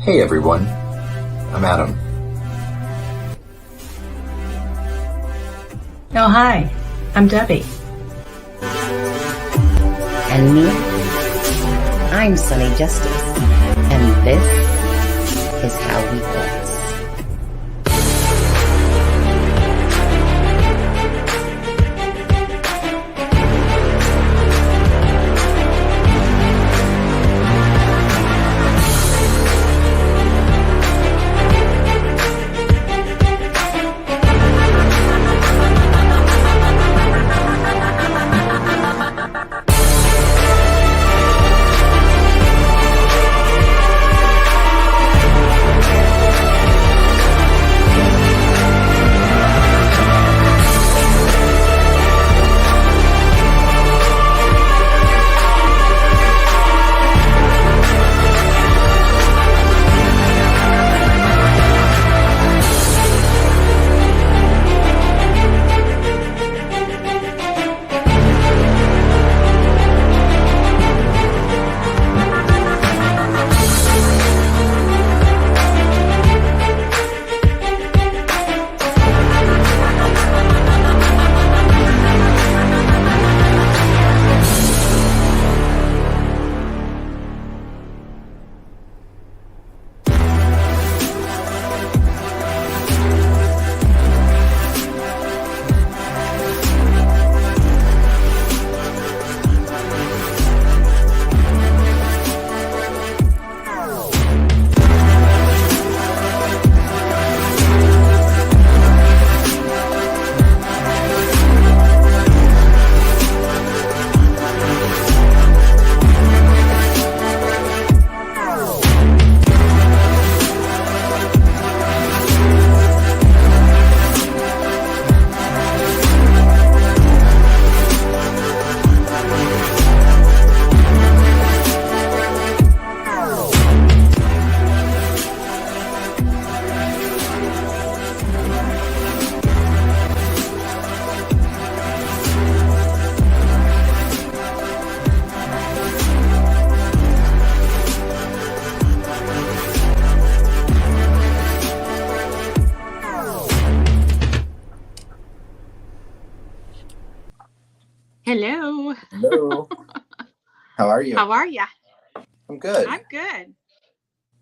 Hey everyone, I'm Adam. Oh, hi, I'm Debbie. And me, I'm Sunny Justice, and this is how we roll. Hello. Hello. How are you? How are ya? I'm good. I'm good.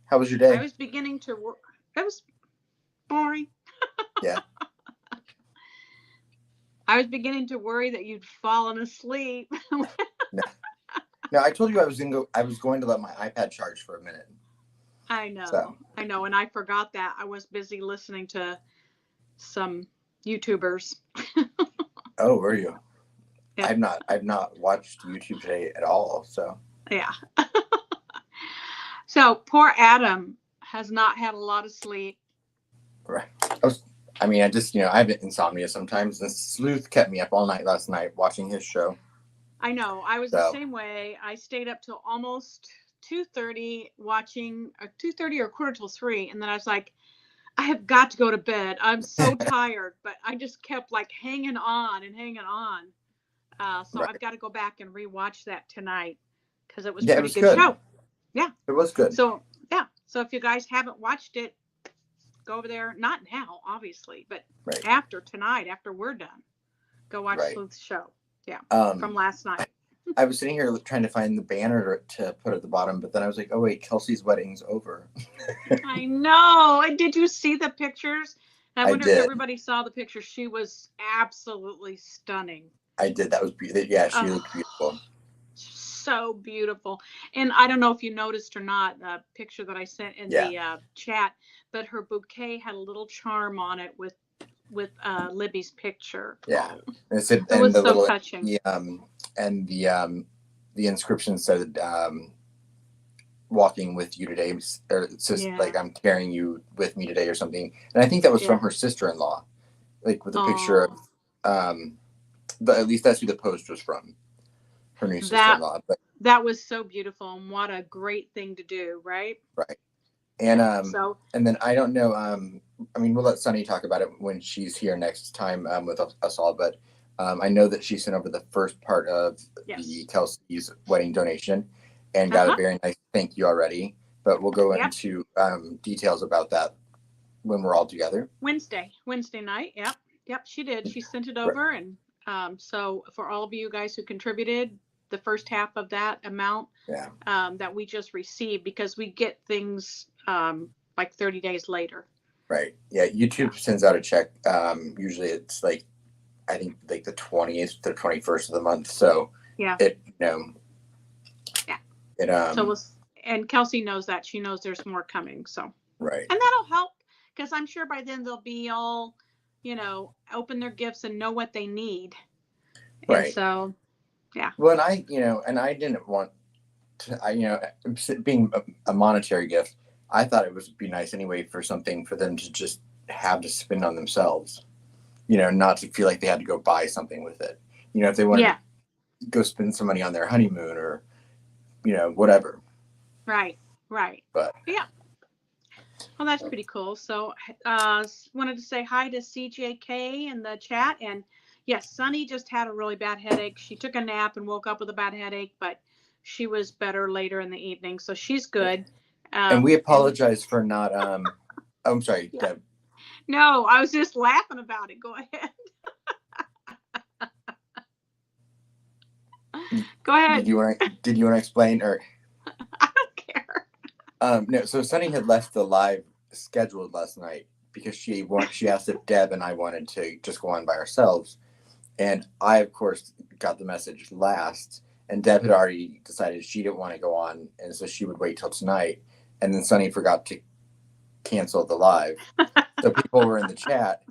How was your day? I was beginning to work. It was boring. Yeah. I was beginning to worry that you'd fallen asleep. No, I told you I was going to let my iPad charge for a minute. I know. So. I know. And I forgot that. I was busy listening to some YouTubers. Oh, were you? Yeah. I've not watched YouTube today at all. So. Yeah. So poor Adam has not had a lot of sleep. Right. I have insomnia sometimes, and Sleuth kept me up all night last night watching his show. I know. I was the same way. I stayed up till almost 2:30 watching 2:30 or 2:45, and then I was like, I have got to go to bed. I'm so tired, but I just kept like hanging on and hanging on. So right. I've got to go back and rewatch that tonight because it was a pretty good show. Yeah, it was good. So yeah, so if you guys haven't watched it, go over there. Not now, obviously, but after tonight, after we're done, go watch Sleuth's show. Yeah, from last night. I was sitting here trying to find the banner to put at the bottom, but then I was like, oh wait, Kelsey's wedding's over. I know. And did you see the pictures? I wonder if everybody saw the pictures. She was absolutely stunning. I did. That was beautiful. Yeah, she looked beautiful. So beautiful. And I don't know if you noticed or not the picture that I sent in the chat, but her bouquet had a little charm on it with Libby's picture. Yeah, it was so touching. The inscription said, "Walking with you today," or it's just like I'm carrying you with me today, or something. And I think that was from her sister-in-law, like with a picture of. But at least that's who the post was from. Her new sister-in-law. That was so beautiful, and what a great thing to do, right? Right. And and then I don't know. We'll let Sunny talk about it when she's here next time with us all. But I know that she sent over the first part of the Kelsey's wedding donation and got a very nice thank you already. but we'll go into details about that when we're all together. Wednesday night. Yep. She did. She sent it over, and so for all of you guys who contributed, the first half of that amount that we just received, because we get things like 30 days later. Right. Yeah. YouTube sends out a check. Usually it's like, I think like the 20th to 21st of the month. So it, and Kelsey knows that. She knows there's more coming. So, right. And that'll help, because I'm sure by then they'll be all, open their gifts and know what they need. Right. And so, Well, and I didn't want to, being a monetary gift, I thought it would be nice anyway for something for them to just have to spend on themselves, not to feel like they had to go buy something with it. If they wanted to go spend some money on their honeymoon or, whatever. Right. But well, that's pretty cool. So, wanted to say hi to CJK in the chat. And yes, Sunny just had a really bad headache. She took a nap and woke up with a bad headache, but she was better later in the evening. So she's good. And we apologize for not, I'm sorry, Deb. No, I was just laughing about it. Go ahead. Go ahead. Did you want to explain, or? I don't care. No, so Sunny had left the live scheduled last night because she asked if Deb and I wanted to just go on by ourselves. And I, of course, got the message last, and Deb had already decided she didn't want to go on, and so she would wait till tonight. And then Sunny forgot to cancel the live. So people were in the chat.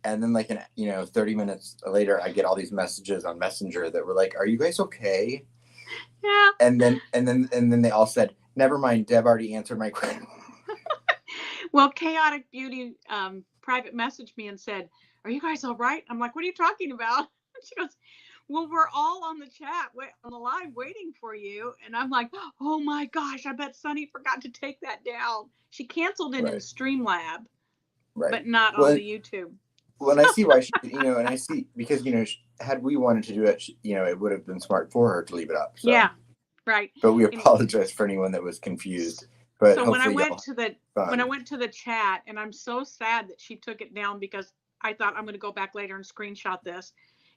And then 30 minutes later, I get all these messages on Messenger that were like, "Are you guys okay?" Yeah. And then they all said, "Never mind, Deb already answered my question." Well, Chaotic Beauty private messaged me and said, "Are you guys all right?" I'm like, "What are you talking about?" She goes, "Well, we're all on the chat, on the live waiting for you." And I'm like, "Oh my gosh, I bet Sunny forgot to take that down." She canceled it in Streamlab, but not on the YouTube. Well, and I see why she, and I see, because, had we wanted to do it, it would have been smart for her to leave it up. So. Yeah, right. But we apologize for anyone that was confused. But so when I went to the chat, and I'm so sad that she took it down, because I thought I'm going to go back later and screenshot this,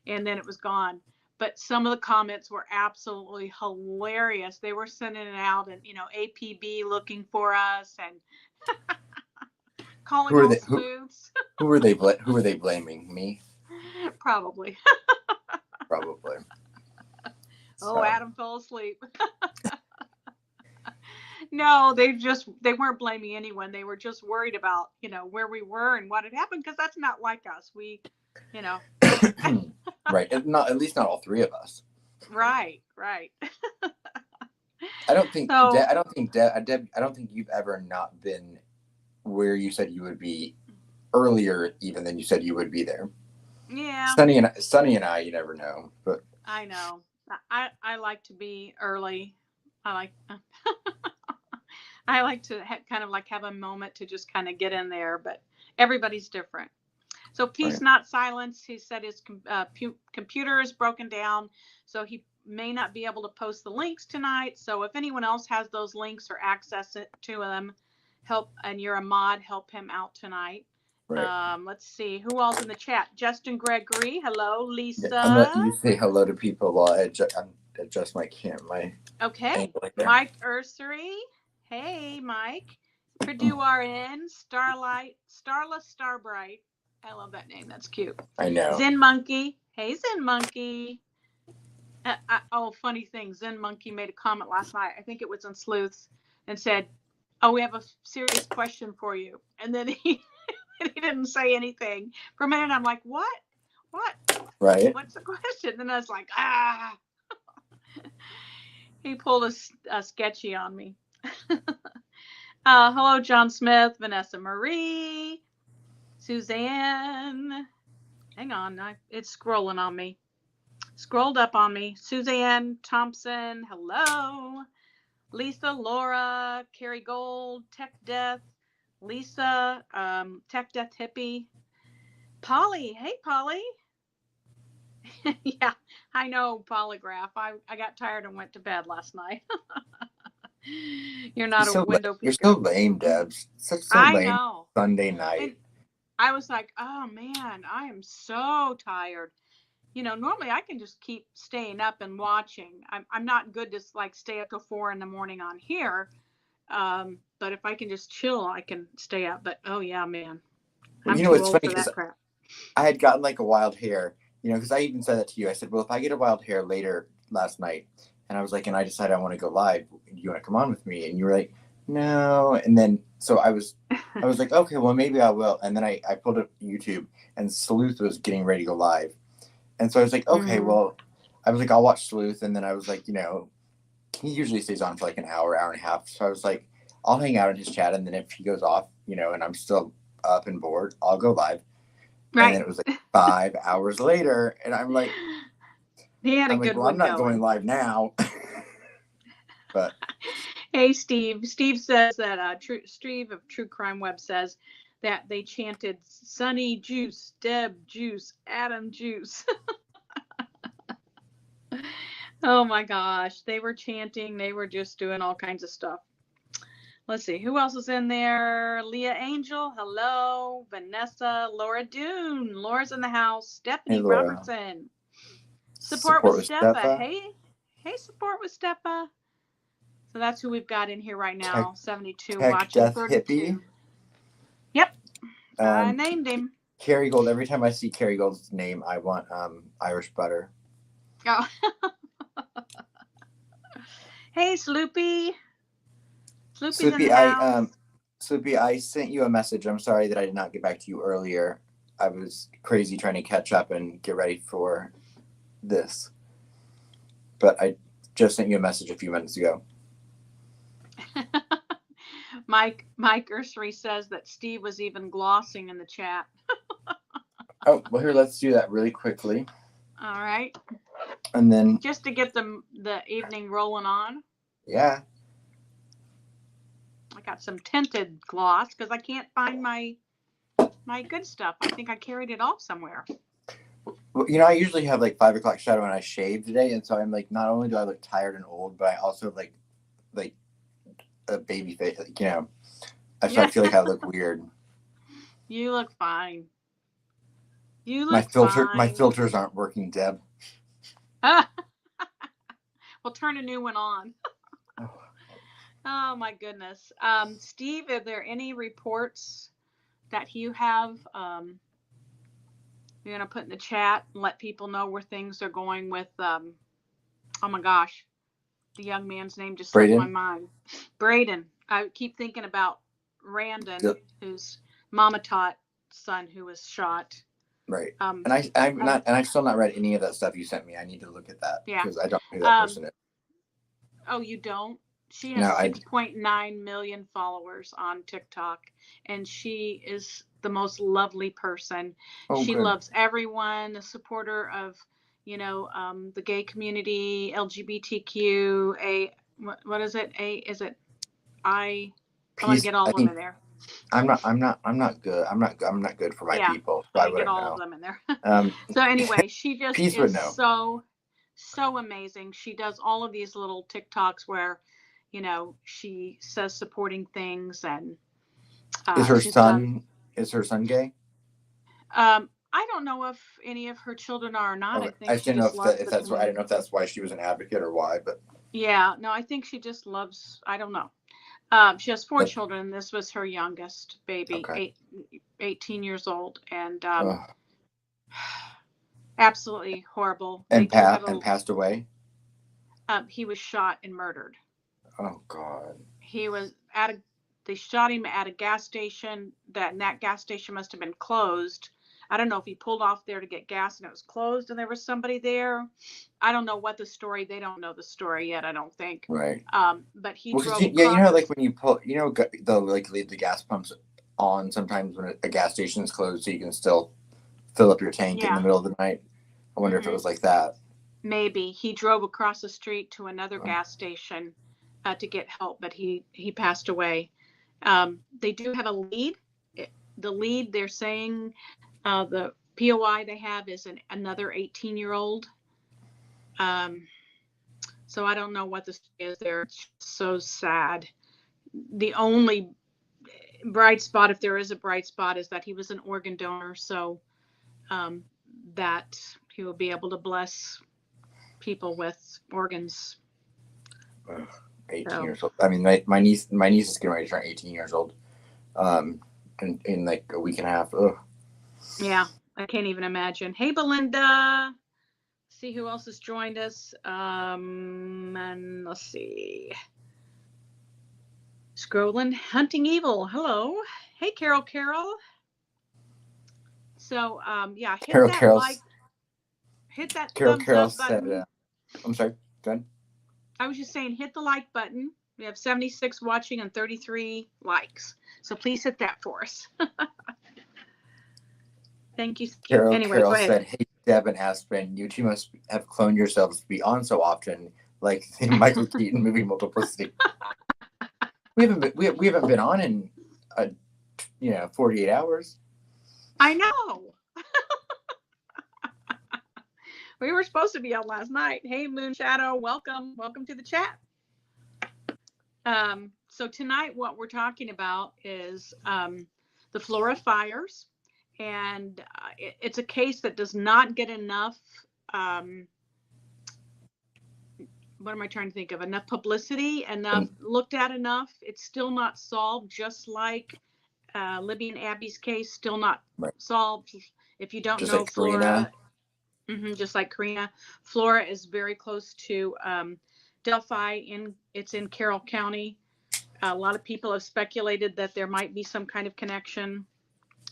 and then it was gone. But some of the comments were absolutely hilarious. They were sending it out, and APB looking for us, and calling all sleuths. Who were they blaming? Me? Probably. Probably. Oh, Adam fell asleep. No, they weren't blaming anyone. They were just worried about, where we were and what had happened, because that's not like us. We, Right. At least not all three of us. Right. I don't think you've ever not been where you said you would be earlier even than you said you would be there. Yeah. Sunny and I, you never know, but I know. I like to be early. I like to have a moment to just kind of get in there, but everybody's different. So Peace Not Silence, he said his computer is broken down, so he may not be able to post the links tonight. So if anyone else has those links or access to them, and you're a mod, help him out tonight. Right. Let's see who else in the chat. Justin Gregory, hello. Lisa. I'm letting you say hello to people while I adjust my camera. Okay. Mike Ursery. Hey, Mike. Purdue RN. Starla Starbright. I love that name. That's cute. I know. Zen Monkey. Hey, Zen Monkey. Funny thing. Zen Monkey made a comment last night. I think it was on Sleuths, and said, "Oh, we have a serious question for you." And then he didn't say anything. For a minute, I'm like, "What? Right. What's the question?" And I was like, He pulled a sketchy on me. Hello, John Smith, Vanessa Marie, Suzanne. Hang on, it's scrolling on me. Scrolled up on me. Suzanne Thompson, hello. Lisa, Laura, Carrie Gold, Tech Death, Lisa, Tech Death Hippie, Polly. Hey, Polly. Yeah, I know, Polygraph. I got tired and went to bed last night. You're not a window peeker. You're so lame, Debs. So I lame. know. Sunday night. And I was like, oh man, I am so tired. Normally I can just keep staying up and watching. I'm not good to like stay up till 4 a.m. on here. But if I can just chill, I can stay up. But oh yeah, man, Well, I'm too it's old funny for that crap. I had gotten like a wild hair, because I even said that to you. I said, well, if I get a wild hair later last night, and I was like, and I decide I want to go live, do you want to come on with me? And you were like, no. And then, so I was like, okay, well, maybe I will. And then I pulled up YouTube, and Sleuth was getting ready to go live. And so I was like, okay, well, I was like, I'll watch Sleuth. And then I was like, he usually stays on for like an hour, hour and a half. So I was like, I'll hang out in his chat. And then if he goes off, and I'm still up and bored, I'll go live. Right. And then it was like 5 hours later. And I'm like, he had a good one. I'm not going live now. But hey, Steve. Steve says that Steve of True Crime Web says that they chanted Sunny Juice, Deb Juice, Adam Juice. Oh my gosh. They were chanting. They were just doing all kinds of stuff. Let's see. Who else is in there? Leah Angel. Hello. Vanessa. Laura Dune. Laura's in the house. Stephanie Robertson. Support with Steppa. Hey, support with Steppa. So that's who we've got in here right now. 72 watching. Death 32. Hippie. Yep. I named him. Kerrygold. Every time I see Kerrygold's name, I want Irish butter. Oh. Hey, Sloopy. Sloopy's in the house. Sloopy, I sent you a message. I'm sorry that I did not get back to you earlier. I was crazy trying to catch up and get ready for this. But I just sent you a message a few minutes ago. Mike Ursery says that Steve was even glossing in the chat. Oh, well, here, let's do that really quickly. All right. And then just to get the evening rolling on. Yeah. I got some tinted gloss because I can't find my good stuff. I think I carried it off somewhere. Well, I usually have like 5 o'clock shadow when I shave today, and so I'm like, not only do I look tired and old, but I also like a baby face. I feel like I look weird. You look fine. You look fine. My filters aren't working, Deb. We'll turn a new one on. Oh my goodness. Steve, are there any reports that you have you're gonna put in the chat and let people know where things are going with oh my gosh, the young man's name just slipped my mind. Braden. I keep thinking about Randall, whose Mama Tot son who was shot. Right. And I've still not read any of that stuff you sent me. I need to look at that because I don't know who that person is. Oh, you don't? She has 6.9 million followers on TikTok, and she is the most lovely person. She loves everyone, a supporter of, the gay community, LGBTQ, what is it? I want to get all of them in there. I'm not good. I'm not good for my people. So I get all of them in there. So anyway, she just is so amazing. She does all of these little TikToks where, she says supporting things, and is her son gay? I don't know if any of her children are or not. Okay. I didn't know if that's why. I don't know if that's why she was an advocate or why, but yeah, no, I think she just loves. I don't know. She has 4 children. This was her youngest baby, 18 years old, and absolutely horrible. And passed away. He was shot and murdered. Oh God. He was they shot him at a gas station. That gas station must have been closed. I don't know if he pulled off there to get gas and it was closed and there was somebody there. I don't know what the story. They don't know the story yet, I don't think. Right. But he drove. Yeah, like when you pull, they'll leave the gas pumps on sometimes when a gas station is closed, so you can still fill up your tank in the middle of the night. I wonder if it was like that. Maybe he drove across the street to another gas station to get help, but he passed away. They do have a lead. The lead, they're saying, the POI they have is another 18-year-old. So I don't know what this is there. It's so sad. The only bright spot, if there is a bright spot, is that he was an organ donor. So that he will be able to bless people with organs. 18 years old. I mean, my niece is getting ready to turn 18 years old. In like a week and a half. Ugh. Yeah, I can't even imagine. Hey, Belinda. See who else has joined us. And let's see. Scrolling. Hunting Evil. Hello. Hey, Carol. So, yeah, hit that like. Hit that thumbs up button. Said, I'm sorry. Go ahead. I was just saying, hit the like button. We have 76 watching and 33 likes. So please hit that for us. Thank you. Carol said, "Hey, Deb and Aspen, you two must have cloned yourselves to be on so often, like the Michael Keaton movie Multiplicity." we haven't been on in 48 hours. I know. We were supposed to be on last night. Hey, Moonshadow, welcome to the chat. So tonight, what we're talking about is the Flora Fires. And it's a case that does not get enough, what am I trying to think of? Enough publicity, looked at enough. It's still not solved, just like Libby and Abby's case, still not solved. If you don't know, like Flora, just like Karina, Flora is very close to Delphi. It's in Carroll County. A lot of people have speculated that there might be some kind of connection.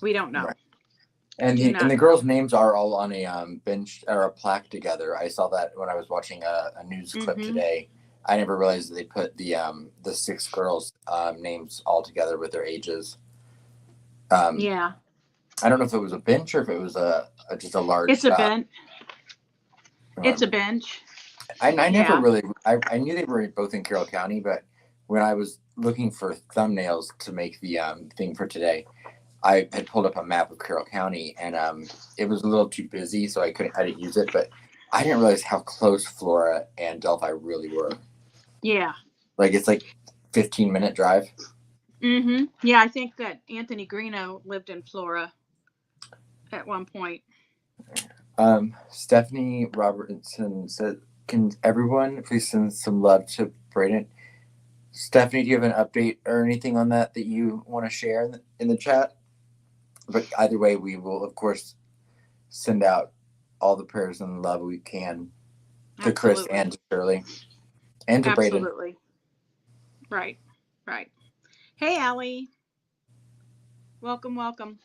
We don't know. Right. And the girls' names are all on a bench or a plaque together. I saw that when I was watching a news clip today. I never realized that they put the 6 girls' names all together with their ages. Yeah. I don't know if it was a bench or if it was just a large. It's a bench. It's a bench. I never really. I knew they were both in Carroll County, but when I was looking for thumbnails to make the thing for today, I had pulled up a map of Carroll County, and it was a little too busy, so I didn't use it. But I didn't realize how close Flora and Delphi really were. Yeah. Like it's like 15-minute drive. Yeah, I think that Anthony Greeno lived in Flora at one point. Stephanie Robertson said, "Can everyone please send some love to Braden?" Stephanie, do you have an update or anything on that you want to share in the chat? But either way, we will, of course, send out all the prayers and love we can to Chris and to Shirley and to Braden. Absolutely. Right. Hey, Allie. Welcome.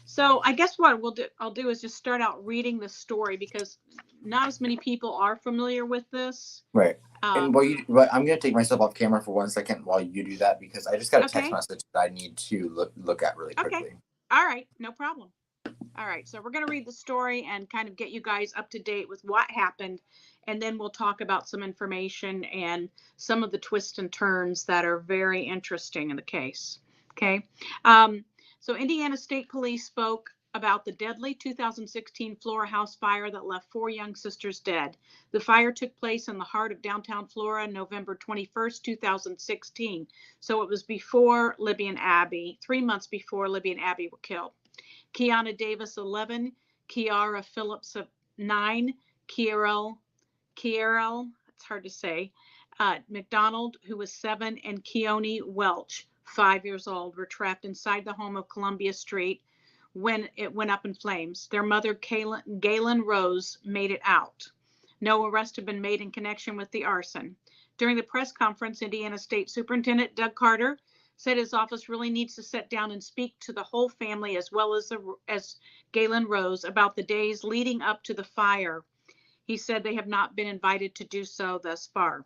So I guess what I'll do is just start out reading the story because not as many people are familiar with this. Right. And I'm going to take myself off camera for 1 second while you do that because I just got a text message that I need to look at really quickly. Okay. All right. No problem. All right. So we're going to read the story and kind of get you guys up to date with what happened. And then we'll talk about some information and some of the twists and turns that are very interesting in the case. Okay. So Indiana State Police spoke about the deadly 2016 Flora house fire that left 4 young sisters dead. The fire took place in the heart of downtown Flora, November 21st, 2016. So it was before Libby and Abby, 3 months before Libby and Abby were killed. Keanu Davis, 11, Kiara Phillips, 9, Kiarel, it's hard to say, McDonald, who was 7, and Keone Welch, 5 years old, were trapped inside the home of Columbia Street when it went up in flames. Their mother, Galen Rose, made it out. No arrests have been made in connection with the arson. During the press conference, Indiana State Superintendent Doug Carter said his office really needs to sit down and speak to the whole family as well as Galen Rose about the days leading up to the fire. He said they have not been invited to do so thus far.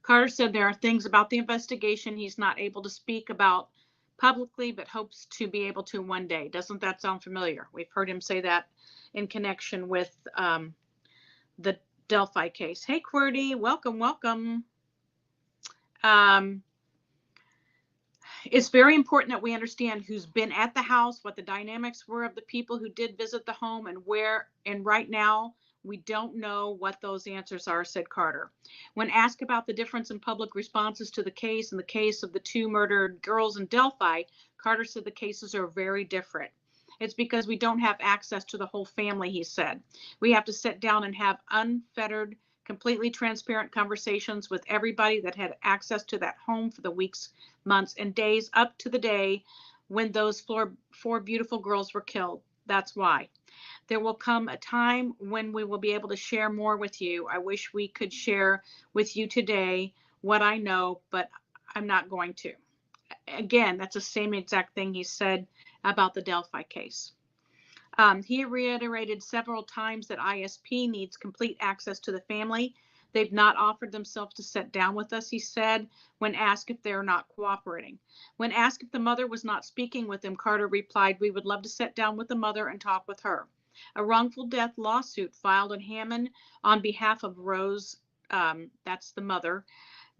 Carter said there are things about the investigation he's not able to speak about publicly, but hopes to be able to one day. Doesn't that sound familiar? We've heard him say that in connection with the Delphi case. Hey, QWERTY, welcome. It's very important that we understand who's been at the house, what the dynamics were of the people who did visit the home, and right now We don't know what those answers are, said Carter. When asked about the difference in public responses to the case and the case of the 2 murdered girls in Delphi, Carter said the cases are very different. It's because we don't have access to the whole family, he said. We have to sit down and have unfettered, completely transparent conversations with everybody that had access to that home for the weeks, months, and days up to the day when those 4 beautiful girls were killed. That's why. There will come a time when we will be able to share more with you. I wish we could share with you today what I know, but I'm not going to. Again, that's the same exact thing he said about the Delphi case. He reiterated several times that ISP needs complete access to the family. They've not offered themselves to sit down with us, he said, when asked if they're not cooperating. When asked if the mother was not speaking with him, Carter replied, "We would love to sit down with the mother and talk with her." A wrongful death lawsuit filed in Hammond on behalf of Rose, that's the mother,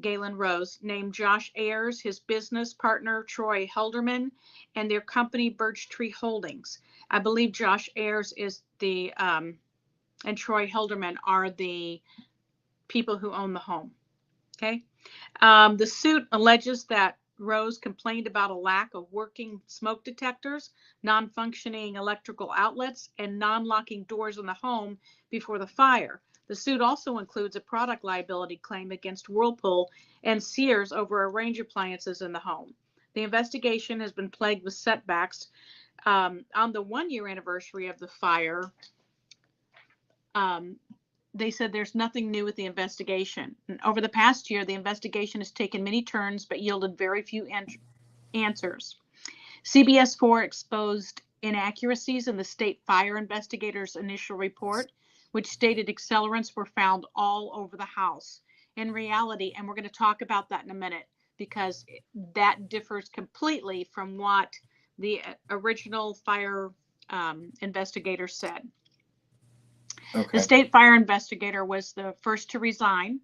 Galen Rose, named Josh Ayers, his business partner Troy Helderman, and their company Birch Tree Holdings. I believe Josh Ayers is and Troy Helderman are the people who own the home. Okay. The suit alleges that Rose complained about a lack of working smoke detectors, non-functioning electrical outlets, and non-locking doors in the home before the fire. The suit also includes a product liability claim against Whirlpool and Sears over a range of appliances in the home. The investigation has been plagued with setbacks. On the 1-year anniversary of the fire, they said there's nothing new with the investigation. And over the past year, the investigation has taken many turns but yielded very few answers. CBS 4 exposed inaccuracies in the state fire investigators' initial report, which stated accelerants were found all over the house. In reality, and we're going to talk about that in a minute, because that differs completely from what the original fire investigator said. Okay. The state fire investigator was the first to resign.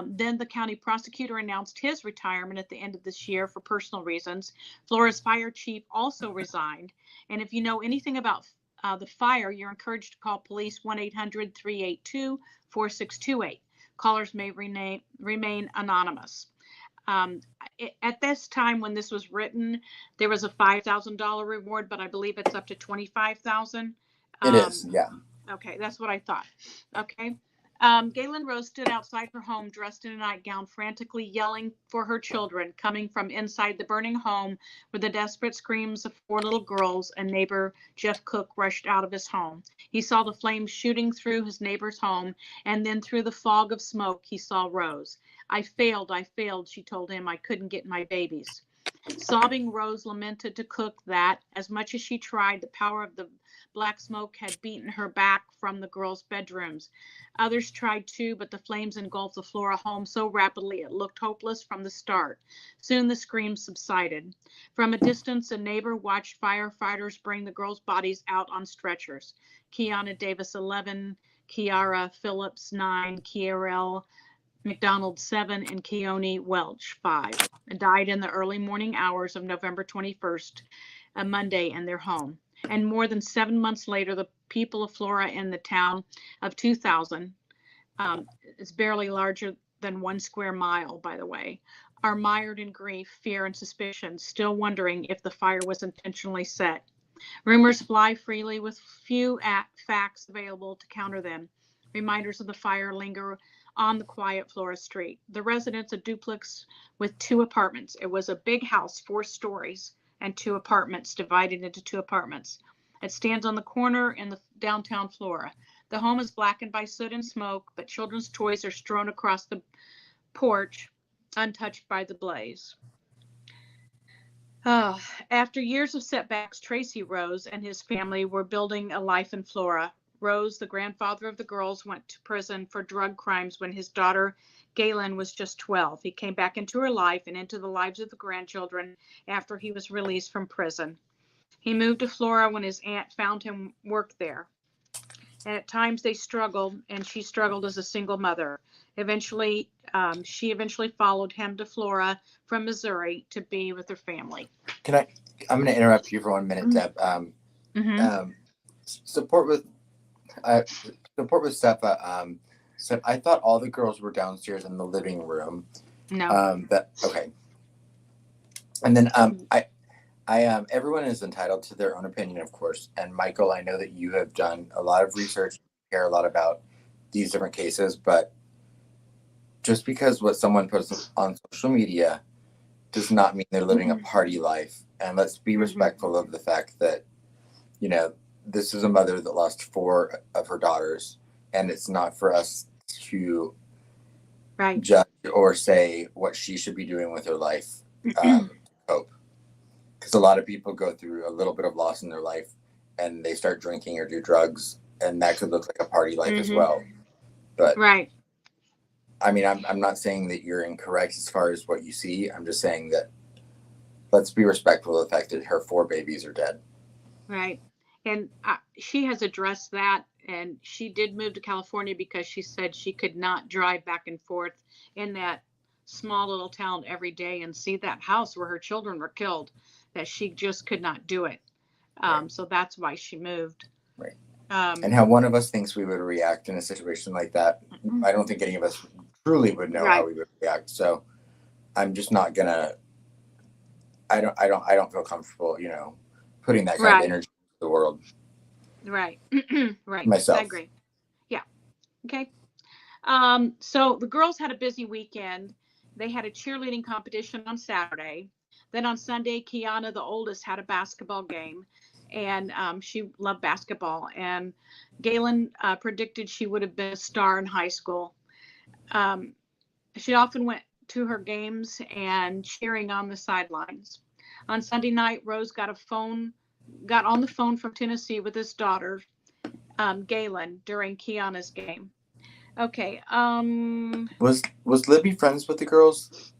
Then the county prosecutor announced his retirement at the end of this year for personal reasons. Flora's fire chief also resigned. And if you know anything about the fire, you're encouraged to call police 1-800-382-4628. Callers may remain anonymous. At this time when this was written, there was a $5,000 reward, but I believe it's up to $25,000. It is, yeah. Okay, that's what I thought. Okay. Galen Rose stood outside her home dressed in a nightgown, frantically yelling for her children, coming from inside the burning home with the desperate screams of 4 little girls. And neighbor Jeff Cook rushed out of his home. He saw the flames shooting through his neighbor's home, and then through the fog of smoke, he saw Rose. I failed, she told him. I couldn't get my babies. Sobbing, Rose lamented to Cook that, as much as she tried, the power of the black smoke had beaten her back from the girls' bedrooms. Others tried too, but the flames engulfed the Flora home so rapidly it looked hopeless from the start. Soon the screams subsided. From a distance, a neighbor watched firefighters bring the girls' bodies out on stretchers. Keanu Davis, 11, Kiara Phillips, 9, Kierel McDonald, 7, and Keone Welch, 5, died in the early morning hours of November 21st, a Monday, in their home. And more than 7 months later, the people of Flora in the town of 2,000, it's barely larger than 1 square mile, by the way, are mired in grief, fear, and suspicion, still wondering if the fire was intentionally set. Rumors fly freely with few facts available to counter them. Reminders of the fire linger on the quiet Flora street. The residence, a duplex with 2 apartments. It was a big house, 4 stories, and 2 apartments divided into 2 apartments. It stands on the corner in the downtown Flora. The home is blackened by soot and smoke, but children's toys are strewn across the porch, untouched by the blaze. After years of setbacks, Tracy Rose and his family were building a life in Flora. Rose, the grandfather of the girls, went to prison for drug crimes when his daughter Galen was just 12. He came back into her life and into the lives of the grandchildren after he was released from prison. He moved to Flora when his aunt found him work there. And at times they struggled, and she struggled as a single mother. She eventually followed him to Flora from Missouri to be with her family. I'm going to interrupt you for 1 minute, Deb. Support with report with Stefa said I thought all the girls were downstairs in the living room. No. Okay. And then I everyone is entitled to their own opinion, of course. And Michael, I know that you have done a lot of research, care a lot about these different cases, but just because what someone puts on social media does not mean they're living a party life. And let's be respectful of the fact that, you know, this is a mother that lost 4 of her daughters, and it's not for us to judge or say what she should be doing with her life to cope. Because a lot of people go through a little bit of loss in their life and they start drinking or do drugs, and that could look like a party life as well. But I mean, I'm not saying that you're incorrect as far as what you see. I'm just saying that let's be respectful of the fact that her 4 babies are dead. Right. And she has addressed that, and she did move to California because she said she could not drive back and forth in that small little town every day and see that house where her children were killed, that she just could not do it. So that's why she moved. Right. And how one of us thinks we would react in a situation like that, I don't think any of us truly would know how we would react. So I'm just not gonna. I don't feel comfortable, you know, putting that kind of energy into the world. Right. Right. Myself. I agree. Yeah. Okay. So the girls had a busy weekend. They had a cheerleading competition on Saturday. Then on Sunday, Kiana, the oldest, had a basketball game, and she loved basketball. And Galen predicted she would have been a star in high school. She often went to her games and cheering on the sidelines. On Sunday night, Rose got on the phone from Tennessee with his daughter, Galen, during Kiana's game. Okay. Was Libby friends with the girls?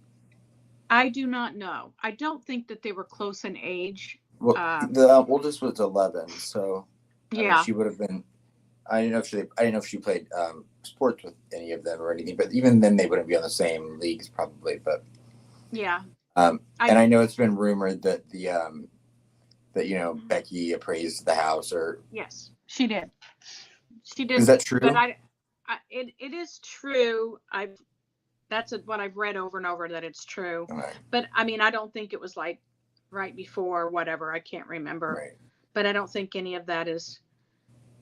I do not know. I don't think that they were close in age. Well, the oldest was 11, so I mean, she would have been. I didn't know if she played sports with any of them or anything, but even then they wouldn't be on the same leagues probably. But yeah. And I know it's been rumored that that you know Becky appraised the house, or yes, she did. She did. Is that true? But it is true. That's what I've read over and over, that it's true. Right. But I mean, I don't think it was like right before or whatever. I can't remember. Right. But I don't think any of that is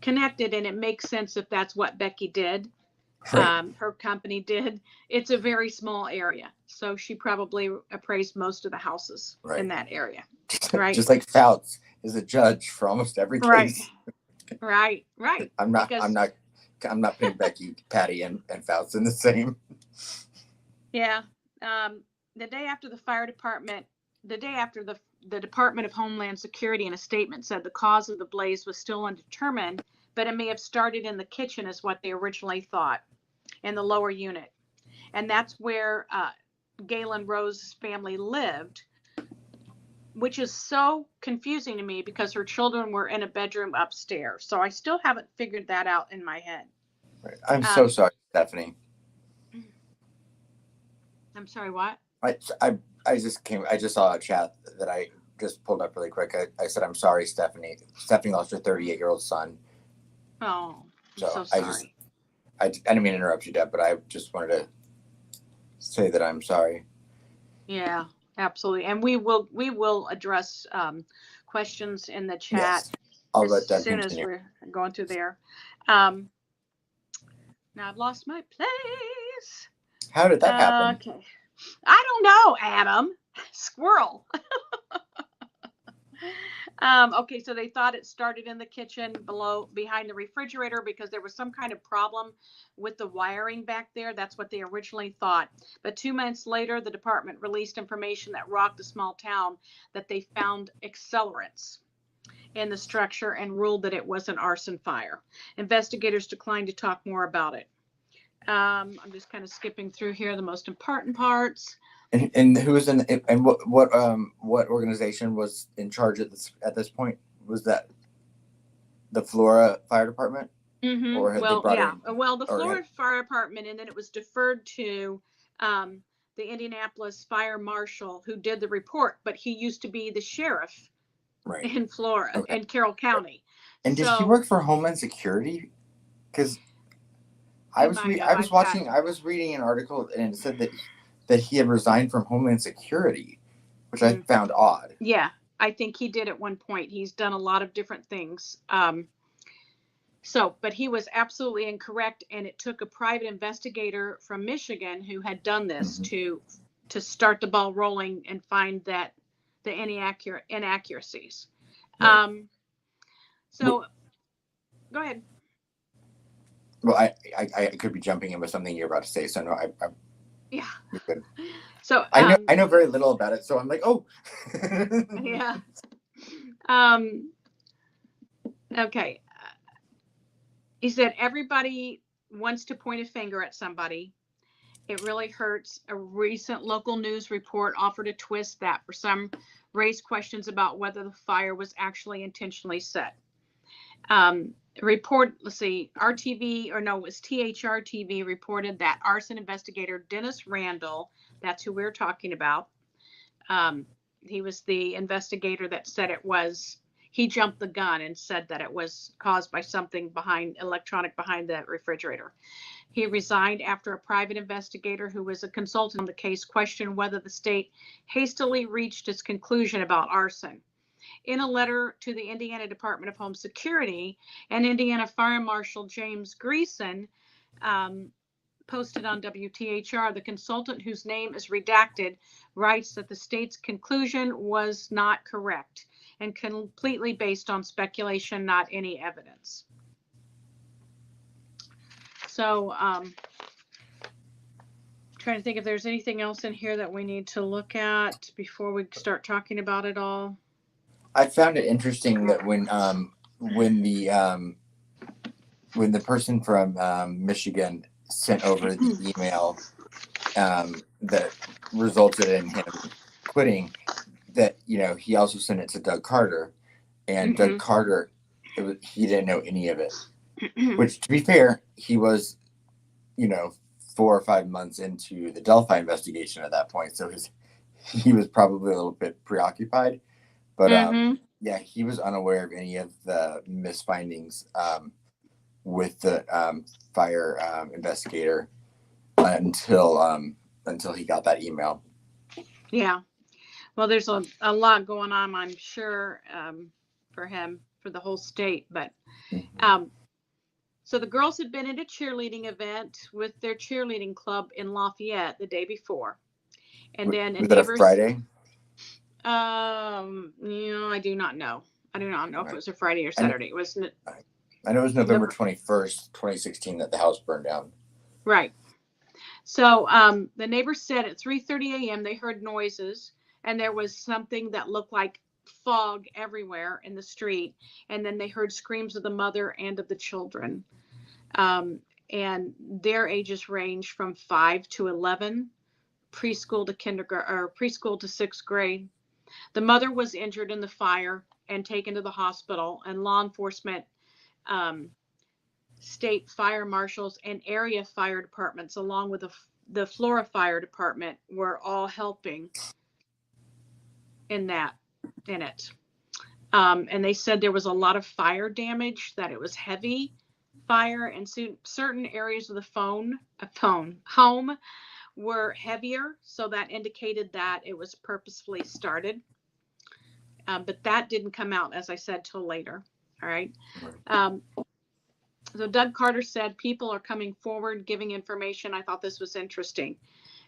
connected, and it makes sense if that's what Becky did. Right. Her company did. It's a very small area, so she probably appraised most of the houses in that area. Right. Just like Fouts is a judge for almost every case. Right. I'm not putting Becky, Patty, and Fouts in the same. Yeah. The day after the Department of Homeland Security in a statement said the cause of the blaze was still undetermined, but it may have started in the kitchen is what they originally thought, in the lower unit. And that's where Galen Rose's family lived, which is so confusing to me because her children were in a bedroom upstairs. So I still haven't figured that out in my head. Right. I'm so sorry, Stephanie. I'm sorry, what? I just saw a chat that I just pulled up really quick. I said, I'm sorry, Stephanie. Stephanie lost her 38-year-old son. Oh, I'm so sorry. I didn't mean to interrupt you, Deb, but I just wanted to say that I'm sorry. Yeah, absolutely. And we will address questions in the chat. Yes. I'll let Deb as soon continue. as we're going through there. Now I've lost my place. How did that happen? Okay. I don't know, Adam. Squirrel. Okay, so they thought it started in the kitchen behind the refrigerator because there was some kind of problem with the wiring back there. That's what they originally thought. But 2 months later, the department released information that rocked the small town that they found accelerants in the structure and ruled that it was an arson fire. Investigators declined to talk more about it. I'm just kind of skipping through here the most important parts. And who was what organization was in charge at this point? Was that the Flora Fire Department? Mm-hmm. Or the Florida Fire Department, and then it was deferred to the Indianapolis Fire Marshal who did the report, but he used to be the sheriff in Florida in Carroll County. And did he work for Homeland Security? Because I was reading an article and it said that he had resigned from Homeland Security, which I found odd. Yeah, I think he did at one point. He's done a lot of different things. But he was absolutely incorrect, and it took a private investigator from Michigan who had done this to start the ball rolling and find that the inaccuracies. Right. Go ahead. Well, I could be jumping in with something you're about to say, so no, yeah. You're good. So I know very little about it, so I'm like, oh. Yeah. Okay. He said everybody wants to point a finger at somebody. It really hurts. A recent local news report offered a twist that for some raised questions about whether the fire was actually intentionally set. Report, let's see, RTV, or no, it was THR TV reported that arson investigator Dennis Randall, that's who we're talking about. He was the investigator that said he jumped the gun and said that it was caused by something electronic behind the refrigerator. He resigned after a private investigator who was a consultant on the case questioned whether the state hastily reached its conclusion about arson. In a letter to the Indiana Department of Home Security, and Indiana Fire Marshal James Greason posted on WTHR, the consultant, whose name is redacted, writes that the state's conclusion was not correct and completely based on speculation, not any evidence. So, trying to think if there's anything else in here that we need to look at before we start talking about it all. I found it interesting that when the person from Michigan sent over the email that resulted in him quitting, that he also sent it to Doug Carter, and Doug Carter, he didn't know any of it. Which, to be fair, he was 4 or 5 months into the Delphi investigation at that point, so he was probably a little bit preoccupied. But yeah, he was unaware of any of the misfindings with the fire investigator until he got that email. Yeah, well, there's a lot going on, I'm sure, for him, for the whole state. But so the girls had been at a cheerleading event with their cheerleading club in Lafayette the day before, and then was that a Friday? I do not know. I do not know if it was a Friday or Saturday. It was. I know it was November 21st, 2016 that the house burned down. Right. So the neighbors said at 3:30 a.m. they heard noises, and there was something that looked like fog everywhere in the street. And then they heard screams of the mother and of the children. And their ages range from 5 to 11, preschool to kindergarten, or preschool to 6th grade. The mother was injured in the fire and taken to the hospital, and law enforcement, state fire marshals, and area fire departments, along with the Flora Fire Department, were all helping in it. And they said there was a lot of fire damage, that it was heavy fire, and certain areas of the home were heavier, so that indicated that it was purposefully started. But that didn't come out, as I said, till later. All right. So Doug Carter said people are coming forward giving information. I thought this was interesting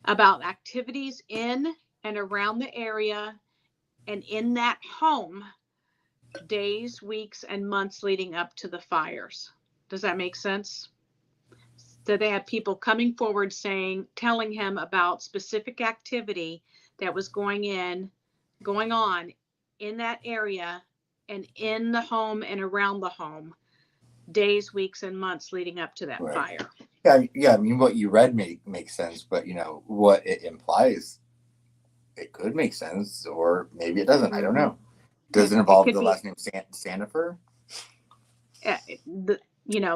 about activities in and around the area and in that home days, weeks, and months leading up to the fires. Does that make sense? So they had people coming forward telling him about specific activity that was going on in that area and in the home and around the home days, weeks, and months leading up to that fire. Yeah. I mean, what you read makes sense, but what it implies, it could make sense, or maybe it doesn't. I don't know. Does it involve the last name Sandifer?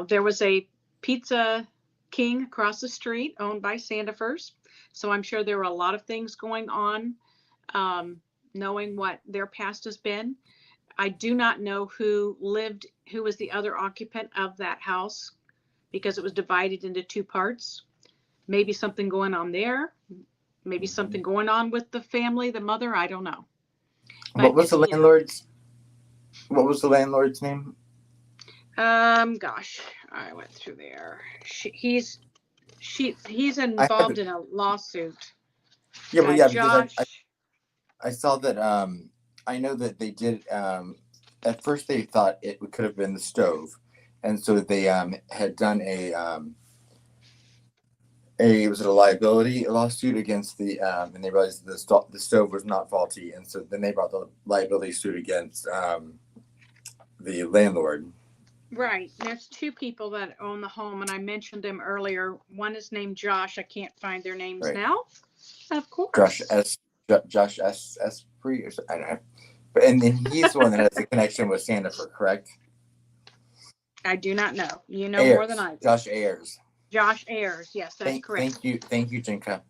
There was a Pizza King across the street owned by Sandifers, so I'm sure there were a lot of things going on. Knowing what their past has been, I do not know who was the other occupant of that house, because it was divided into two parts. Maybe something going on there. Maybe something going on with the family, the mother. I don't know. But what was the landlord's? What was the landlord's name? Gosh, I went through there. He's involved in a lawsuit. Yeah, but yeah, Josh. because I saw that. I know that they did. At first, they thought it could have been the stove, and so they had done a was it a liability lawsuit against the and they realized the stove was not faulty, and so then they brought the liability suit against the landlord. Right. There's two people that own the home, and I mentioned them earlier. One is named Josh. I can't find their names now. Of course. Josh S. Free, or I don't know. But and he's the one that has a connection with Sandifer, correct? I do not know. You know more than I do. Josh Ayers. Josh Ayers. Yes, that's correct. Thank you, Jinka.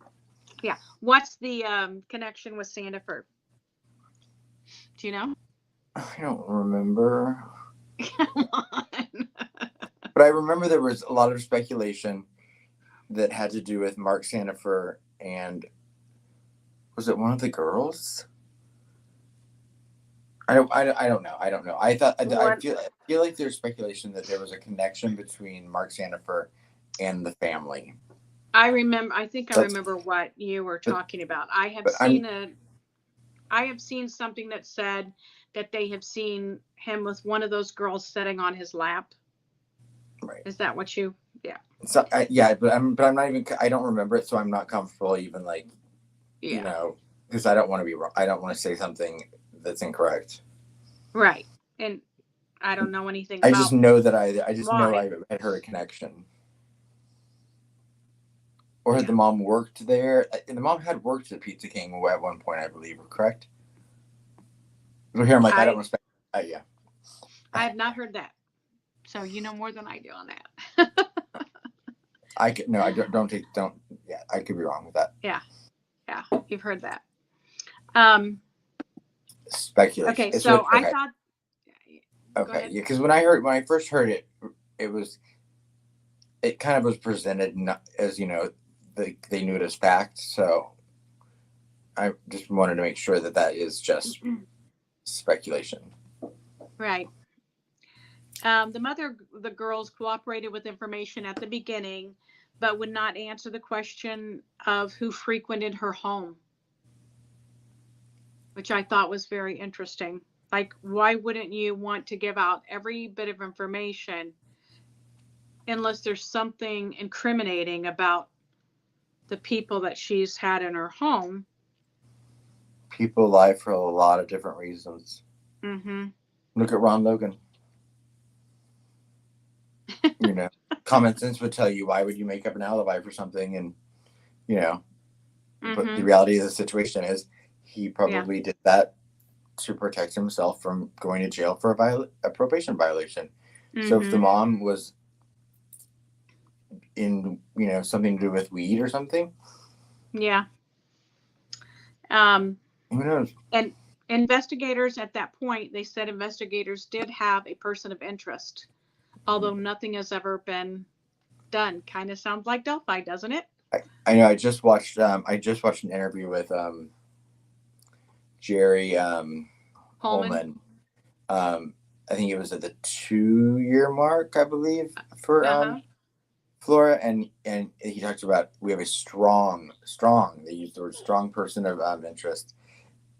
Yeah. What's the connection with Sandifer? Do you know? I don't remember. Come on. But I remember there was a lot of speculation that had to do with Mark Sandifer and was it one of the girls? I don't know. I feel like there's speculation that there was a connection between Mark Sandifer and the family. I remember what you were talking about. I have seen something that said that they have seen him with one of those girls sitting on his lap. Right. Is that what you? Yeah. So but I'm not even. I don't remember it, so I'm not comfortable even you know, because I don't want to be wrong. I don't want to say something that's incorrect. Right, and I don't know anything. I just know that I had heard a connection. Or had the mom worked there? And the mom had worked at Pizza King at one point, I believe. Correct? Well, here I'm like, I don't respect. Yeah. I have not heard that. So you know more than I do on that. I could no, I don't. Yeah, I could be wrong with that. Yeah, you've heard that. Speculation. Okay, so I thought. Okay, yeah, because when I first heard it, it kind of was presented not as, you know, they knew it as fact. So I just wanted to make sure that is just speculation. Right. The girls cooperated with information at the beginning, but would not answer the question of who frequented her home, which I thought was very interesting. Like, why wouldn't you want to give out every bit of information unless there's something incriminating about the people that she's had in her home? People lie for a lot of different reasons. Mm-hmm. Look at Ron Logan. You know, common sense would tell you, why would you make up an alibi for something? And, you know, but the reality of the situation is he probably did that to protect himself from going to jail for a probation violation. So if the mom was in, you know, something to do with weed or something. Yeah. Who knows? And investigators at that point, they said investigators did have a person of interest, although nothing has ever been done. Kind of sounds like Delphi, doesn't it? I know. I just watched an interview with Jerry Holman. I think it was at the 2-year mark, I believe, for Flora, and he talks about, we have a strong. They use the word strong person of interest,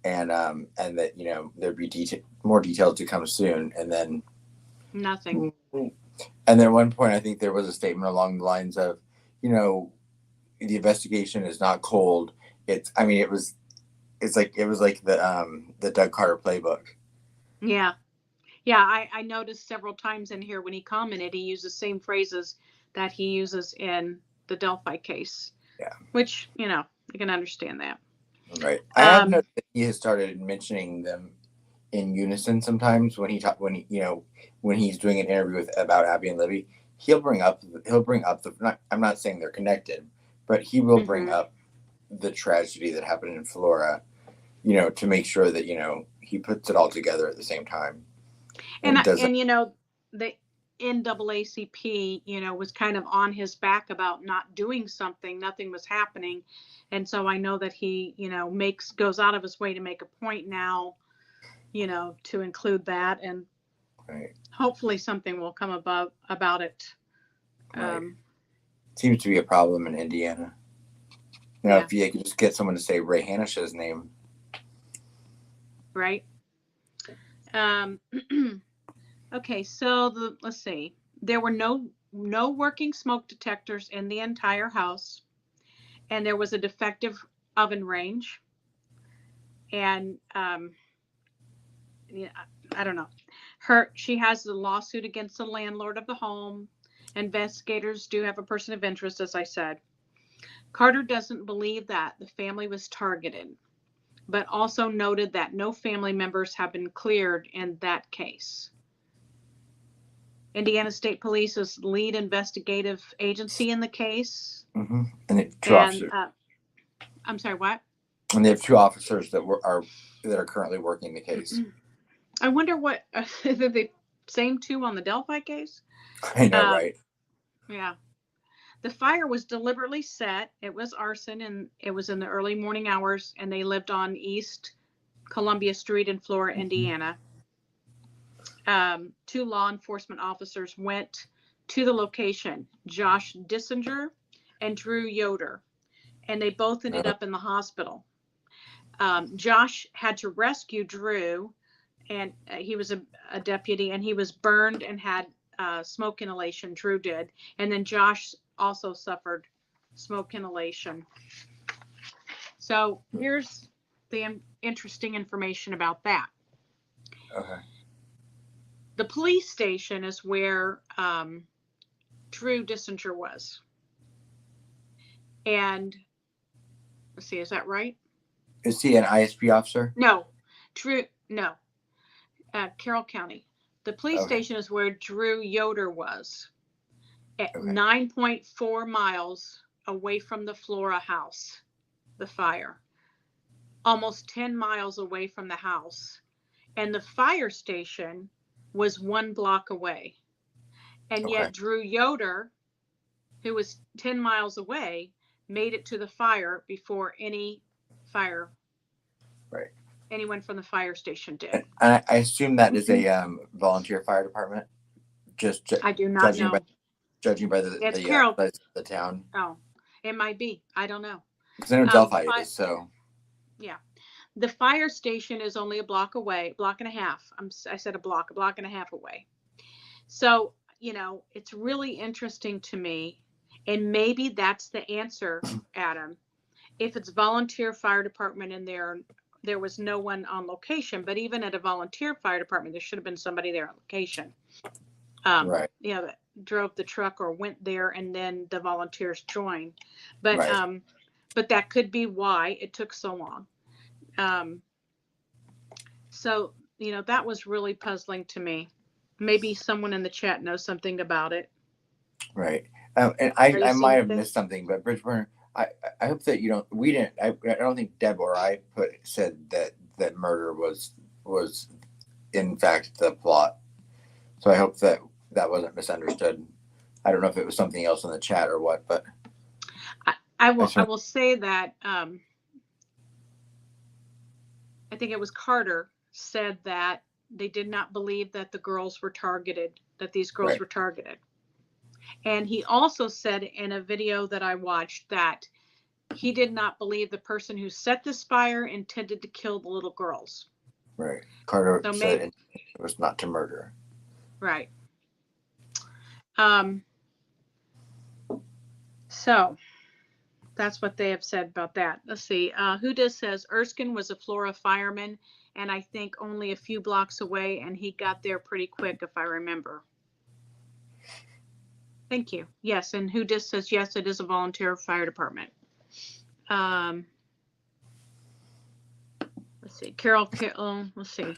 and that, you know, there'd be more details to come soon, and then nothing. And then at one point, I think there was a statement along the lines of, you know, the investigation is not cold. It was like the Doug Carter playbook. Yeah. I noticed several times in here when he commented, he used the same phrases that he uses in the Delphi case. Yeah. Which, you know, I can understand that. Right. I have noticed that he has started mentioning them in unison sometimes when he's doing an interview about Abby and Libby. He'll bring up I'm not saying they're connected, but he will bring up the tragedy that happened in Flora, you know, to make sure that, you know, he puts it all together at the same time. And you know, NAACP, you know, was kind of on his back about not doing something. Nothing was happening. And so I know that he, you know, goes out of his way to make a point now, you know, to include that. And hopefully something will come about it. Seems to be a problem in Indiana. You know, if you could just get someone to say Ray Hanish's name. Right. Okay, so let's see. There were no working smoke detectors in the entire house, and there was a defective oven range. And yeah, I don't know. She has a lawsuit against the landlord of the home. Investigators do have a person of interest, as I said. Carter doesn't believe that the family was targeted, but also noted that no family members have been cleared in that case. Indiana State Police is the lead investigative agency in the case. Mm-hmm. And they have two officers. I'm sorry, what? And they have 2 officers that are currently working the case. I wonder what they're the same 2 on the Delphi case. I know, right? Yeah. The fire was deliberately set. It was arson, and it was in the early morning hours, and they lived on East Columbia Street in Flora, Indiana. 2 law enforcement officers went to the location, Josh Dissinger and Drew Yoder, and they both ended up in the hospital. Josh had to rescue Drew, and he was a deputy, and he was burned and had smoke inhalation. Drew did. And then Josh also suffered smoke inhalation. So here's the interesting information about that. Okay. The police station is where Drew Dissinger was. And let's see, is that right? Is he an ISP officer? No. Carroll County. The police station is where Drew Yoder was, at 9.4 miles away from the Flora house, the fire. Almost 10 miles away from the house. And the fire station was 1 block away. And yet Drew Yoder, who was 10 miles away, made it to the fire before anyone from the fire station did. And I assume that is a volunteer fire department. I do not know. Judging by the town. Oh, it might be. I don't know. Because I know Delphi is so. Yeah, the fire station is only a block away, block and a half. I said a block and a half away. So you know, it's really interesting to me, and maybe that's the answer, Adam. If it's volunteer fire department and there was no one on location, but even at a volunteer fire department, there should have been somebody there on location. You know, that drove the truck or went there, and then the volunteers joined. But but that could be why it took so long. So you know, that was really puzzling to me. Maybe someone in the chat knows something about it. Right. And I might have missed something, but Bridgeburn, I hope that you don't. We didn't. I don't think Deb or I said that murder was in fact the plot. So I hope that wasn't misunderstood. I don't know if it was something else in the chat or what, but I will say that I think it was Carter said that they did not believe that the girls were targeted, that these girls were targeted. And he also said in a video that I watched that he did not believe the person who set this fire intended to kill the little girls. Right. Carter said it was not to murder. Right. So that's what they have said about that. Let's see. Huda says Erskine was a Flora fireman, and I think only a few blocks away, and he got there pretty quick, if I remember. Thank you. Yes, and Huda says yes, it is a volunteer fire department. Let's see. Carol, let's see.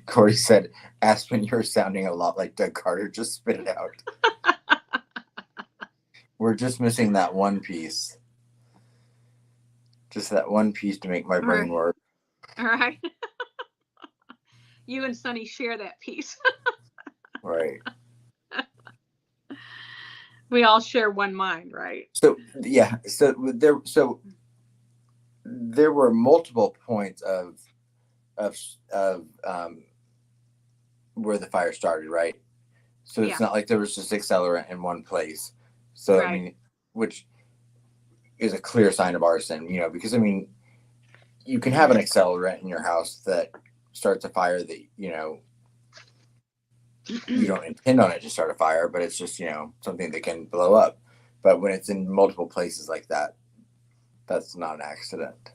Corey said, Aspen, you're sounding a lot like Doug Carter. Just spit it out. We're just missing that one piece. Just that one piece to make my brain work. All right. You and Sonny share that piece. Right. We all share one mind, right? So yeah, so there were multiple points of where the fire started, right? So it's not like there was just accelerant in one place. So right. I mean, which is a clear sign of arson, because I mean, you can have an accelerant in your house that starts a fire that you don't intend on it to start a fire, but it's just something that can blow up. But when it's in multiple places like that, that's not an accident.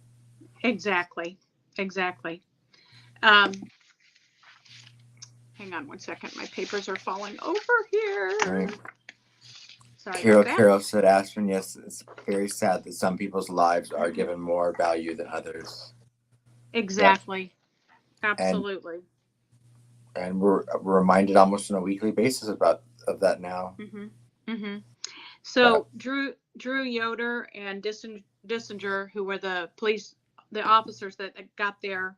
Exactly. Hang on one second. My papers are falling over here. Right. Sorry Carol said, Aspen, yes, it's very sad that some people's lives are given more value than others. Exactly. Yep. Absolutely. And we're reminded almost on a weekly basis of that now. So Drew Yoder and Dissinger, who were the officers that got there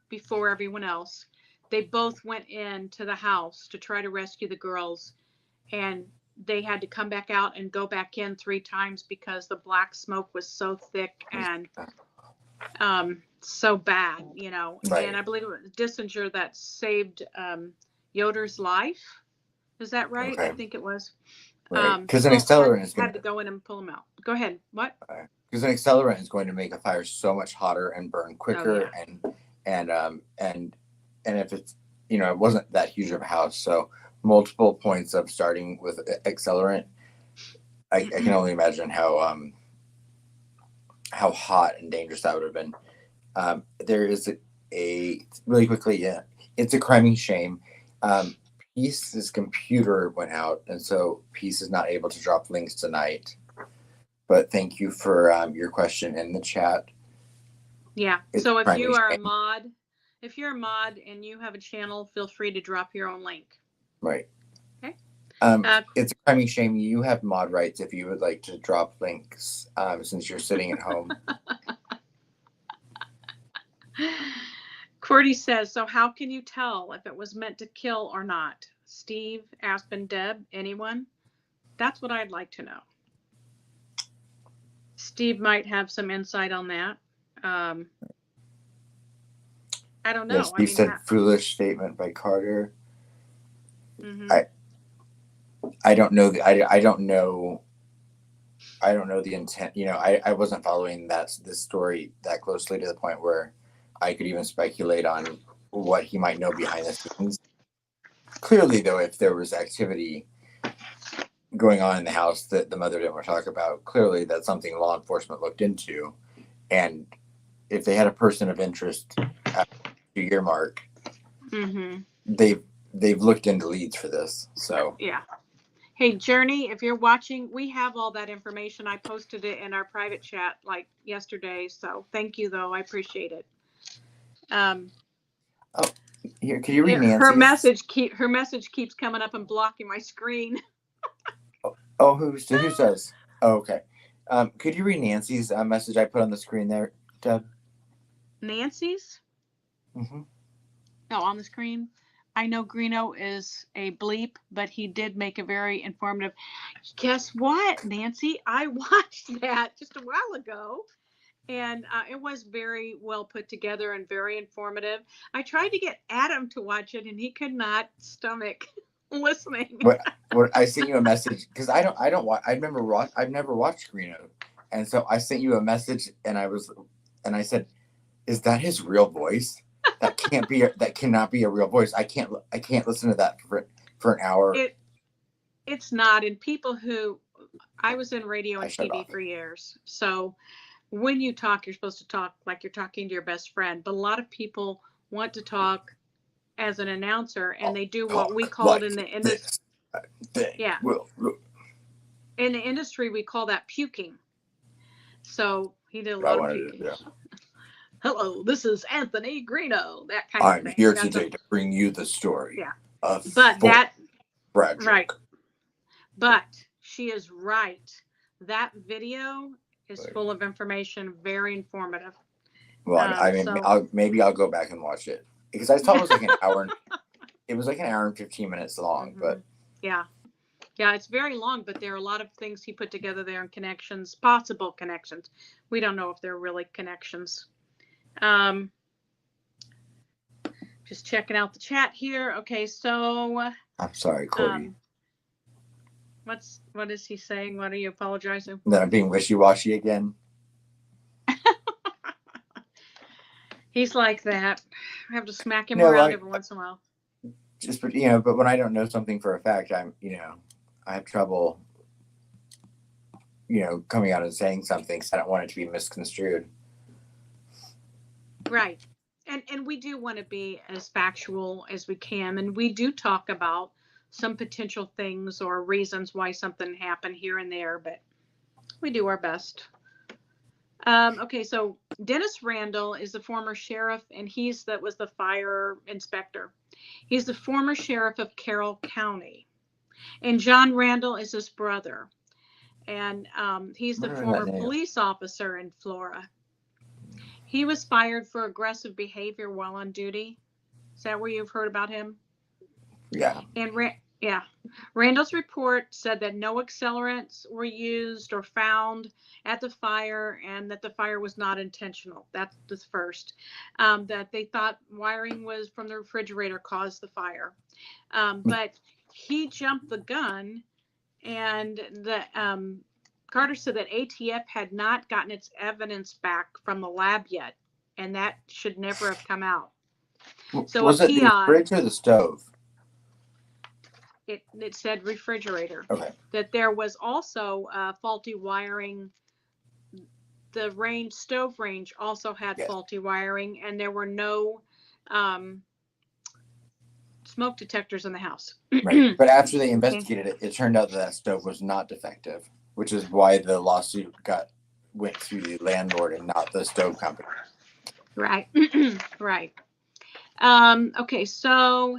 before everyone else, they both went into the house to try to rescue the girls, and they had to come back out and go back in 3 times because the black smoke was so thick and so bad, Right. And I believe it was Dissinger that saved Yoder's life. Is that right? Okay. I think it was. Right. Because an accelerant had to go in and pull them out. Go ahead. What? Because an accelerant is going to make a fire so much hotter and burn quicker, and if it's it wasn't that huge of a house, so multiple points of starting with accelerant. I can only imagine how hot and dangerous that would have been. There is a really quickly, it's a criming shame. Peace's computer went out, and so Peace is not able to drop links tonight. But thank you for your question in the chat. Yeah. So if you are a mod, and you have a channel, feel free to drop your own link. Right. Okay. It's a criming shame. You have mod rights if you would like to drop links, since you're sitting at home. Cordy says, so how can you tell if it was meant to kill or not? Steve, Aspen, Deb, anyone? That's what I'd like to know. Steve might have some insight on that. I don't know. Yeah, Steve said foolish statement by Carter. Mm-hmm. I don't know I don't know the intent. I wasn't following this story that closely to the point where I could even speculate on what he might know behind the scenes. Clearly, though, if there was activity going on in the house that the mother didn't want to talk about, clearly that's something law enforcement looked into. And if they had a person of interest at the 2-year mark, they've looked into leads for this. So yeah. Hey, Journey, if you're watching, we have all that information. I posted it in our private chat like yesterday. So thank you, though. I appreciate it. Here, can you read Nancy's? Her message keeps coming up and blocking my screen. Who says? Oh, okay. Could you read Nancy's message I put on the screen there, Deb? Nancy's? Mm-hmm. Oh, on the screen. I know Greeno is a bleep, but he did make a very informative. Guess what, Nancy? I watched that just a while ago, and it was very well put together and very informative. I tried to get Adam to watch it, and he could not stomach listening. What I sent you a message because I've never watched Greeno, and so I sent you a message, and I said, "Is that his real voice? That cannot be a real voice. I can't listen to that for an hour." It's not. And people who I was in radio and TV for years, so when you talk, you're supposed to talk like you're talking to your best friend. But a lot of people want to talk as an announcer, and they do what we call it in the industry. Yeah. In the industry, we call that puking. So he did a lot of puking. Hello, this is Anthony Greeno. That kind of thing. I'm here today to bring you the story. Yeah. Right. But she is right. That video is full of information, very informative. Well, I'll go back and watch it because I thought it was like an hour. it was like an hour and 15 minutes long, but yeah, it's very long, but there are a lot of things he put together there and connections, possible connections. We don't know if they're really connections. Just checking out the chat here. Okay, so I'm sorry, Corby. What is he saying? What are you apologizing for? That I'm being wishy-washy again. He's like that. I have to smack him around every once in a while. Just, but when I don't know something for a fact, I have trouble, coming out and saying something, so I don't want it to be misconstrued. Right. And we do want to be as factual as we can. And we do talk about some potential things or reasons why something happened here and there, but we do our best. Okay, so Dennis Randall is the former sheriff, and was the fire inspector. He's the former sheriff of Carroll County. And John Randall is his brother. And he's the former police officer in Flora. He was fired for aggressive behavior while on duty. Is that where you've heard about him? Yeah. And Randall's report said that no accelerants were used or found at the fire, and that the fire was not intentional. That's the first. That they thought wiring was from the refrigerator caused the fire. But he jumped the gun, and Carter said that ATF had not gotten its evidence back from the lab yet, and that should never have come out. So was it the fridge or the stove? It said refrigerator. Okay. That there was also faulty wiring. The stove range also had faulty wiring, and there were no smoke detectors in the house. Right. But after they investigated it, it turned out that stove was not defective, which is why the lawsuit went through the landlord and not the stove company. Right. Right. Okay, so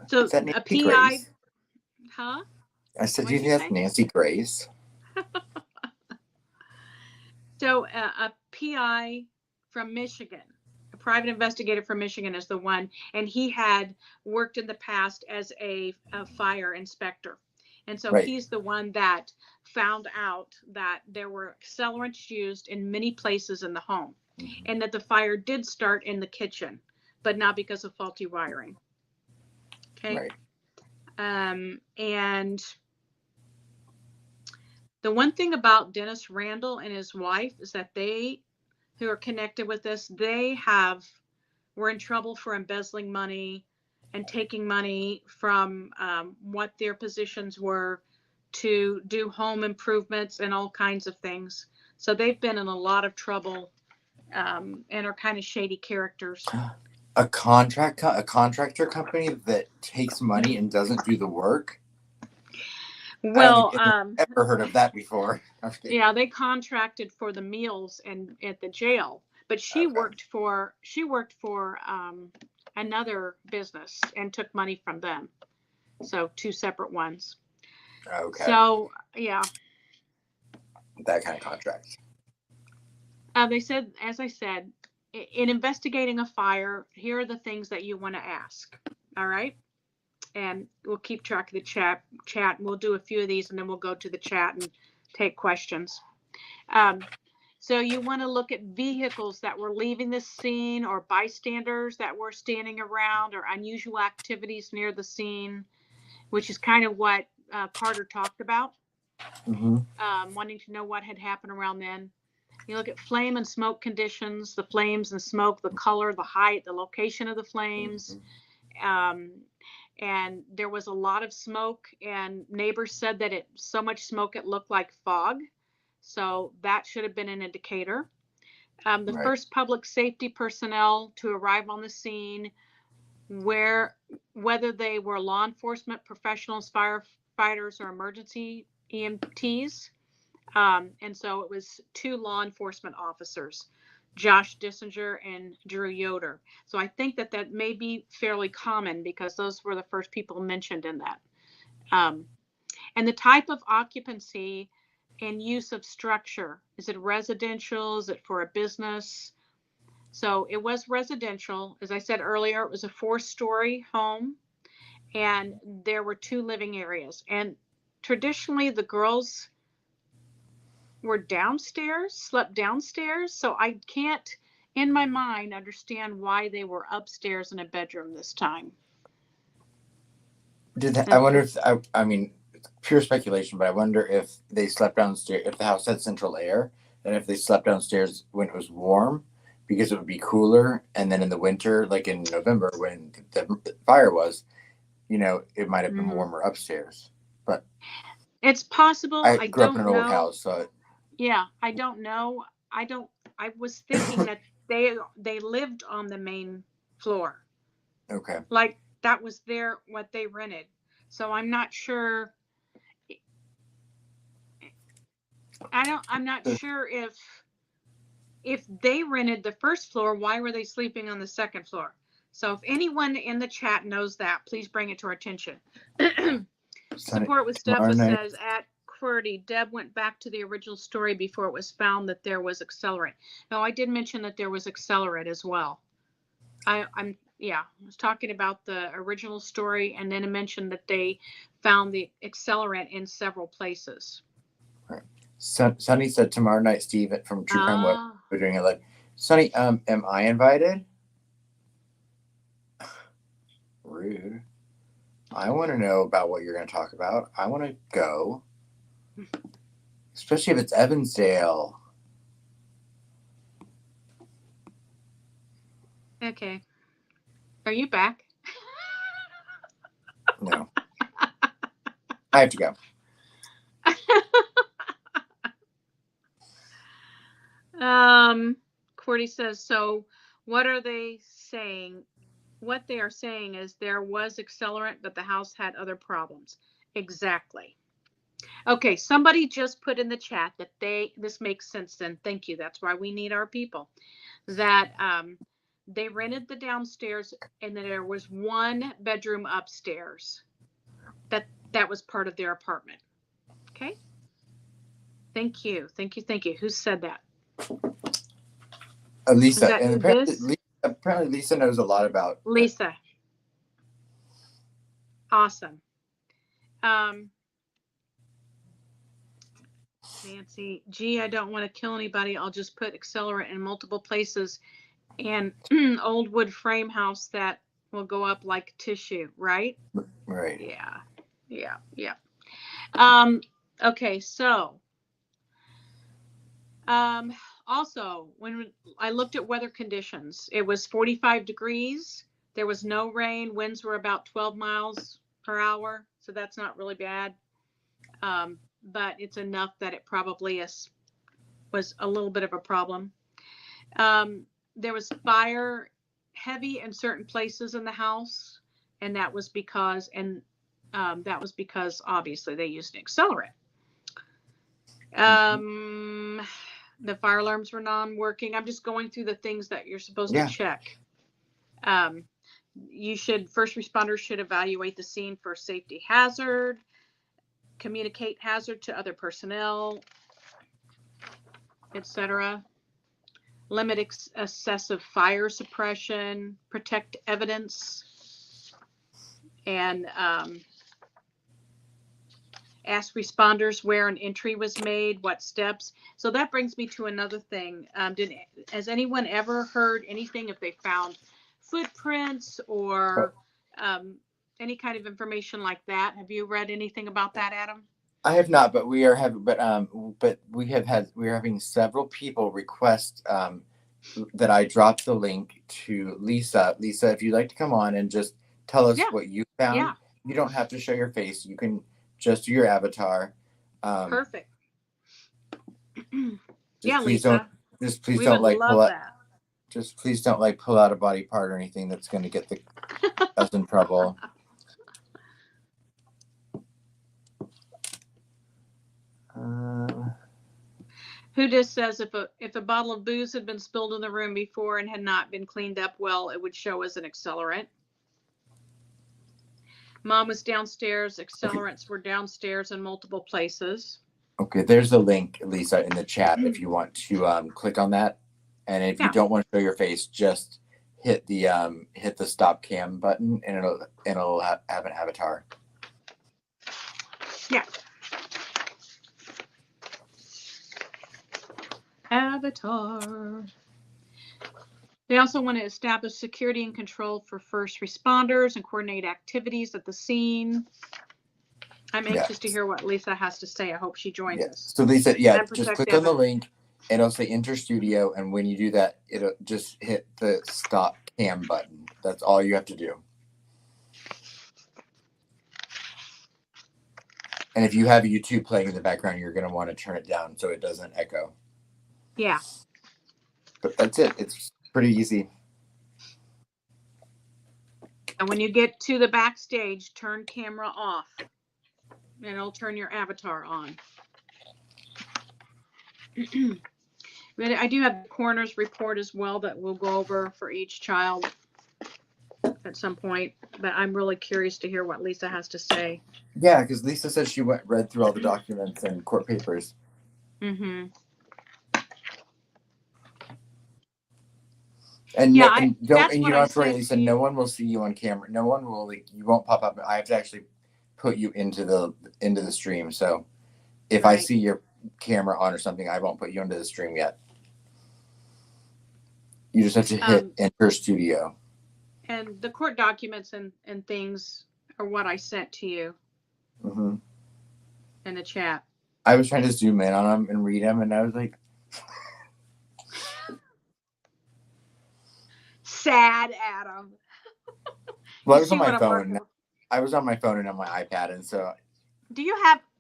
so is that Nancy a PI, Grace? huh? I said, do you think that's Nancy Grace? So a PI from Michigan, a private investigator from Michigan is the one, and he had worked in the past as a fire inspector. And so he's the one that found out that there were accelerants used in many places in the home, and that the fire did start in the kitchen, but not because of faulty wiring. Okay. Right. And the one thing about Dennis Randall and his wife is that who are connected with this, were in trouble for embezzling money and taking money from what their positions were to do home improvements and all kinds of things. So they've been in a lot of trouble and are kind of shady characters. A contractor company that takes money and doesn't do the work? Well, I've never heard of that before. Yeah, they contracted for the meals at the jail, but she worked for another business and took money from them. So 2 separate ones. Okay. So yeah, that kind of contract. They said, as I said, in investigating a fire, here are the things that you want to ask. All right. And we'll keep track of the chat. And we'll do a few of these, and then we'll go to the chat and take questions. So you want to look at vehicles that were leaving the scene, or bystanders that were standing around, or unusual activities near the scene, which is kind of what Carter talked about, wanting to know what had happened around then. You look at flame and smoke conditions, the flames and smoke, the color, the height, the location of the flames. And there was a lot of smoke, and neighbors said that so much smoke it looked like fog. So that should have been an indicator. The first public safety personnel to arrive on the scene, whether they were law enforcement professionals, firefighters, or emergency EMTs. And so it was 2 law enforcement officers, Josh Dissinger and Drew Yoder. So I think that may be fairly common, because those were the first people mentioned in that. And the type of occupancy and use of structure. Is it residential? Is it for a business? So it was residential. As I said earlier, it was a 4-story home, and there were 2 living areas. And traditionally, the girls were downstairs, slept downstairs. So I can't, in my mind, understand why they were upstairs in a bedroom this time. I wonder if, I mean, pure speculation, but I wonder if they slept downstairs, if the house had central air, and if they slept downstairs when it was warm, because it would be cooler. And then in the winter, like in November, when the fire was, you know, it might have been warmer upstairs. But it's possible. I grew up in an old house, so yeah, I don't know. I was thinking that they lived on the main floor. Okay. Like that was what they rented. So I'm not sure. I'm not sure if they rented the first floor, why were they sleeping on the second floor? So if anyone in the chat knows that, please bring it to our attention. Support with Steph says at QWERTY, Deb went back to the original story before it was found that there was accelerant. No, I did mention that there was accelerant as well. I was talking about the original story, and then I mentioned that they found the accelerant in several places. Right. Sunny said tomorrow night, Steve from True Crime Web, we're doing it like, Sunny, am I invited? Rude. I want to know about what you're going to talk about. I want to go, especially if it's Evansdale. Okay. Are you back? No. I have to go. QWERTY says, so what are they saying? What they are saying is there was accelerant, but the house had other problems. Exactly. Okay, somebody just put in the chat that this makes sense then. Thank you. That's why we need our people. That they rented the downstairs, and then there was 1 bedroom upstairs. That was part of their apartment. Okay. Thank you. Thank you. Thank you. Who said that? Lisa. And apparently Lisa knows a lot about Lisa. Awesome. Nancy, gee, I don't want to kill anybody. I'll just put accelerant in multiple places and old wood frame house that will go up like tissue, right? Right. Yeah. Okay, so also when I looked at weather conditions, it was 45 degrees. There was no rain. Winds were about 12 miles per hour. So that's not really bad. But it's enough that it probably was a little bit of a problem. There was fire heavy in certain places in the house, and that was because obviously they used an accelerant. The fire alarms were non-working. I'm just going through the things that you're supposed to check. First responders should evaluate the scene for safety hazard, communicate hazard to other personnel, etc. Limit excessive fire suppression, protect evidence, and ask responders where an entry was made, what steps. So that brings me to another thing. Has anyone ever heard anything if they found footprints or any kind of information like that? Have you read anything about that, Adam? I have not, but we are having several people request that I drop the link to Lisa. Lisa, if you'd like to come on and just tell us what you found, you don't have to show your face. You can just do your avatar. Perfect. Please Lisa. Please don't pull out a body part or anything that's going to get us in trouble. Who just says if a bottle of booze had been spilled in the room before and had not been cleaned up well, it would show as an accelerant. Mom was downstairs. Accelerants were downstairs in multiple places. Okay, there's a link, Lisa, in the chat if you want to click on that And if you don't want to show your face, just hit the stop cam button, and it'll have an avatar. Yeah. Avatar. They also want to establish security and control for first responders and coordinate activities at the scene. I'm anxious to hear what Lisa has to say. I hope she joins us. So Lisa, just click on the link, and it'll say Enter Studio, and when you do that, it'll just hit the Stop Cam button. That's all you have to do. And if you have YouTube playing in the background, you're going to want to turn it down so it doesn't echo. Yeah. But that's it. It's pretty easy. And when you get to the backstage, turn camera off. And it'll turn your avatar on. I do have the coroner's report as well that we'll go over for each child at some point. But I'm really curious to hear what Lisa has to say. Yeah, because Lisa said she read through all the documents and court papers. Mm-hmm. And you don't have to worry, Lisa. No one will see you on camera. No one will you won't pop up. I have to actually put you into the stream. So if I see your camera on or something, I won't put you into the stream yet. You just have to hit Enter Studio. And the court documents and things are what I sent to you in the chat. I was trying to zoom in on them and read them, and I was like, sad, Adam. Well, I was on my phone. I was on my phone and on my iPad, and so.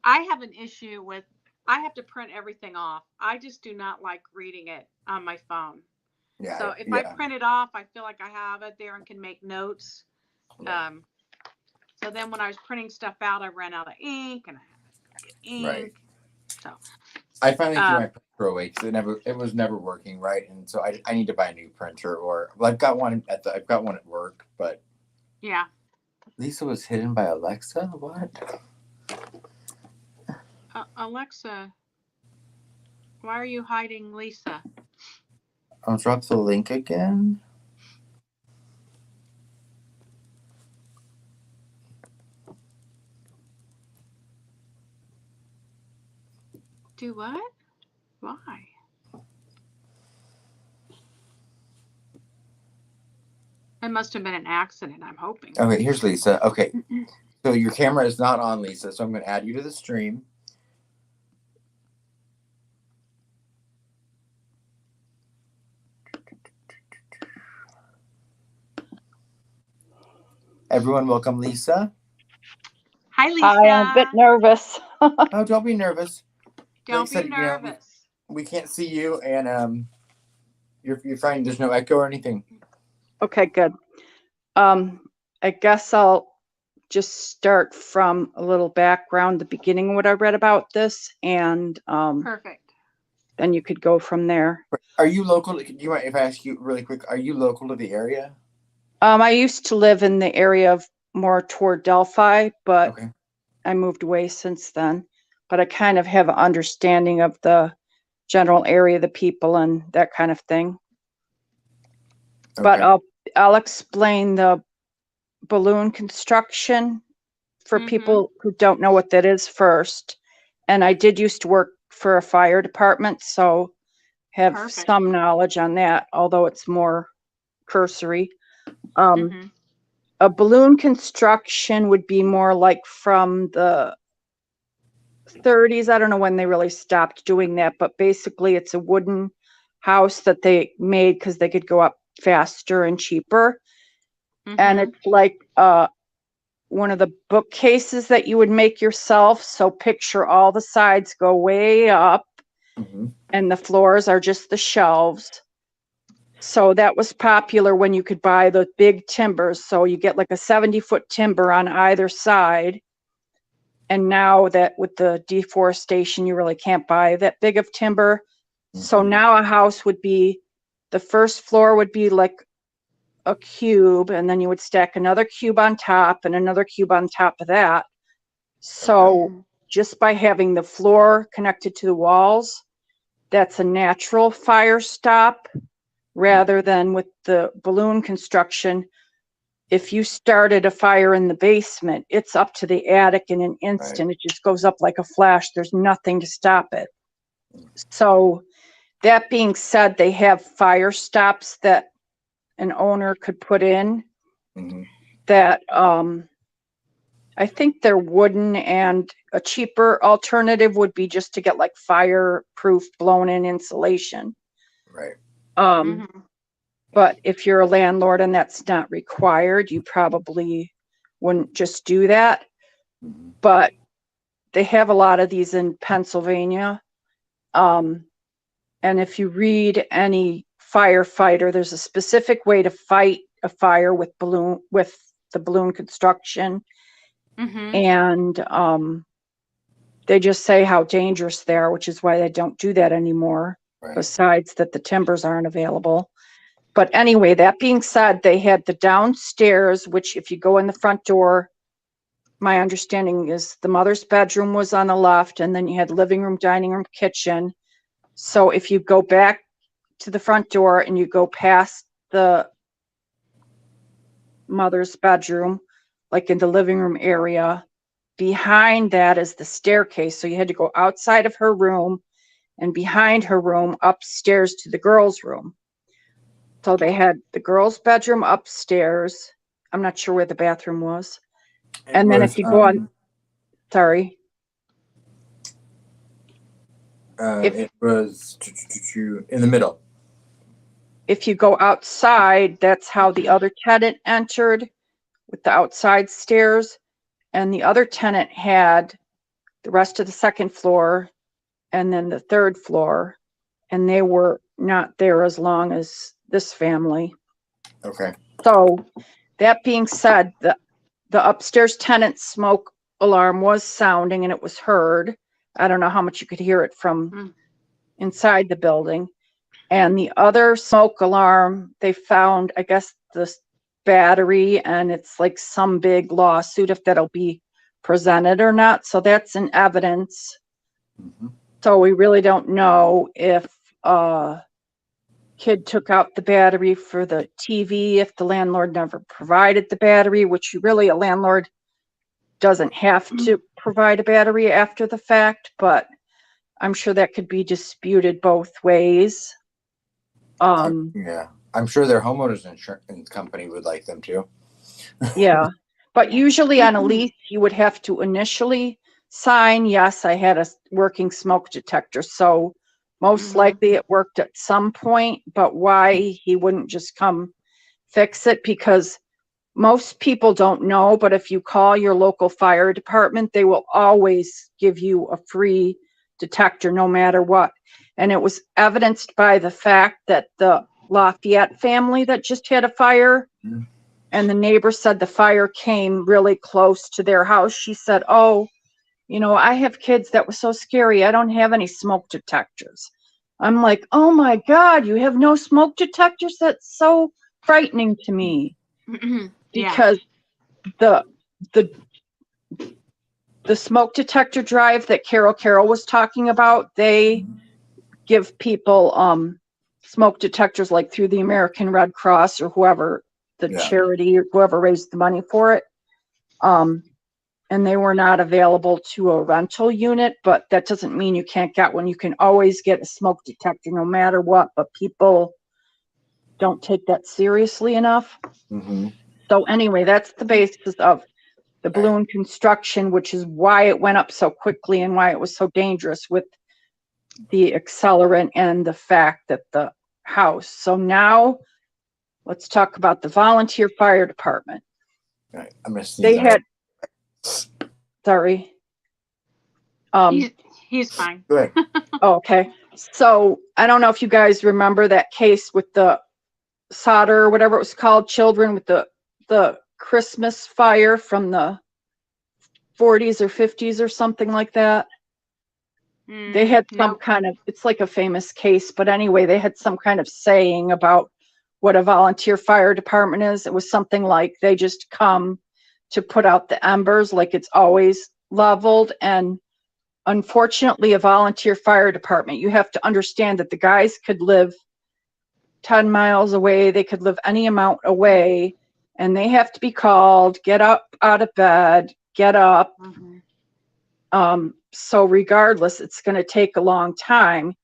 I have an issue with, I have to print everything off. I just do not like reading it on my phone. Yeah. So if I print it off, I feel like I have it there and can make notes. So then when I was printing stuff out, I ran out of ink and I had to get ink. Right. So I finally threw my printer away because it was never working right, and so I need to buy a new printer, I've got one at work, but yeah. Lisa was hidden by Alexa. What? Alexa, why are you hiding Lisa? I'll drop the link again. Do what? Why? It must have been an accident, I'm hoping. Okay, here's Lisa. Okay. So your camera is not on, Lisa, so I'm going to add you to the stream. Everyone, welcome Lisa. Hi, Lisa. Hi, I'm a bit nervous. Oh, don't be nervous. Don't be nervous. We can't see you, and you're fine. There's no echo or anything. Okay, good. I guess I'll just start from a little background, the beginning, what I read about this, and perfect. Then you could go from there. Are you local? Do you mind if I ask you really quick? Are you local to the area? I used to live in the area of more toward Delphi, but I moved away since then. But I kind of have an understanding of the general area, the people, and that kind of thing. Okay. But I'll explain the balloon construction for people who don't know what that is first. And I did used to work for a fire department, so have some knowledge on that, although it's more cursory. A balloon construction would be more like from the 30s. I don't know when they really stopped doing that, but basically it's a wooden house that they made because they could go up faster and cheaper. And it's like one of the bookcases that you would make yourself. So picture all the sides go way up and the floors are just the shelves. So that was popular when you could buy the big timbers. So you get like a 70-foot timber on either side. And now that with the deforestation, you really can't buy that big of timber. So now a house would be, the first floor would be like a cube, and then you would stack another cube on top and another cube on top of that. So just by having the floor connected to the walls, that's a natural fire stop. rather than with the balloon construction. If you started a fire in the basement, it's up to the attic in an instant. Right. It just goes up like a flash. There's nothing to stop it. So that being said, they have fire stops that an owner could put in that I think they're wooden, and a cheaper alternative would be just to get like fireproof blown in insulation. Right. But if you're a landlord and that's not required, you probably wouldn't just do that. But they have a lot of these in Pennsylvania. And if you read any firefighter, there's a specific way to fight a fire with the balloon construction. And they just say how dangerous they are, which is why they don't do that anymore. Right. Besides that, the timbers aren't available. But anyway, that being said, they had the downstairs, which if you go in the front door, my understanding is the mother's bedroom was on the left, and then you had living room, dining room, kitchen. So if you go back to the front door and you go past the mother's bedroom, like in the living room area, behind that is the staircase. So you had to go outside of her room and behind her room upstairs to the girls' room. So they had the girls' bedroom upstairs. I'm not sure where the bathroom was. And then if you go on, sorry. It was in the middle. If you go outside, that's how the other tenant entered, with the outside stairs. And the other tenant had the rest of the second floor and then the third floor. And they were not there as long as this family. Okay. So that being said, the upstairs tenant's smoke alarm was sounding and it was heard. I don't know how much you could hear it from inside the building. And the other smoke alarm, they found, I guess, the battery, and it's like some big lawsuit if that'll be presented or not. So that's in evidence. So we really don't know if kid took out the battery for the TV, if the landlord never provided the battery, which really a landlord doesn't have to provide a battery after the fact, but I'm sure that could be disputed both ways. Yeah, I'm sure their homeowners insurance company would like them to. Yeah, but usually on a lease, you would have to initially sign, yes, I had a working smoke detector. So most likely it worked at some point, but why he wouldn't just come fix it? Because most people don't know, but if you call your local fire department, they will always give you a free detector no matter what. And it was evidenced by the fact that the Lafayette family that just had a fire, and the neighbor said the fire came really close to their house. She said, oh, you know, I have kids, that was so scary. I don't have any smoke detectors. I'm like, oh my God, you have no smoke detectors? That's so frightening to me. Because the smoke detector drive that Carol was talking about, they give people smoke detectors like through the American Red Cross or whoever, the charity or whoever raised the money for it. And they were not available to a rental unit, but that doesn't mean you can't get one. You can always get a smoke detector no matter what, but people don't take that seriously enough. So anyway, that's the basis of the balloon construction, which is why it went up so quickly and why it was so dangerous with the accelerant and the fact that the house. So now let's talk about the volunteer fire department. Right. I'm gonna sneeze. They had, sorry. He's fine. Go ahead. Okay. So I don't know if you guys remember that case with the solder or whatever it was called, children with the Christmas fire from the 40s or 50s or something like that. They had some kind of, it's like a famous case, but anyway, they had some kind of saying about what a volunteer fire department is. It was something like they just come to put out the embers, like it's always leveled. And unfortunately, a volunteer fire department, you have to understand that the guys could live 10 miles away. They could live any amount away, and they have to be called, get up out of bed, get up. So regardless, it's going to take a long time.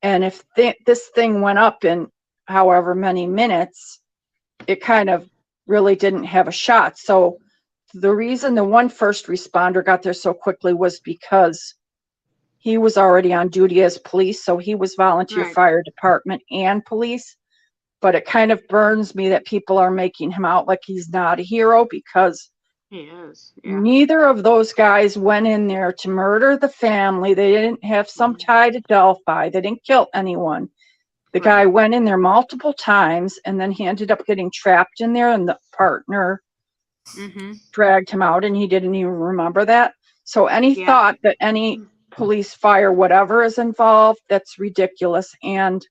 And if this thing went up in however many minutes, it kind of really didn't have a shot. So the reason the one first responder got there so quickly was because he was already on duty as police. So he was volunteer fire department and police. But it kind of burns me that people are making him out like he's not a hero, because he is. Yeah. Neither of those guys went in there to murder the family. They didn't have some tie to Delphi. They didn't kill anyone. The guy went in there multiple times, and then he ended up getting trapped in there, and the partner dragged him out, and he didn't even remember that. So any thought that any police, fire, whatever is involved, that's ridiculous. And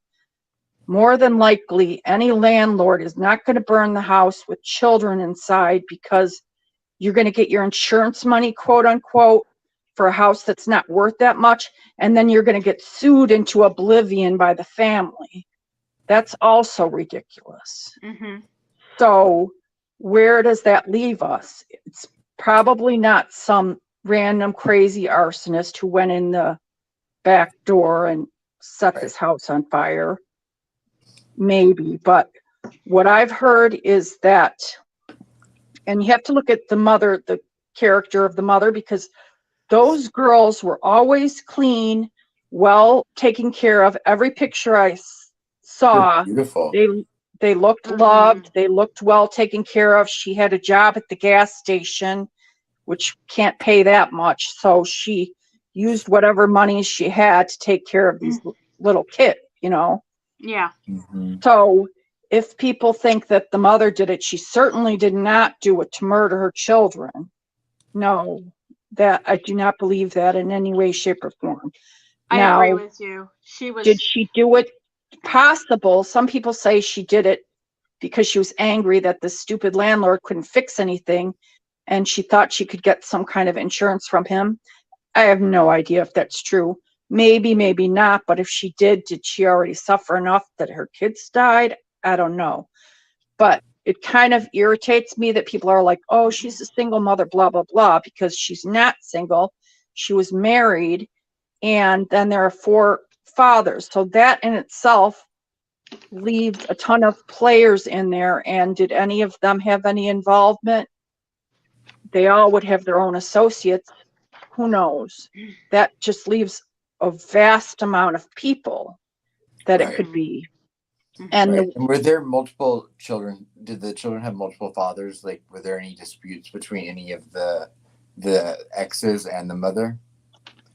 more than likely, any landlord is not going to burn the house with children inside, because you're going to get your insurance money, quote unquote, for a house that's not worth that much. And then you're going to get sued into oblivion by the family. That's also ridiculous. So where does that leave us? It's probably not some random crazy arsonist who went in the back door and set this house on fire. Maybe. But what I've heard is that, and you have to look at the mother, the character of the mother, because those girls were always clean, well taken care of. Every picture I saw, they looked loved, they looked well taken care of. She had a job at the gas station, which can't pay that much, so she used whatever money she had to take care of these little kids, you know. So if people think that the mother did it, she certainly did not do it to murder her children. No, that I do not believe that in any way, shape, or form. I agree with you. Did she do it? Possible. Some people say she did it because she was angry that the stupid landlord couldn't fix anything, and she thought she could get some kind of insurance from him. I have no idea if that's true. Maybe, maybe not. But if she did she already suffer enough that her kids died? I don't know. But it kind of irritates me that people are like, oh, she's a single mother, blah, blah, blah, because she's not single. She was married, and then there are 4 fathers. So that in itself leaves a ton of players in there. And did any of them have any involvement? They all would have their own associates. Who knows? That just leaves a vast amount of people that it could be. And were there multiple children? Did the children have multiple fathers? Like, were there any disputes between any of the exes and the mother?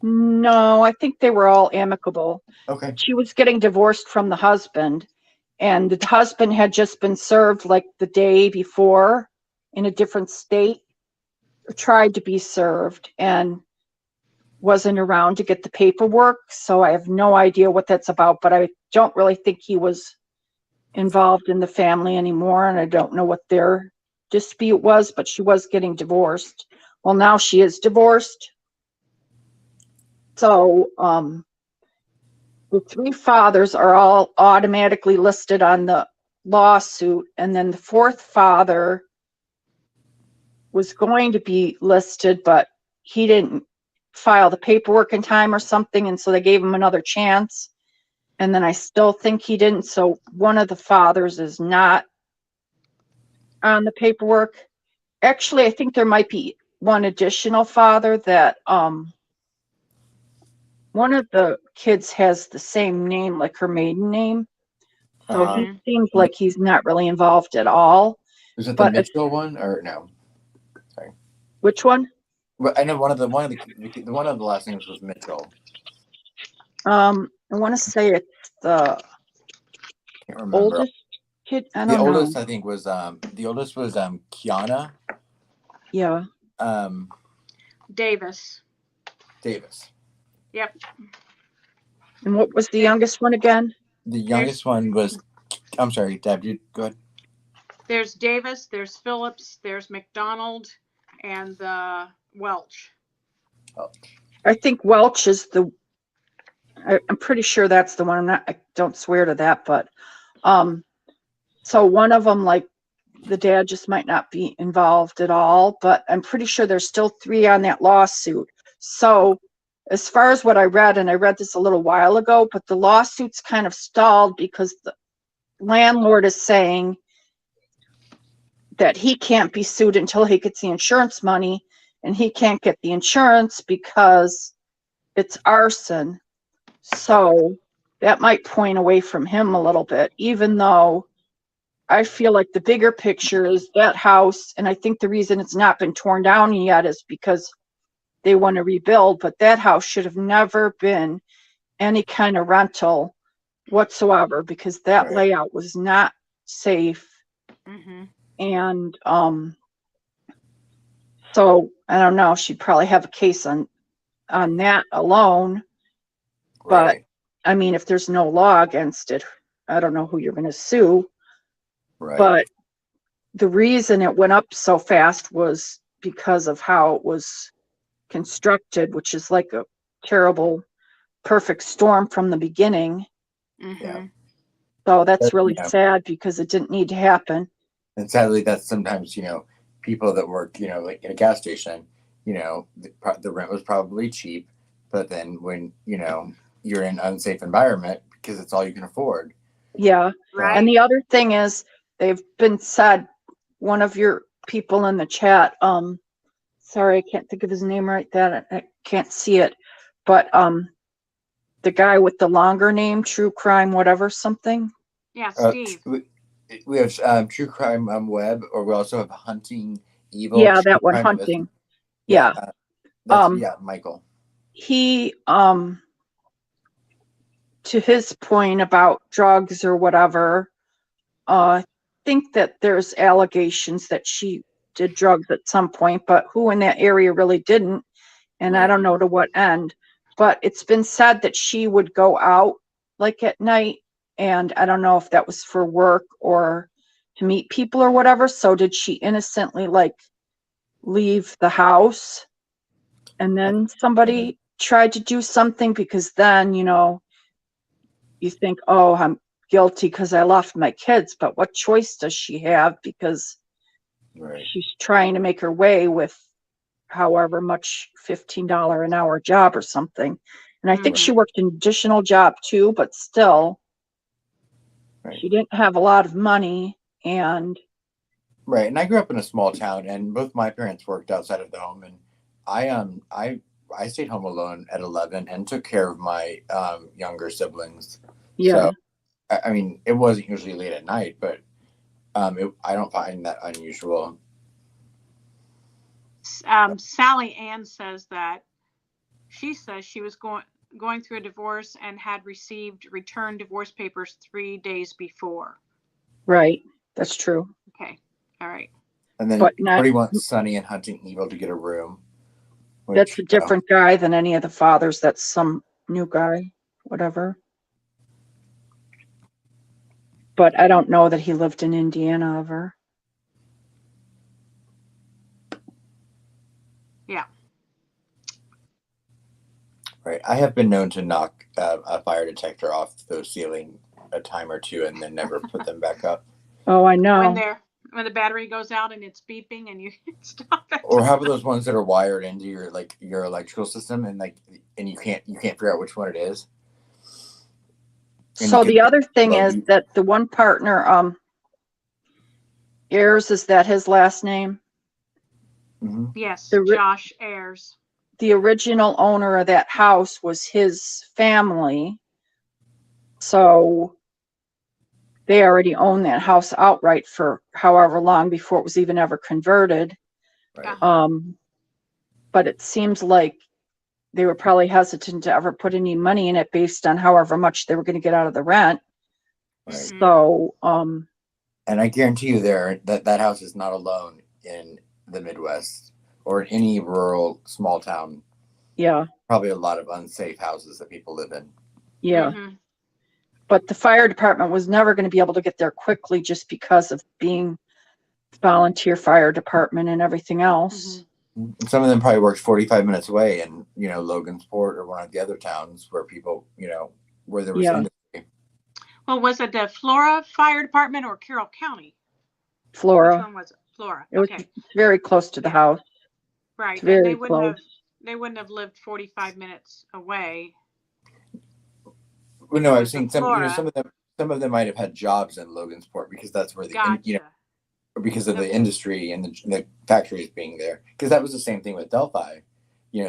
No, I think they were all amicable. Okay. She was getting divorced from the husband, and the husband had just been served like the day before in a different state, or tried to be served, and wasn't around to get the paperwork. So I have no idea what that's about, but I don't really think he was involved in the family anymore, and I don't know what their dispute was, but she was getting divorced. Well, now she is divorced. So the 3 fathers are all automatically listed on the lawsuit, and then the 4th father was going to be listed, but he didn't file the paperwork in time or something, and so they gave him another chance. And then I still think he didn't. So one of the fathers is not on the paperwork. Actually, I think there might be one additional father that one of the kids has the same name, like her maiden name. So he seems like he's not really involved at all. Is it the Mitchell one or no? Sorry. Which one? Well, I know one of the last names was Mitchell. I want to say it's the oldest kid. I don't know. The oldest, I think, was Kiana. Yeah. Davis. Yep. And what was the youngest one again? The youngest one was. I'm sorry, Deb. You go ahead. There's Davis. There's Phillips. There's McDonald, and Welch. I think Welch is the. I'm pretty sure that's the one. I don't swear to that, but So one of them, like the dad just might not be involved at all, but I'm pretty sure there's still 3 on that lawsuit. So as far as what I read, and I read this a little while ago, but the lawsuit's kind of stalled because the landlord is saying that he can't be sued until he gets the insurance money, and he can't get the insurance because it's arson. So that might point away from him a little bit, even though I feel like the bigger picture is that house, and I think the reason it's not been torn down yet is because they want to rebuild, but that house should have never been any kind of rental whatsoever, because that layout was not safe. And so I don't know, she'd probably have a case on that alone. But I mean, if there's no law against it, I don't know who you're going to sue. But the reason it went up so fast was because of how it was constructed, which is like a terrible, perfect storm from the beginning. So that's really sad because it didn't need to happen. And sadly, that's sometimes, people that work, like in a gas station, the rent was probably cheap, but then when, you're in an unsafe environment because it's all you can afford. Yeah. And the other thing is, they've been said, one of your people in the chat, sorry, I can't think of his name right there. I can't see it, but the guy with the longer name, True Crime, whatever, something. Yeah, Steve. We have True Crime Web, or we also have Hunting Evil. Yeah, that one, Hunting. Yeah. Michael. He, to his point about drugs or whatever, think that there's allegations that she did drugs at some point, but who in that area really didn't, and I don't know to what end. But it's been said that she would go out like at night, and I don't know if that was for work or to meet people or whatever. So did she innocently like leave the house and then somebody tried to do something? Because then, you think, oh, I'm guilty because I left my kids, but what choice does she have? Because she's trying to make her way with however much, $15 an hour job or something. And I think she worked an additional job too, but still, she didn't have a lot of money. And and I grew up in a small town, and both my parents worked outside of the home, and I stayed home alone at 11 and took care of my younger siblings. So I mean, it wasn't usually late at night, but I don't find that unusual. Sally Ann says that she says she was going through a divorce and had received returned divorce papers 3 days before. Right. That's true. Okay. All right. And then Cody wants Sonny and Hunting Evil to get a room. That's a different guy than any of the fathers. That's some new guy, whatever. But I don't know that he lived in Indiana ever. Yeah. Right. I have been known to knock a fire detector off the ceiling a time or two and then never put them back up. Oh, I know. When the battery goes out and it's beeping and you stop it. Or how about those ones that are wired into your electrical system and you can't figure out which one it is? So the other thing is that the one partner, Ayers, is that his last name? Yes, Josh Ayers. The original owner of that house was his family. So they already owned that house outright for however long before it was even ever converted. But it seems like they were probably hesitant to ever put any money in it based on however much they were going to get out of the rent. So, and I guarantee you that house is not alone in the Midwest or in any rural small town. Yeah. Probably a lot of unsafe houses that people live in. Yeah. But the fire department was never going to be able to get there quickly just because of being volunteer fire department and everything else. Some of them probably worked 45 minutes away in, Logansport or one of the other towns where people, where there was industry. Well, was it the Flora Fire Department or Carroll County? Flora. Which one was it? Flora. It was Okay. very close to the house. Right. It's very And close. they wouldn't have lived 45 minutes away. Well, no, I was saying some of them might have had jobs in Logansport because that's where because of the industry and the factories being there. Because that was the same thing with Delphi.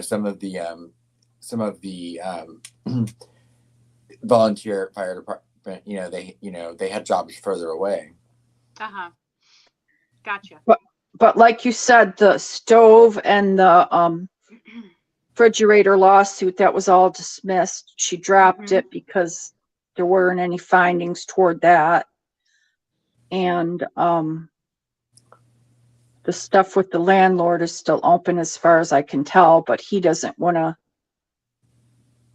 Some of the volunteer fire department, they had jobs further away. Gotcha. But like you said, the stove and the refrigerator lawsuit, that was all dismissed. She dropped it because there weren't any findings toward that. And the stuff with the landlord is still open as far as I can tell, but he doesn't want to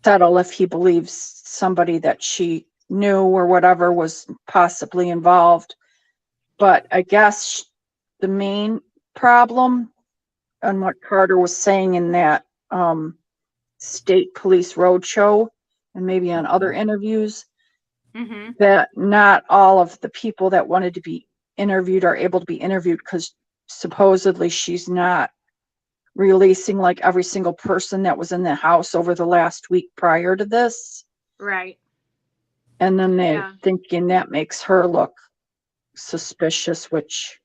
settle if he believes somebody that she knew or whatever was possibly involved. But I guess the main problem, and what Carter was saying in that state police roadshow and maybe on other interviews, that not all of the people that wanted to be interviewed are able to be interviewed because supposedly she's not releasing like every single person that was in the house over the last week prior to this. Right. And then they're thinking that makes her look suspicious, which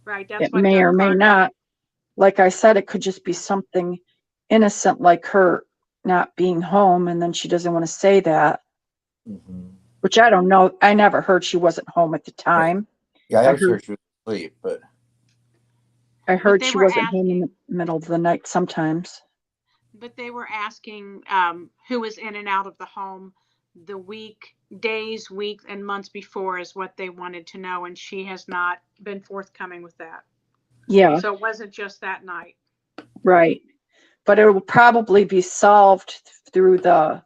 that's it may or may not. Like I said, it could just be something innocent like her not being home, and then she doesn't want to say that. Which I don't know. I never heard she wasn't home at the time. Yeah, I heard she was asleep, but I heard she wasn't home in the middle of the night sometimes. But they were asking who was in and out of the home the days, weeks, and months before is what they wanted to know, and she has not been forthcoming with that. Yeah. So it wasn't just that night. Right. But it will probably be solved through the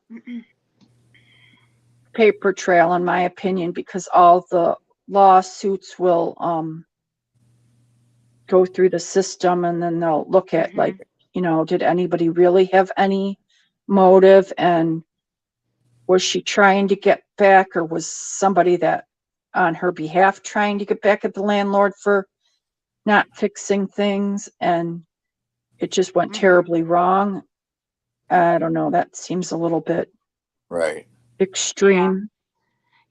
paper trail, in my opinion, because all the lawsuits will go through the system, and then they'll look at did anybody really have any motive, and was she trying to get back, or was somebody that on her behalf trying to get back at the landlord for not fixing things, and it just went terribly wrong. I don't know. That seems a little bit extreme.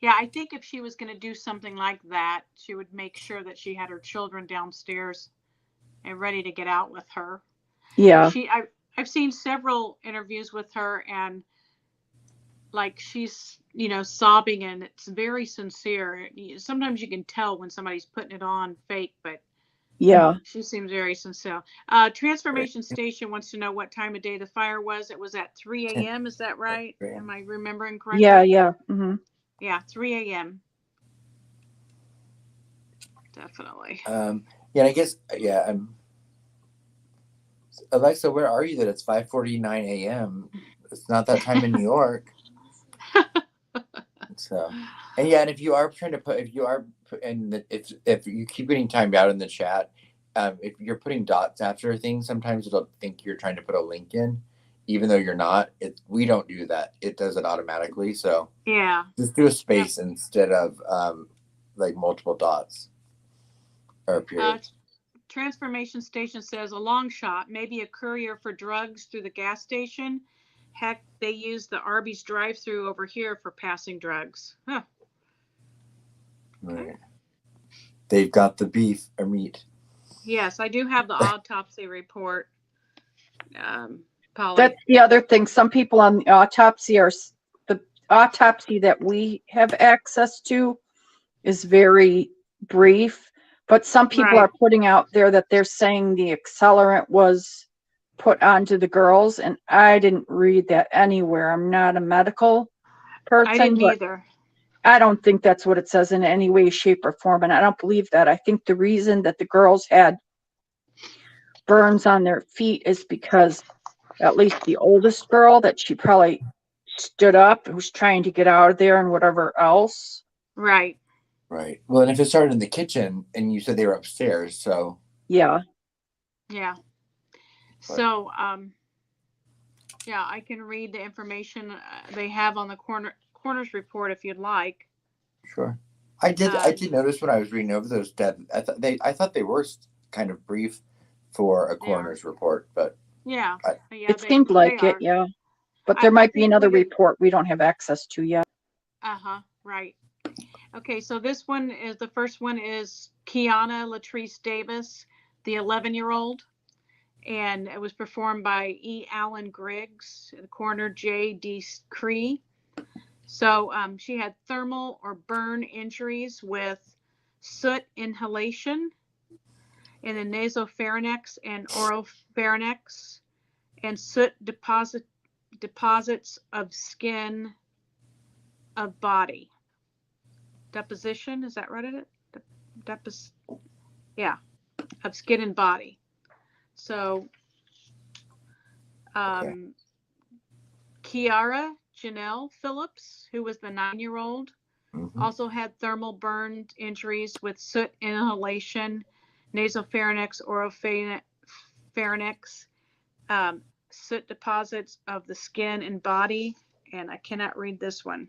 Yeah, I think if she was going to do something like that, she would make sure that she had her children downstairs and ready to get out with her. Yeah. I've seen several interviews with her, and like she's, sobbing, and it's very sincere. Sometimes you can tell when somebody's putting it on fake, but she seems very sincere. Transformation Station wants to know what time of day the fire was. It was at 3 a.m. Is that right? Am I remembering correctly? Yeah. Yeah, 3 a.m. Definitely. And I guess, Alexa, where are you that it's 5:49 a.m.? It's not that time in New York. So, and if you are trying to if you keep getting timed out in the chat, if you're putting dots after things, sometimes it'll think you're trying to put a link in, even though you're not. We don't do that. It does it automatically. So just do a space instead of multiple dots or a period. Transformation Station says a long shot, maybe a courier for drugs through the gas station. Heck, they use the Arby's drive-through over here for passing drugs. Huh. Right. They've got the beef or meat. Yes, I do have the autopsy report. Polly. That's the other thing. Some people on the autopsy the autopsy that we have access to is very brief, but some people are putting out there that they're saying the accelerant was put onto the girls, and I didn't read that anywhere. I'm not a medical person. I didn't either. I don't think that's what it says in any way, shape, or form, and I don't believe that. I think the reason that the girls had burns on their feet is because at least the oldest girl, that she probably stood up and was trying to get out of there and whatever else. Right. Well, and if it started in the kitchen, and you said they were upstairs, so yeah. So, I can read the information they have on the coroner's report if you'd like. Sure. I did notice when I was reading over those deaths, I thought they were kind of brief for a coroner's report, but yeah, it seemed like it, yeah. But there might be another report we don't have access to yet. Right. Okay, so the first one is Keanu Davis, the 11-year-old, and it was performed by E. Allen Griggs, the coroner J. D. Cree. So she had thermal or burn injuries with soot inhalation in the nasopharynx and oropharynx, and soot deposits of skin of body. Deposition, is that right? Of skin and body. So Kiara Janelle Phillips, who was the 9-year-old, also had thermal burn injuries with soot inhalation, nasopharynx, oropharynx, soot deposits of the skin and body, and I cannot read this one.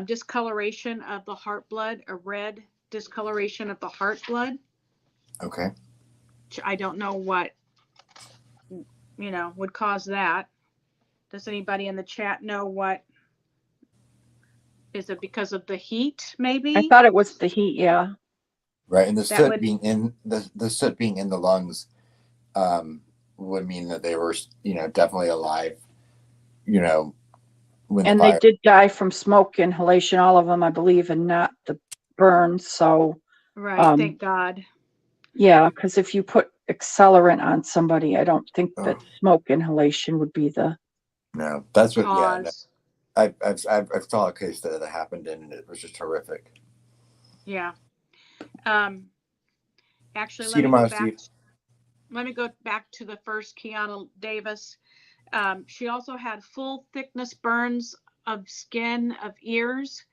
Discoloration of the heart blood, a red discoloration of the heart blood. Okay. I don't know what, would cause that. Does anybody in the chat know what? Is it because of the heat, maybe? I thought it was the heat, yeah. Right, and the soot being in the soot being in the lungs would mean that they were, definitely alive, and they did die from smoke inhalation, all of them, I believe, and not the burns. So, right, thank God. Yeah, because if you put accelerant on somebody, I don't think that smoke inhalation would be the. No, that's what. Cause. Yeah, no. I've saw a case that happened and it was just horrific. Yeah. Actually, let me go back to the first Keanu Davis. She also had full thickness burns of skin of ears,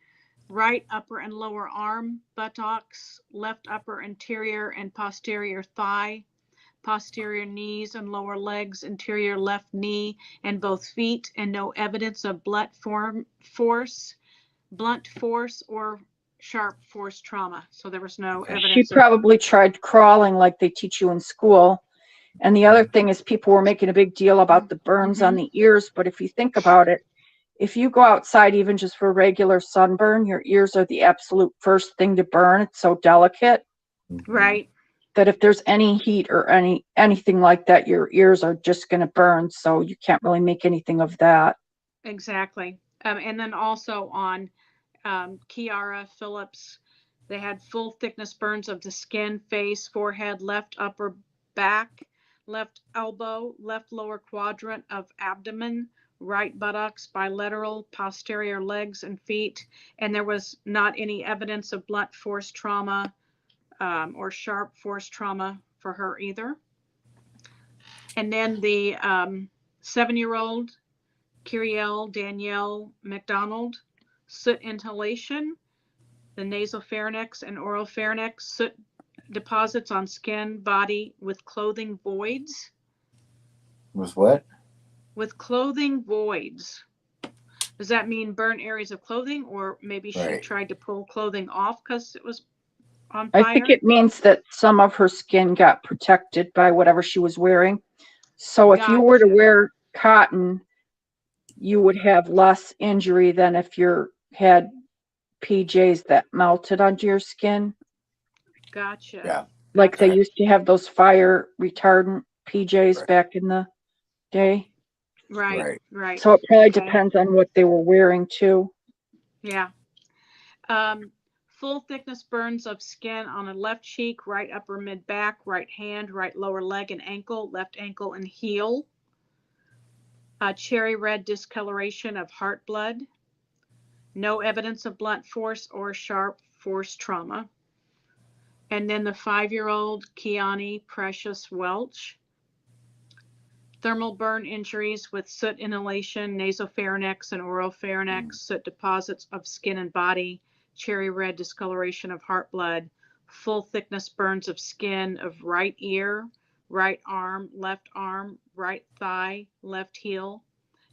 right upper and lower arm, buttocks, left upper anterior and posterior thigh, posterior knees and lower legs, interior left knee and both feet, and no evidence of blunt force or sharp force trauma. So there was no evidence. She probably tried crawling like they teach you in school. And the other thing is people were making a big deal about the burns on the ears. But if you think about it, if you go outside, even just for regular sunburn, your ears are the absolute first thing to burn. It's so delicate. Right. That if there's any heat or anything like that, your ears are just going to burn. So you can't really make anything of that. Exactly. And then also on Kiara Phillips, they had full thickness burns of the skin, face, forehead, left upper back, left elbow, left lower quadrant of abdomen, right buttocks, bilateral, posterior legs and feet. And there was not any evidence of blunt force trauma or sharp force trauma for her either. And then the 7-year-old Kyrielle Danielle McDonald, soot inhalation, the nasopharynx and oropharynx, soot deposits on skin, body with clothing voids. With what? With clothing voids. Does that mean burn areas of clothing, or maybe she tried to pull clothing off because it was on fire? I think it means that some of her skin got protected by whatever she was wearing. So if you were to wear cotton, you would have less injury than if you had PJs that melted onto your skin. Gotcha. Yeah. Like they used to have those fire retardant PJs back in the day. Right. So it probably depends on what they were wearing too. Yeah. Full thickness burns of skin on a left cheek, right upper mid back, right hand, right lower leg and ankle, left ankle and heel. Cherry red discoloration of heart blood. No evidence of blunt force or sharp force trauma. And then the 5-year-old Keani Precious Welch. Thermal burn injuries with soot inhalation, nasopharynx and oropharynx, soot deposits of skin and body, cherry red discoloration of heart blood, full thickness burns of skin of right ear, right arm, right thigh, left heel,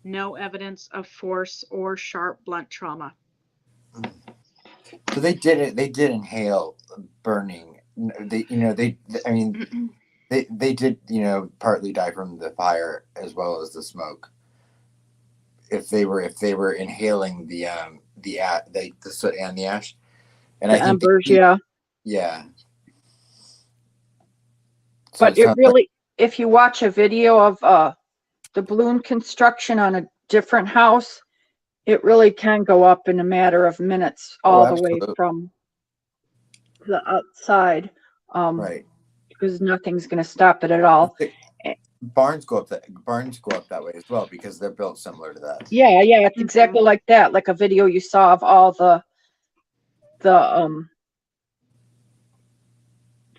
No evidence of force or sharp blunt trauma. So they did inhale burning. They did, partly die from the fire as well as the smoke. If they were inhaling the soot and the ash, and the I think embers, yeah. So but it really, if you watch a video of the balloon construction on a different house, it really can go up in a matter of minutes, all the way from the outside. Right. Because nothing's going to stop it at all. Barns go up that way as well because they're built similar to that. Yeah, it's exactly like that. Like a video you saw of all the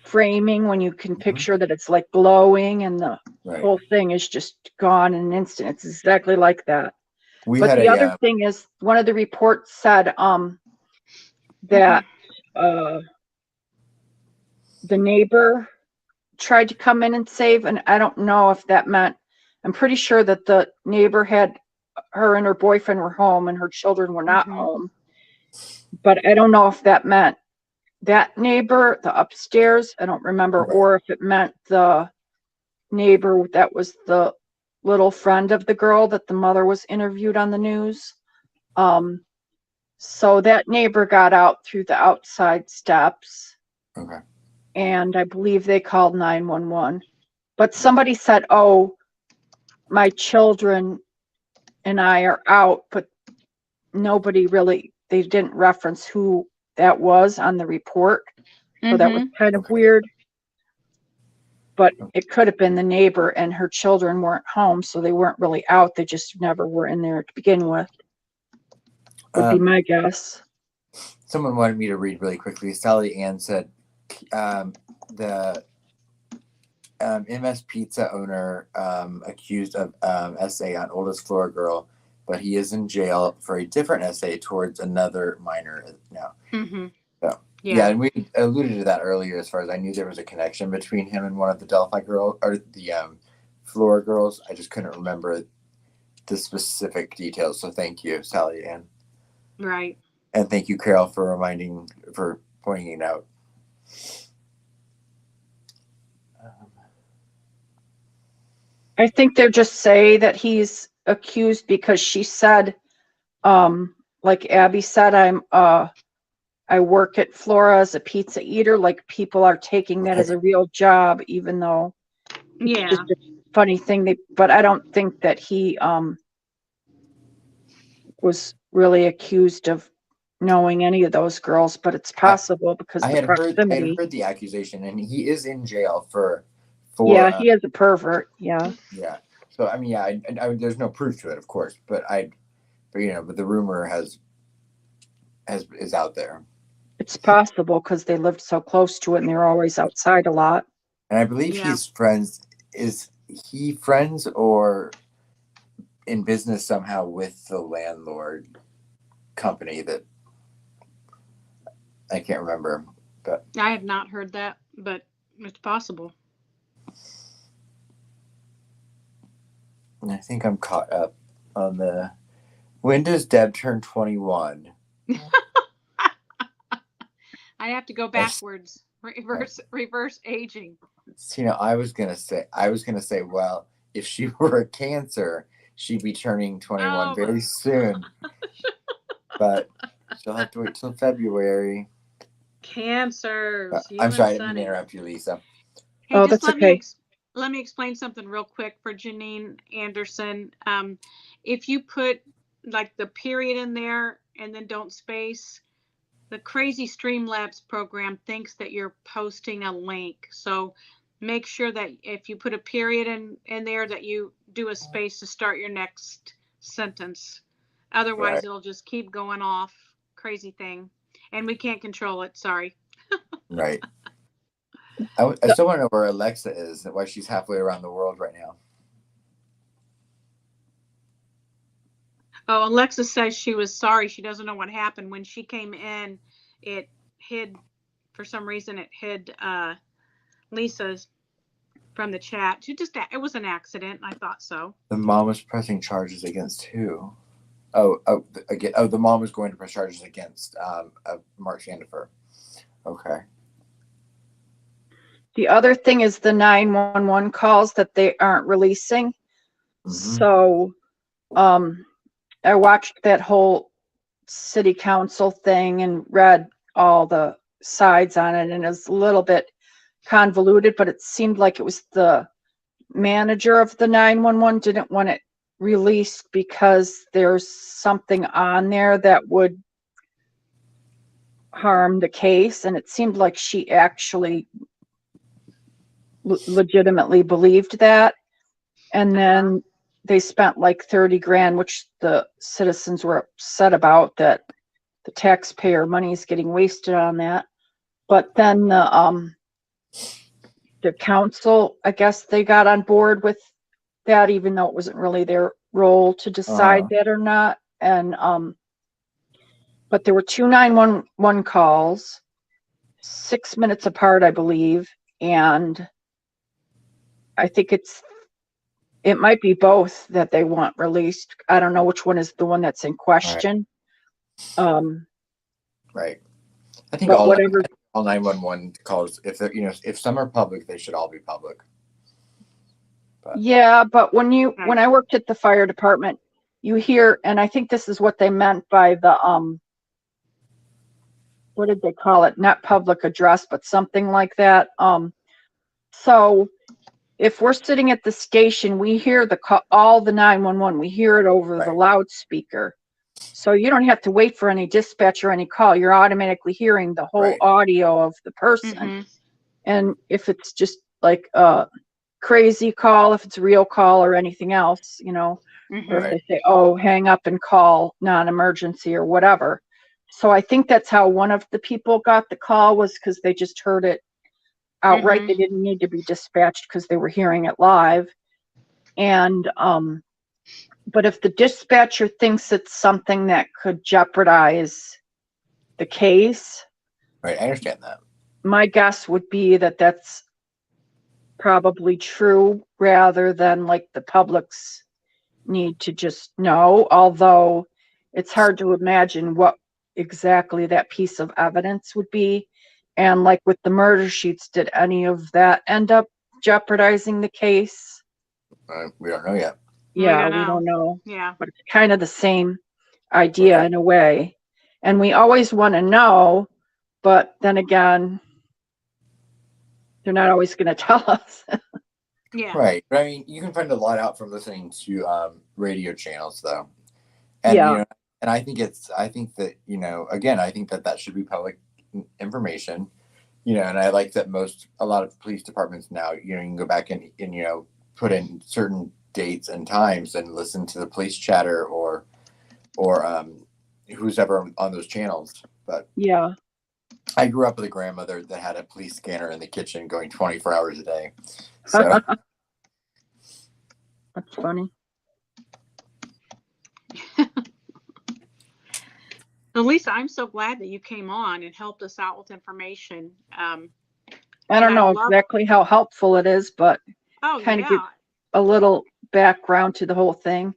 framing, when you can picture that it's like glowing and the whole thing is just gone in an instant. It's exactly like that. But the other thing is, one of the reports said that the neighbor tried to come in and save, and I don't know if that meant, I'm pretty sure that the neighbor had, her and her boyfriend were home and her children were not home, but I don't know if that meant that neighbor, the upstairs, I don't remember, or if it meant the neighbor that was the little friend of the girl that the mother was interviewed on the news. So that neighbor got out through the outside steps. Okay. And I believe they called 911. But somebody said, "Oh, my children and I are out," but nobody really, they didn't reference who that was on the report. So that was kind of weird. But it could have been the neighbor and her children weren't home, so they weren't really out. They just never were in there to begin with. Would be my guess. Someone wanted me to read really quickly. Sally Ann said, the MS Pizza owner accused of essay on oldest Flora girl, but he is in jail for a different essay towards another minor now. So yeah, and we alluded to that earlier. As far as I knew, there was a connection between him and one of the Delphi girls, or the Flora girls. I just couldn't remember the specific details. So thank you, Sally Ann. Right. And thank you, Carol, for pointing it out. I think they're just say that he's accused because she said, like Abby said, I work at Flora as a pizza eater. Like, people are taking that as a real job, even though it's just a funny thing. But I don't think that he was really accused of knowing any of those girls, but it's possible because of the proximity. I had heard the accusation, and he is in jail for he is a pervert. Yeah. So I mean, I there's no proof to it, of course, but the rumor is out there. It's possible because they lived so close to it, and they're always outside a lot. And I believe he's friends. Is he friends or in business somehow with the landlord company that I can't remember? But I have not heard that, but it's possible. I think I'm caught up on when does Deb turn 21? I have to go backwards, reverse aging. I was gonna say, well, if she were a Cancer, she'd be turning 21 very soon. But she'll have to wait till February. Cancers. I'm sorry, I didn't mean to interrupt you, Lisa. Hey, that's okay. Let me explain something real quick for Janine Anderson. If you put like the period in there and then don't space, the crazy Streamlabs program thinks that you're posting a link. So make sure that if you put a period in there, that you do a space to start your next sentence. Otherwise, it'll just keep going off. Crazy thing. And we can't control it. Sorry. Right. I still want to know where Alexa is, why she's halfway around the world right now. Oh, Alexa says she was sorry. She doesn't know what happened. When she came in, it hid, for some reason, it hid Lisa's from the chat. It was an accident. I thought so. The mom was pressing charges against who? The mom was going to press charges against Mark Shandifer. Okay. The other thing is the 911 calls that they aren't releasing. Mm-hmm. So I watched that whole city council thing and read all the sides on it, and it's a little bit convoluted, but it seemed like it was the manager of the 911 didn't want it released because there's something on there that would harm the case, and it seemed like she actually legitimately believed that. And then they spent like 30 grand, which the citizens were upset about, that the taxpayer money is getting wasted on that. But then the council, I guess they got on board with that, even though it wasn't really their role to decide that or not. And but there were 2 911 calls, 6 minutes apart, I believe, and I think it might be both that they want released. I don't know which one is the one that's in question. Right. I think all 911 calls, if they're, if some are public, they should all be public. But. Yeah, but when I worked at the fire department, you hear, and I think this is what they meant by the what did they call it? Not public address, but something like that. So if we're sitting at the station, we hear all the 911. We hear it over the loudspeaker. So you don't have to wait for any dispatch or any call. You're automatically hearing the whole audio of the person. Mm-hmm. And if it's just like a crazy call, if it's a real call or anything else, or if they say, oh, hang up and call non-emergency or whatever. So I think that's how one of the people got the call, was because they just heard it outright. Mm-hmm. They didn't need to be dispatched because they were hearing it live. And but if the dispatcher thinks it's something that could jeopardize the case, right, I understand that. My guess would be that that's probably true, rather than like the public's need to just know, although it's hard to imagine what exactly that piece of evidence would be. And like with the murder sheets, did any of that end up jeopardizing the case? We don't know yet. Yeah, we don't know. Yeah. But it's kind of the same idea in a way. And we always want to know, but then again, they're not always going to tell us. Yeah. Right. But I mean, you can find a lot out from listening to radio channels, though. And, and I think that, again, I think that should be public information, and I like that a lot of police departments now, you can go back and put in certain dates and times and listen to the police chatter or who's ever on those channels. But yeah, I grew up with a grandmother that had a police scanner in the kitchen going 24 hours a day. So that's funny. Lisa, I'm so glad that you came on and helped us out with information. I don't know exactly how helpful it is, but kind of give a little background to the whole thing.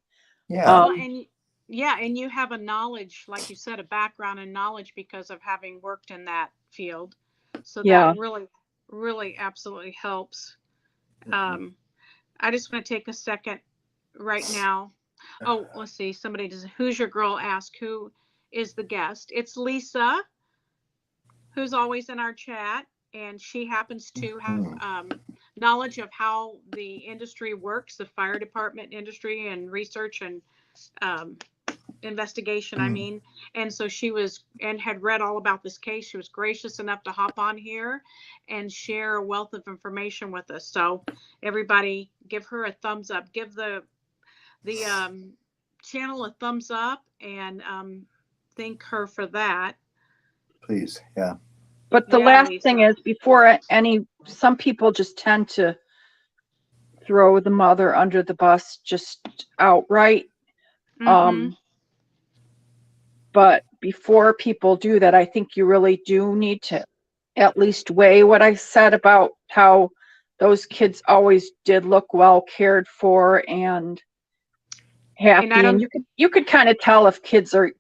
Yeah. And you have a knowledge, like you said, a background and knowledge because of having worked in that field. So that really, really absolutely helps. Mm-hmm. I just want to take a second right now. Oh, let's see. Somebody does. Who's your girl? Ask who is the guest. It's Lisa, who's always in our chat, and she happens to have knowledge of how the industry works, the fire department industry, and research and investigation. I mean, and so she had read all about this case. She was gracious enough to hop on here and share a wealth of information with us. So everybody, give her a thumbs up. Give the channel a thumbs up and thank her for that. Please, yeah. But the last thing is, before some people just tend to throw the mother under the bus just outright. Mm-hmm. But before people do that, I think you really do need to at least weigh what I said about how those kids always did look well cared for and happy. And you could kind of tell if kids are,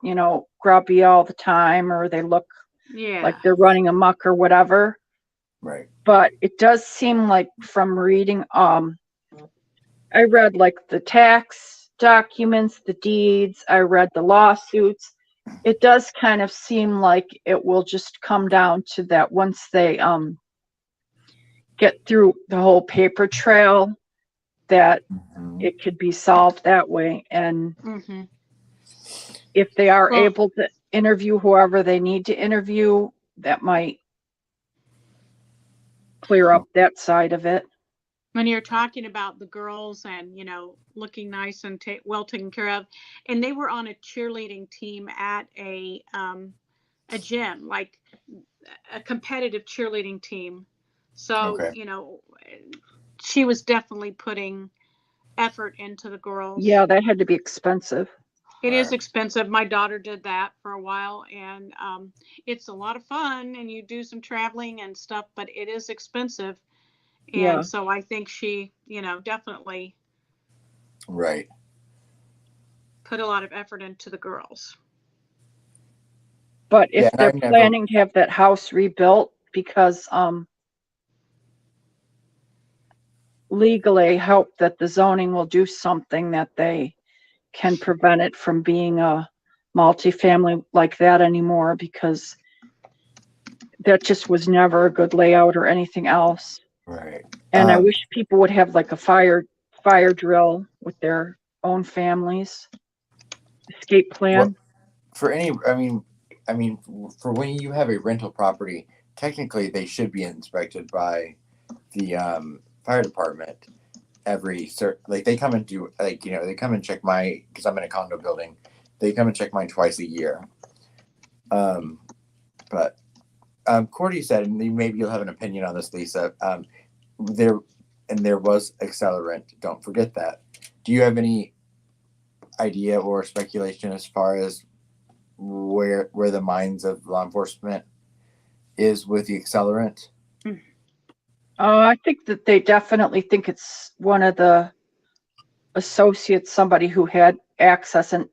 grubby all the time, or they look like they're running amok or whatever. Right. But it does seem like, from reading, I read like the tax documents, the deeds, I read the lawsuits. It does kind of seem like it will just come down to that once they get through the whole paper trail, that it could be solved that way. And if they are able to interview whoever they need to interview, that might clear up that side of it. When you're talking about the girls and, looking nice and well taken care of, and they were on a cheerleading team at a gym, like a competitive cheerleading team. So, she was definitely putting effort into the girls. Yeah, that had to be expensive. It is expensive. My daughter did that for a while, and it's a lot of fun, and you do some traveling and stuff, but it is expensive. And so I think she, definitely put a lot of effort into the girls. But if they're planning to have that house rebuilt, because legally, I hope that the zoning will do something that they can prevent it from being a multifamily like that anymore, because that just was never a good layout or anything else. Right. And I wish people would have like a fire drill with their own families, escape plan. Well, for when you have a rental property, technically they should be inspected by the fire department they come and do, they come and check because I'm in a condo building, they come and check mine twice a year. But Cordy said, and maybe you'll have an opinion on this, Lisa, there was accelerant, don't forget that. Do you have any idea or speculation as far as where the minds of law enforcement is with the accelerant? I think that they definitely think it's one of the associates, somebody who had access. And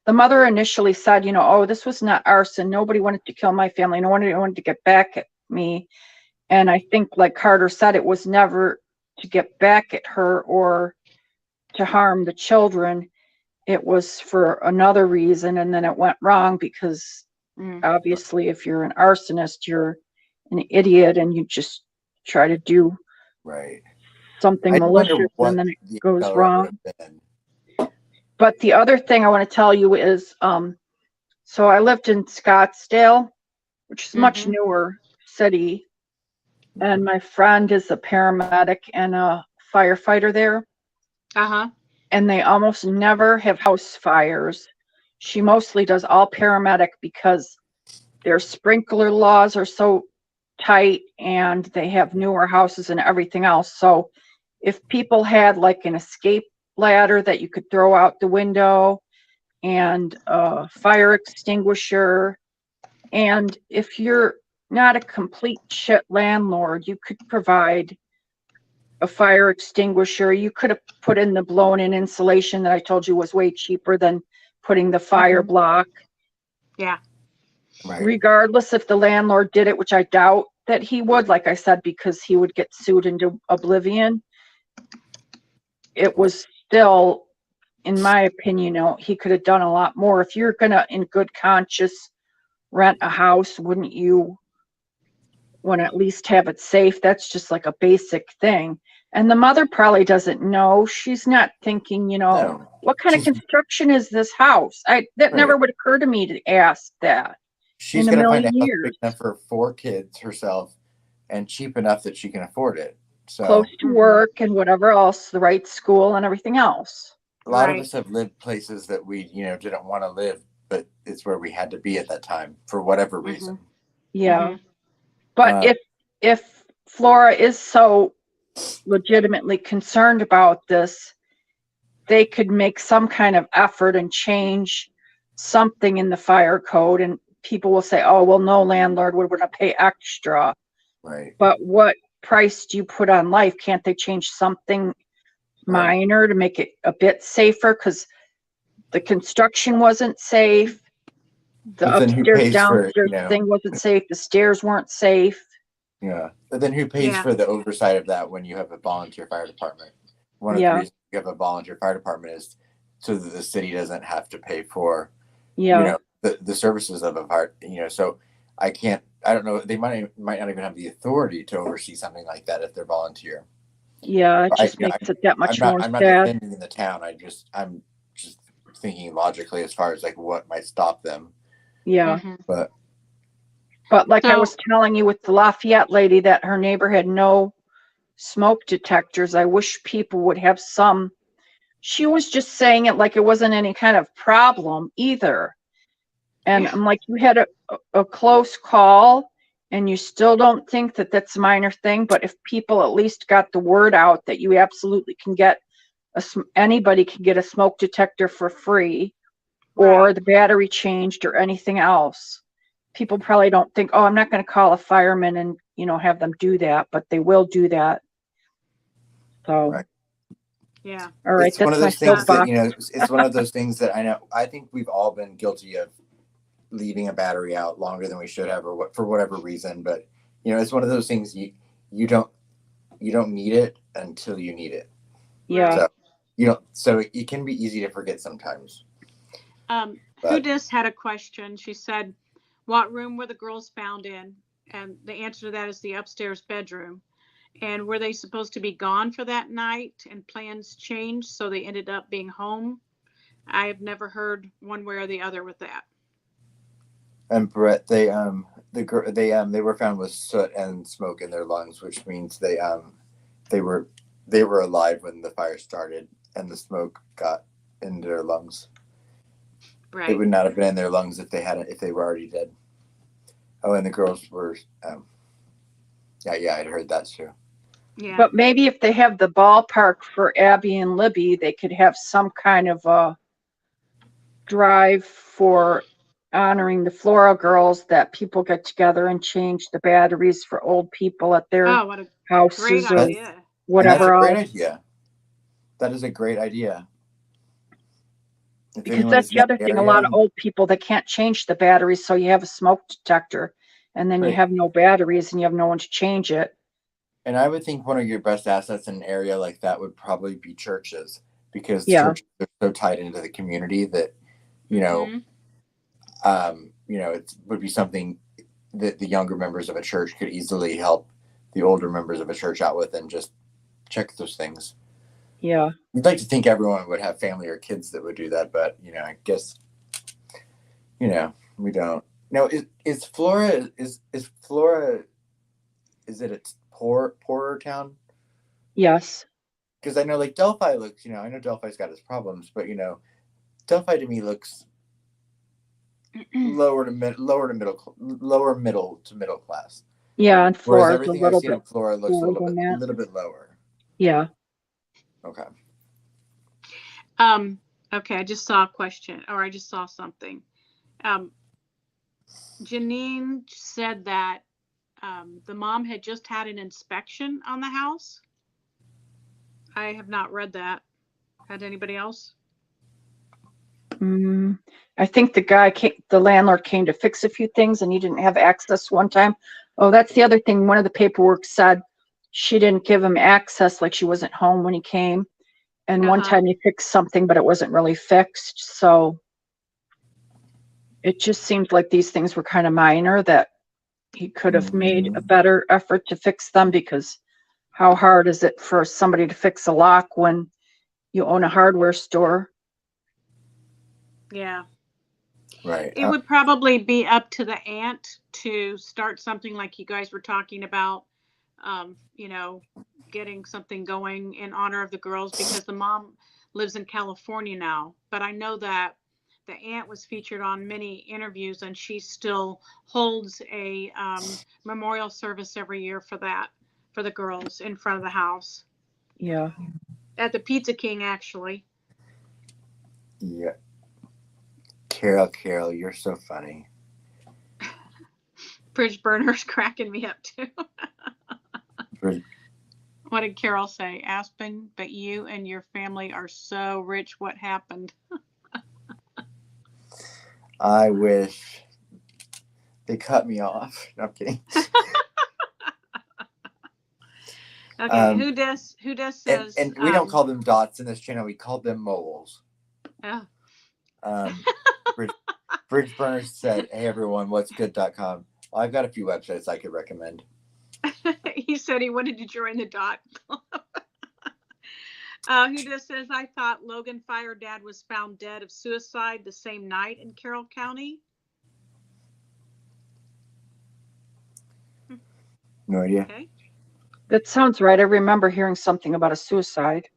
the mother initially said, this was not arson. Nobody wanted to kill my family. No one wanted to get back at me. And I think, like Carter said, it was never to get back at her or to harm the children. It was for another reason. And then it went wrong because obviously if you're an arsonist, you're an idiot and you just try to do something malicious and then it goes wrong. But the other thing I want to tell you is, so I lived in Scottsdale, which is a much newer city, and my friend is a paramedic and a firefighter there. And they almost never have house fires. She mostly does all paramedic because their sprinkler laws are so tight and they have newer houses and everything else. So if people had like an escape ladder that you could throw out the window and a fire extinguisher, and if you're not a complete shit landlord, you could provide a fire extinguisher. You could have put in the blown in insulation that I told you was way cheaper than putting the fire block. Yeah. Regardless if the landlord did it, which I doubt that he would, like I said, because he would get sued into oblivion. It was still, in my opinion, he could have done a lot more. If you're gonna, in good conscience, rent a house, wouldn't you want to at least have it safe? That's just like a basic thing. And the mother probably doesn't know. She's not thinking, what kind of construction is this house? That never would occur to me to ask that. She's going to find a house big enough for 4 kids herself and cheap enough that she can afford it. So close to work and whatever else, the right school and everything else. A lot of us have lived places that we, didn't want to live, but it's where we had to be at that time for whatever reason. Yeah. But if Flora is so legitimately concerned about this, they could make some kind of effort and change something in the fire code, and people will say, oh, well, no landlord would want to pay extra. Right. But what price do you put on life? Can't they change something minor to make it a bit safer? Because the construction wasn't safe. The upstairs, downstairs thing wasn't safe. The stairs weren't safe. Yeah. But then who pays for the oversight of that when you have a volunteer fire department? One of the reasons you have a volunteer fire department is so that the city doesn't have to pay for, the services of a fire, so I don't know. They might not even have the authority to oversee something like that if they're volunteer. Yeah. It just makes it that much more sad. I'm not defending the town. I'm just thinking logically as far as like what might stop them. Yeah. Mm-hmm. But like I was telling you with the Lafayette lady that her neighbor had no smoke detectors. I wish people would have some. She was just saying it like it wasn't any kind of problem either. And I'm like, you had a close call and you still don't think that that's a minor thing. But if people at least got the word out that you absolutely can get anybody can get a smoke detector for free or the battery changed or anything else. People probably don't think, oh, I'm not going to call a fireman and, have them do that, but they will do that. So, yeah. All right. It's one of those things that, it's one of those things that I know, I think we've all been guilty of leaving a battery out longer than we should have or for whatever reason. But, it's one of those things you don't need it until you need it. Yeah. So it can be easy to forget sometimes. Who just had a question. She said, what room were the girls found in? And the answer to that is the upstairs bedroom. And were they supposed to be gone for that night and plans changed so they ended up being home? I have never heard one way or the other with that. And Brett, they were found with soot and smoke in their lungs, which means they were alive when the fire started and the smoke got into their lungs. Right. It would not have been in their lungs if they were already dead. Oh, and the girls were, I'd heard that too. Yeah. But maybe if they have the ballpark for Abby and Libby, they could have some kind of a drive for honoring the Flora girls that people get together and change the batteries for old people at their houses or whatever else. That's a great idea. That is a great idea. Because that's the other thing, a lot of old people that can't change the batteries, so you have a smoke detector and then you have no batteries and you have no one to change it. And I would think one of your best assets in an area like that would probably be churches, because churches are so tied into the community that, it would be something that the younger members of a church could easily help the older members of a church out with and just check those things. Yeah. You'd like to think everyone would have family or kids that would do that, but, I guess, we don't. Now, is Flora, is it a poorer town? Yes. Because I know, like, Delphi looks, I know Delphi's got its problems, but, Delphi to me looks lower middle to middle class. Yeah, and Flora's everything I've seen in Flora looks a little bit lower. Yeah. Okay. Okay, I just saw a question, or I just saw something. Janine said that the mom had just had an inspection on the house. I have not read that. Had anybody else? I think the landlord came to fix a few things and he didn't have access one time. Oh, that's the other thing. One of the paperwork said she didn't give him access, like she wasn't home when he came. And one time he fixed something, but it wasn't really fixed. So it just seemed like these things were kind of minor, that he could have made a better effort to fix them, because how hard is it for somebody to fix a lock when you own a hardware store? Yeah. Right. It would probably be up to the aunt to start something like you guys were talking about, getting something going in honor of the girls, because the mom lives in California now. But I know that the aunt was featured on many interviews, and she still holds a memorial service every year for the girls in front of the house. Yeah. At the Pizza King, actually. Yeah. Carol, you're so funny. Bridge Burner's cracking me up too. What did Carol say? Aspen, but you and your family are so rich. What happened? I wish they cut me off. No, I'm kidding. Okay, who does says and we don't call them dots in this channel, we call them moles. Oh. Bridge Burner said, hey everyone, what's good.com. Well, I've got a few websites I could recommend. He said he wanted to join the dot. Who just says, I thought Logan Fire dad was found dead of suicide the same night in Carroll County. No idea. Okay. That sounds right. I remember hearing something about a suicide.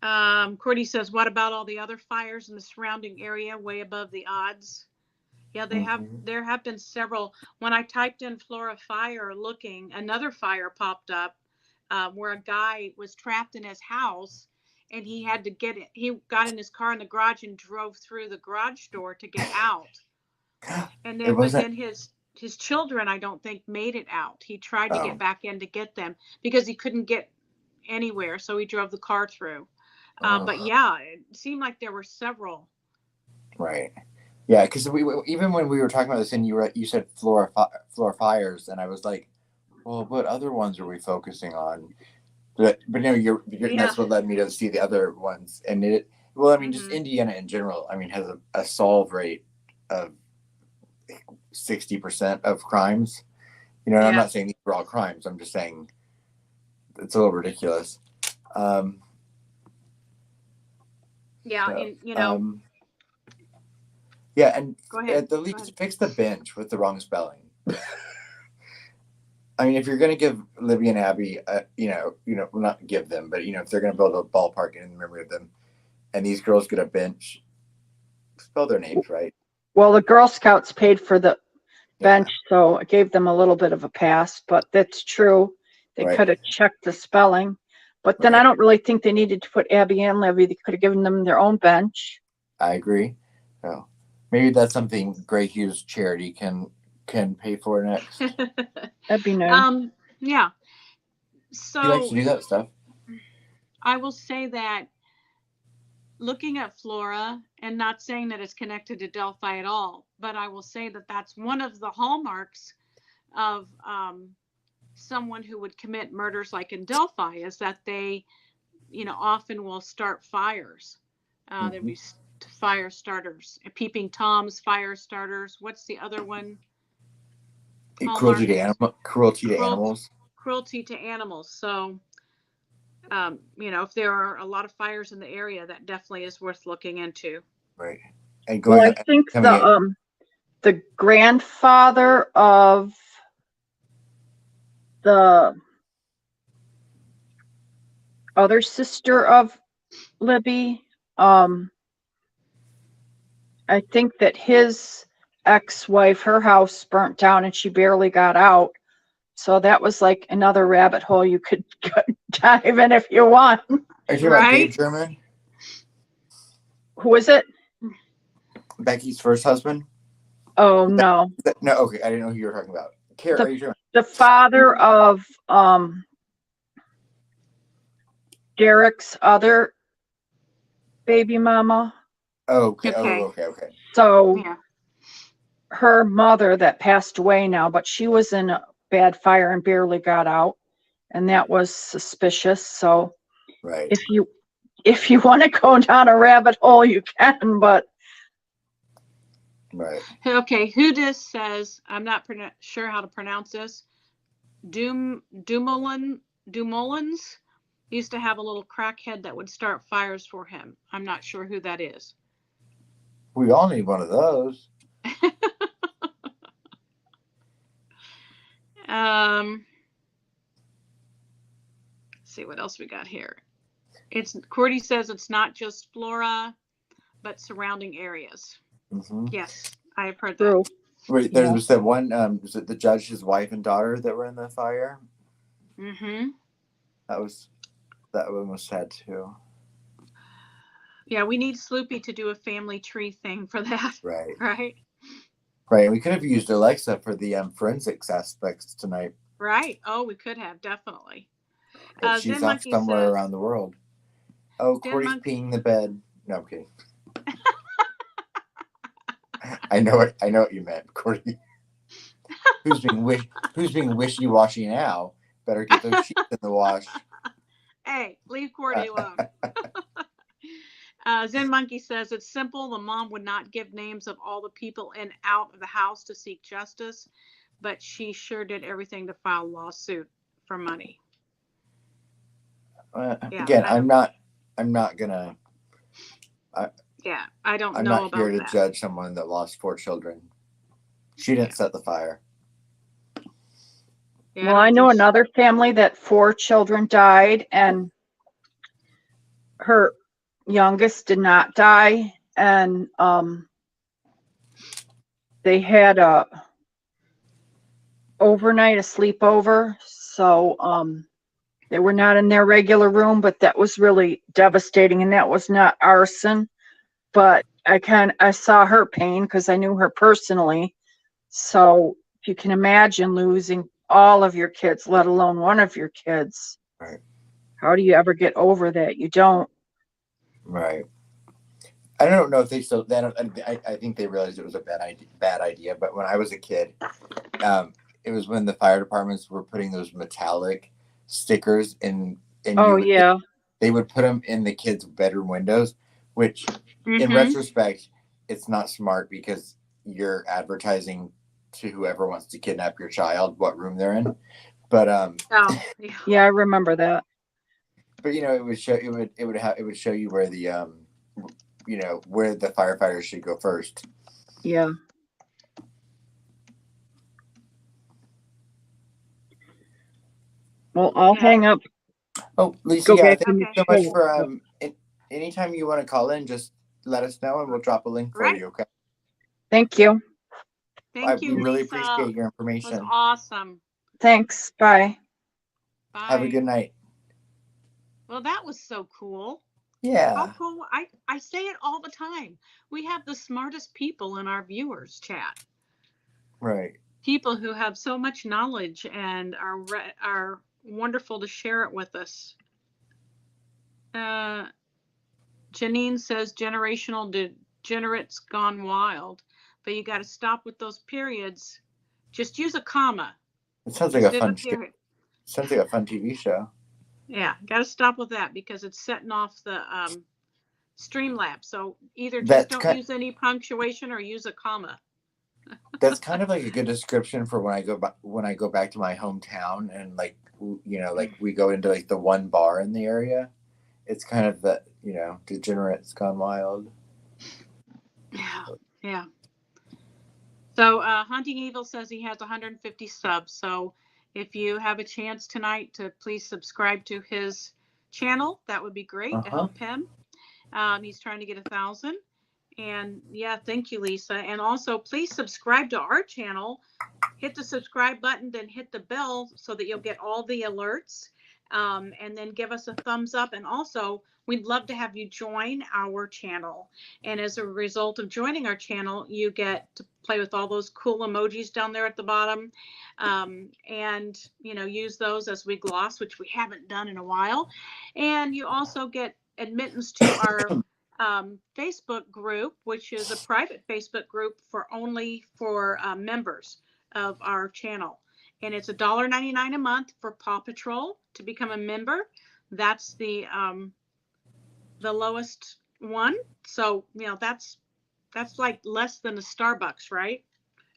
Cordy says, what about all the other fires in the surrounding area way above the odds? Yeah, there have been several. When I typed in Flora Fire looking, another fire popped up where a guy was trapped in his house and he had to get it. He got in his car in the garage and drove through the garage door to get out. And then within his children, I don't think, made it out. He tried to get back in to get them because he couldn't get anywhere. So he drove the car through. But yeah, it seemed like there were several. Right. Yeah, because we even when we were talking about this and you said Flora Fires, and I was like, well, what other ones are we focusing on? But no, that's what led me to see the other ones. And just Indiana in general, has a solve rate of 60% of crimes. And I'm not saying these are all crimes. I'm just saying it's a little ridiculous. And at the least fix the bench with the wrong spelling. If you're going to give Libby and Abby, not give them, but if they're going to build a ballpark in memory of them, and these girls get a bench, spell their names right. Well, the Girl Scouts paid for the bench, so it gave them a little bit of a pass. But that's true; they could have checked the spelling. But then I don't really think they needed to put Abby and Libby. They could have given them their own bench. I agree. So maybe that's something Gray Hughes Charity can pay for next. That'd be nice. Yeah. So he likes to do that stuff. I will say that looking at Flora, and not saying that it's connected to Delphi at all, but I will say that that's one of the hallmarks of someone who would commit murders like in Delphi, is that they, often will start fires. There'd be fire starters, Peeping Tom's fire starters. What's the other one? Cruelty to animals. Cruelty to animals. So, if there are a lot of fires in the area, that definitely is worth looking into. Right. And I think the grandfather of the other sister of Libby, I think that his ex-wife, her house burnt down and she barely got out. So that was like another rabbit hole you could dive in if you want. Are you talking about Dave German? Who is it? Becky's first husband? Oh, no. No, okay. I didn't know who you were talking about. Are you talking the father of Derek's other baby mama. Okay. So her mother that passed away now, but she was in a bad fire and barely got out, and that was suspicious. So if you want to go down a rabbit hole, you can, but okay. Who just says, I'm not sure how to pronounce this. Dumoulins used to have a little crackhead that would start fires for him. I'm not sure who that is. We all need one of those. See what else we got here. Cordy says it's not just Flora, but surrounding areas. Mm-hmm. Yes, I have heard that. Wait, there was that one. Was it the judge, his wife and daughter that were in the fire? Mm-hmm. That one was sad too. Yeah, we need Sloopy to do a family tree thing for that. Right. Right. Right. We could have used Alexa for the forensics aspects tonight. Right. Oh, we could have, definitely. But she's Zen off Monkey somewhere says, around the world. Oh, Zen Cordy's Monkey. peeing the bed. No, I'm kidding. I know what you meant, Cordy. Who's being wishy-washy now? Better get those sheets in the wash. Hey, leave Cordy alone. Zen Monkey says it's simple. The mom would not give names of all the people in out of the house to seek justice, but she sure did everything to file a lawsuit for money. Again, I'm not gonna. I don't know about that. I'm not here to judge someone that lost 4 children. She didn't set the fire. Yeah, well, I know another family that 4 children died, and her youngest did not die, and they had a sleepover, so they were not in their regular room, but that was really devastating, and that was not arson. But I saw her pain because I knew her personally. So if you can imagine losing all of your kids, let alone one of your kids. Right. How do you ever get over that? You don't. Right. I don't know if they still. I think they realized it was a bad idea. But when I was a kid, it was when the fire departments were putting those metallic stickers in. They would put them in the kids' bedroom windows, which, in retrospect, it's not smart because you're advertising to whoever wants to kidnap your child what room they're in. But yeah, I remember that. But it would show it would show you where the where the firefighters should go first. Yeah. Well, I'll hang up. Oh, Lisa, thank you so much for anytime you want to call in, just let us know and we'll drop a link for you. Okay. Thank you. Thank you. We really Lisa. appreciate your information. It was awesome. Thanks. Bye. Bye. Have a good night. Well, that was so cool. Yeah. How cool. I say it all the time. We have the smartest people in our viewers chat. Right. People who have so much knowledge and are wonderful to share it with us. Janine says generational degenerates gone wild, but you got to stop with those periods. Just use a comma. It sounds like a fun show. Sounds like a fun TV show. Yeah, got to stop with that because it's setting off the Streamlabs. So either just don't use any punctuation or use a comma. That's kind of like a good description for when I go back to my hometown and like we go into like the one bar in the area. It's kind of the degenerates gone wild. Yeah. So Hunting Evil says he has 150 subs. So if you have a chance tonight to please subscribe to his channel, that would be great to help him. He's trying to get 1,000. And yeah, thank you, Lisa. And also please subscribe to our channel. Hit the subscribe button, then hit the bell so that you'll get all the alerts. And then give us a thumbs up. And also, we'd love to have you join our channel. And as a result of joining our channel, you get to play with all those cool emojis down there at the bottom. And, use those as we gloss, which we haven't done in a while. And you also get admittance to our Facebook group, which is a private Facebook group for members of our channel. And it's $1.99 a month for Paw Patrol to become a member. That's the lowest one. So, that's like less than a Starbucks, right?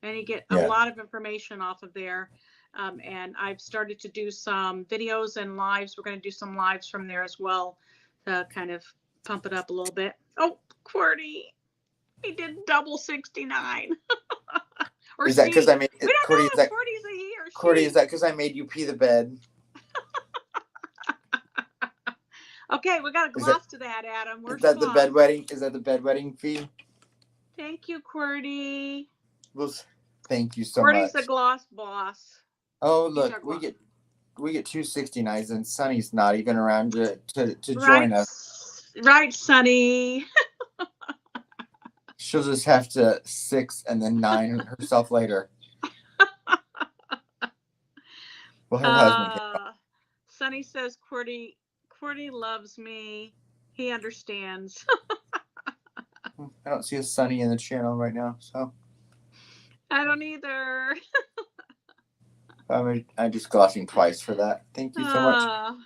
And you get a lot of information off of there. And I've started to do some videos and lives. We're going to do some lives from there as well to kind of pump it up a little bit. Oh, QWERTY, he did double 69. Is that because I made QWERTY? Is that QWERTY's a he or she? QWERTY, is that because I made you pee the bed? Okay, we got a gloss to that, Adam. Is that the bedwetting? Is that the bedwetting fee? Thank you, QWERTY. Well, thank you so much. QWERTY's the gloss boss. Oh, look, we get 269s, and Sunny's not even around to join us. Right, Sunny. She'll just have to 6 and then 9 herself later. Well, her husband. Sunny says Cordy loves me. He understands. I don't see a Sunny in the channel right now, so. I don't either. I'm just glossing twice for that. Thank you so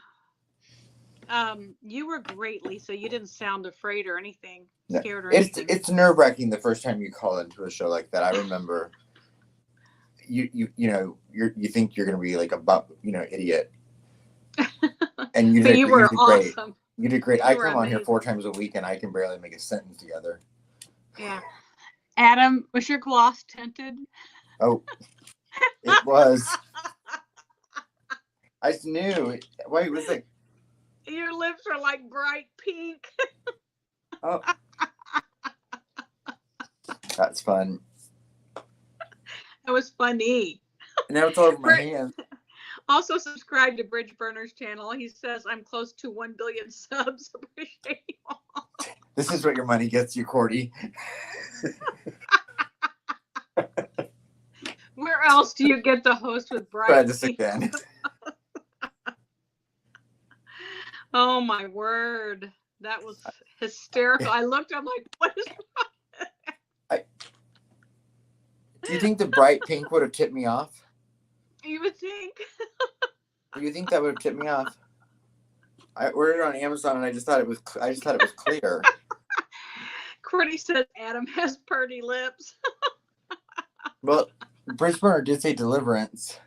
much. You were great, Lisa. You didn't sound afraid or anything, scared or anything. anything. It's nerve-wracking the first time you call into a show like that. I remember you think you're gonna be like a idiot. And you did were great. Awesome. You did great. I come on amazing. here 4 times a week and I can barely make a sentence together. Yeah. Adam, was your gloss tinted? Oh, it was. I just knew. Wait, it was like. Your lips are like bright pink. Oh. That's fun. That was funny. Now it's all over my hands. Also subscribe to Bridge Burner's channel. He says, I'm close to 1 billion subs. Appreciate you all. This is what your money gets you, Cordy. Where else do you get the host with bright? Try this again. Oh my word. That was hysterical. I looked, I'm like, what is wrong? Do you think the bright pink would have tipped me off? You would think. Do you think that would have tipped me off? I ordered it on Amazon and I just thought it was clear. Cordy says Adam has pretty lips. Well, Bridge Burner did say deliverance.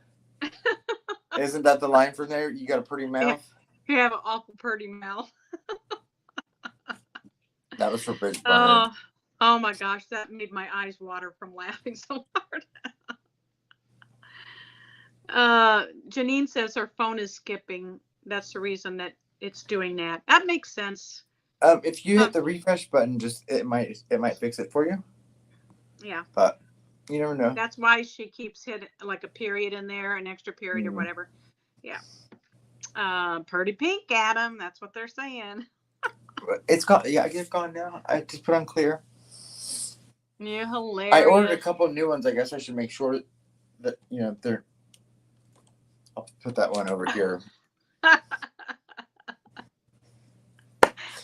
Isn't that the line from there? You got a pretty mouth? You have an awful pretty mouth. That was for Bridge Burner. Oh my gosh, that made my eyes water from laughing so hard. Janine says her phone is skipping. That's the reason that it's doing that. That makes sense. If you hit the refresh button, it might fix it for you. Yeah. But you never know. That's why she keeps hitting like a period in there, an extra period or whatever. Yeah. Pretty pink, Adam. That's what they're saying. It's gone. Yeah, it's gone now. I just put on clear. You're hilarious. I ordered a couple new ones. I guess I should make sure that they're. I'll put that one over here.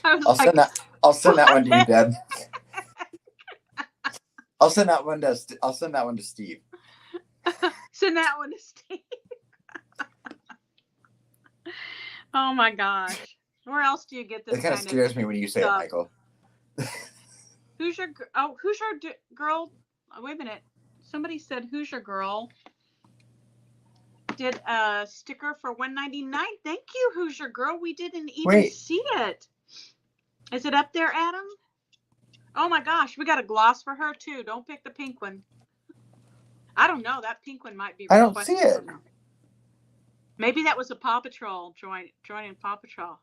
I'll send that one to you, Deb. I'll send that one to Steve. Send that one to Steve. Oh my gosh. Where else do you get this? It kind of scares me when you say stuff? it, Michael. Who's your girl? Oh, wait a minute. Somebody said, who's your girl? Did a sticker for $1.99. Thank you, who's your girl? We didn't even see it. Is it up there, Adam? Oh my gosh, we got a gloss for her too. Don't pick the pink one. I don't know. That pink one might be. I don't see it. Maybe that was a Paw Patrol joining Paw Patrol.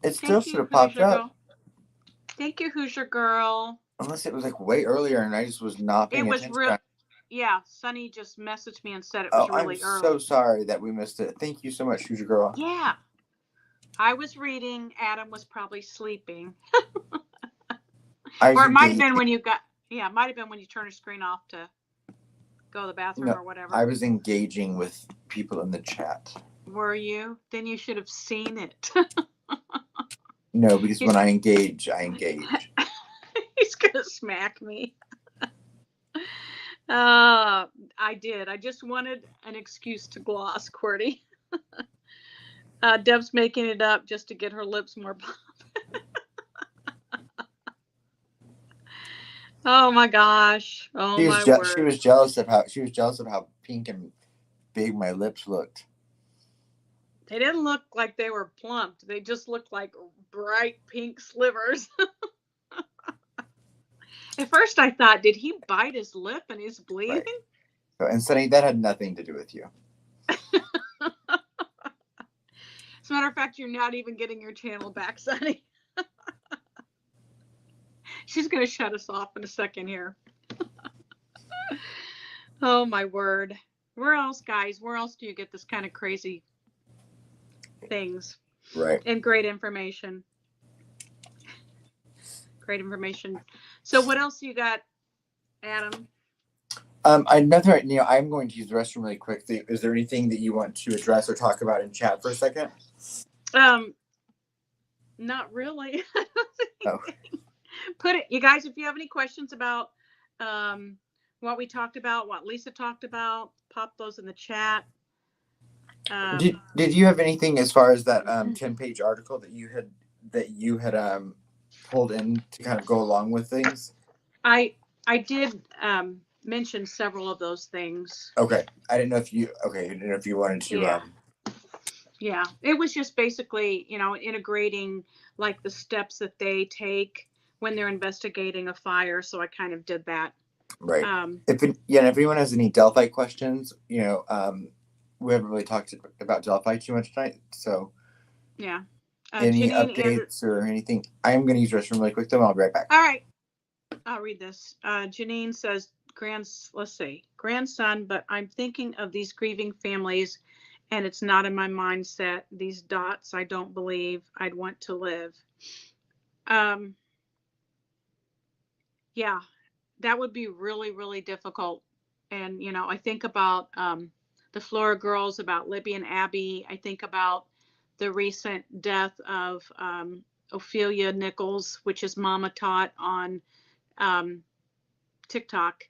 It still should have popped up. Thank you, who's your girl? Unless it was like way earlier and I just was not paying attention. It was real. Yeah, Sunny just messaged me and said it was really early. I'm so sorry that we missed it. Thank you so much, who's your girl? Yeah. I was reading. Adam was probably sleeping. Or it might have been when you it might have been when you turned your screen off to go to the bathroom or whatever. I was engaging with people in the chat. Were you? Then you should have seen it. No, because when I engage. He's gonna smack me. I did. I just wanted an excuse to gloss, Cordy. Deb's making it up just to get her lips more pop. Oh my gosh! Oh my word! She was jealous of how pink and big my lips looked. They didn't look like they were plumped. They just looked like bright pink slivers. At first, I thought, did he bite his lip and he's bleeding? Right. So, and Sunny, that had nothing to do with you. As a matter of fact, you're not even getting your channel back, Sunny. She's going to shut us off in a second here. Oh, my word. Where else, guys? Where else do you get this kind of crazy things? Right. And great information. Great information. So what else you got, Adam? Nothing right now. I'm going to use the restroom really quick. Is there anything that you want to address or talk about in chat for a second? Not really. Oh. Put it, you guys, if you have any questions about what we talked about, what Lisa talked about, pop those in the chat. Did you have anything as far as that 10-page article that you had pulled in to kind of go along with things? I did mention several of those things. Okay. I didn't know if you wanted to Yeah, it was just basically, integrating like the steps that they take when they're investigating a fire. So I kind of did that. Right. If anyone has any Delphi questions, we haven't really talked about Delphi too much tonight. So yeah. Any updates or anything? I'm going to use the restroom really quick, though. I'll be right back. All right. I'll read this. Janine says, grandson, but I'm thinking of these grieving families and it's not in my mindset. These dots, I don't believe I'd want to live. Yeah, that would be really, really difficult. And, I think about the Flora girls, about Libby and Abby. I think about the recent death of Ophelia Nichols, which is Mama Tot on TikTok,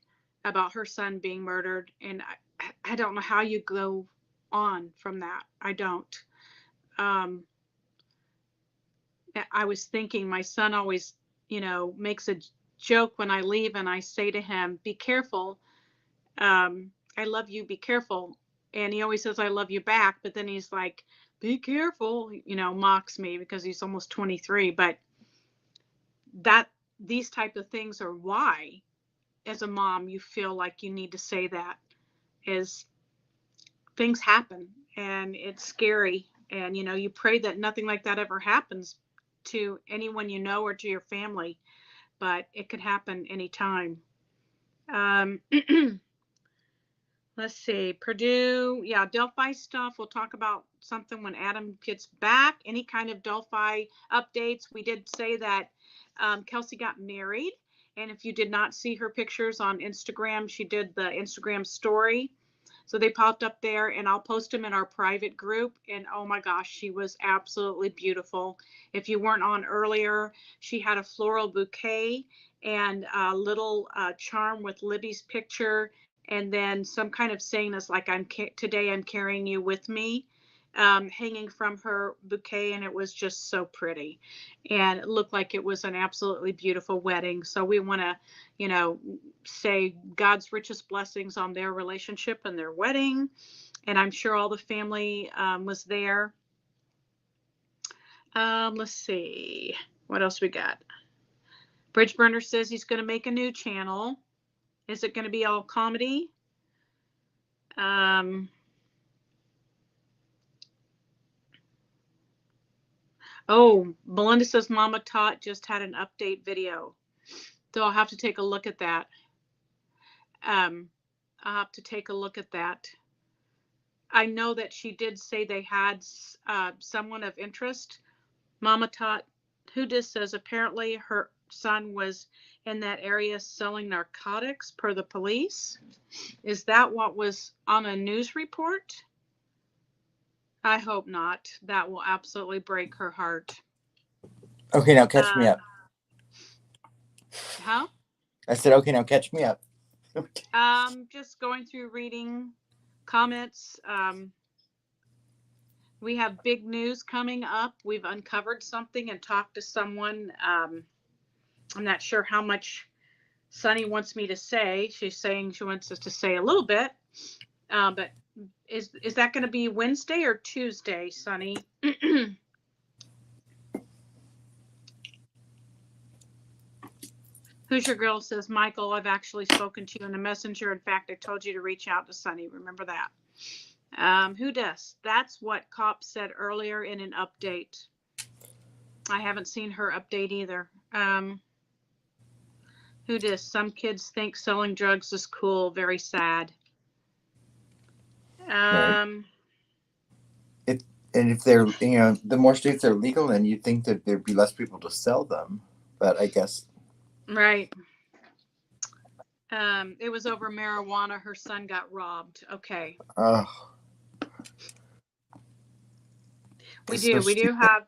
about her son being murdered. And I don't know how you go on from that. I don't. I was thinking my son always, makes a joke when I leave and I say to him, be careful. I love you. Be careful. And he always says, I love you back. But then he's like, be careful, mocks me because he's almost 23. But these type of things are why, as a mom, you feel like you need to say that, is things happen and it's scary. And, you pray that nothing like that ever happens to anyone or to your family, but it could happen anytime. Let's see, Purdue. Yeah, Delphi stuff. We'll talk about something when Adam gets back. Any kind of Delphi updates. We did say that Kelsey got married. And if you did not see her pictures on Instagram, she did the Instagram story. So they popped up there, and I'll post them in our private group. And oh my gosh, she was absolutely beautiful. If you weren't on earlier, she had a floral bouquet and a little charm with Libby's picture. And then some kind of saying is like, today I'm carrying you with me, hanging from her bouquet. And it was just so pretty. And it looked like it was an absolutely beautiful wedding. So we want to, say God's richest blessings on their relationship and their wedding. And I'm sure all the family was there. Let's see. What else we got? Bridge Burner says he's going to make a new channel. Is it going to be all comedy? Oh, Belinda says Mama Tot just had an update video. So I'll have to take a look at that. I'll have to take a look at that. I know that she did say they had someone of interest. Mama Tot, who just says apparently her son was in that area selling narcotics per the police. Is that what was on a news report? I hope not. That will absolutely break her heart. Okay, now catch me up. Huh? I said, okay, now catch me up. Just going through reading comments. We have big news coming up. We've uncovered something and talked to someone. I'm not sure how much Sunny wants me to say. She's saying she wants us to say a little bit. But is that going to be Wednesday or Tuesday, Sunny? Who's Your Girl says, Michael, I've actually spoken to you in the messenger. In fact, I told you to reach out to Sunny. Remember that. Who does? That's what Cop said earlier in an update. I haven't seen her update either. Who does? Some kids think selling drugs is cool. Very sad. Right. If they're, the more states are legal, then you'd think that there'd be less people to sell them. But I guess. Right. It was over marijuana. Her son got robbed. Okay. Oh. We do have,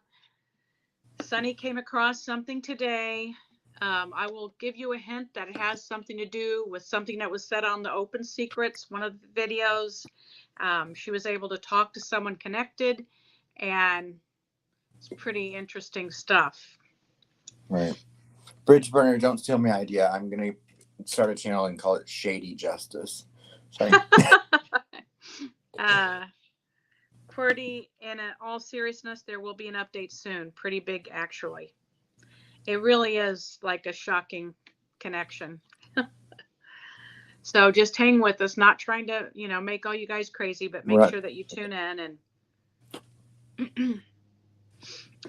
Sunny came across something today. I will give you a hint that it has something to do with something that was said on the Open Secrets, one of the videos. She was able to talk to someone connected, and it's pretty interesting stuff. Right. Bridge burner, don't steal my idea. I'm going to start a channel and call it Shady Justice. Sorry. Qwerty, in all seriousness, there will be an update soon. Pretty big, actually. It really is like a shocking connection. So just hang with us, not trying to, make all you guys crazy, but make sure that you tune in. And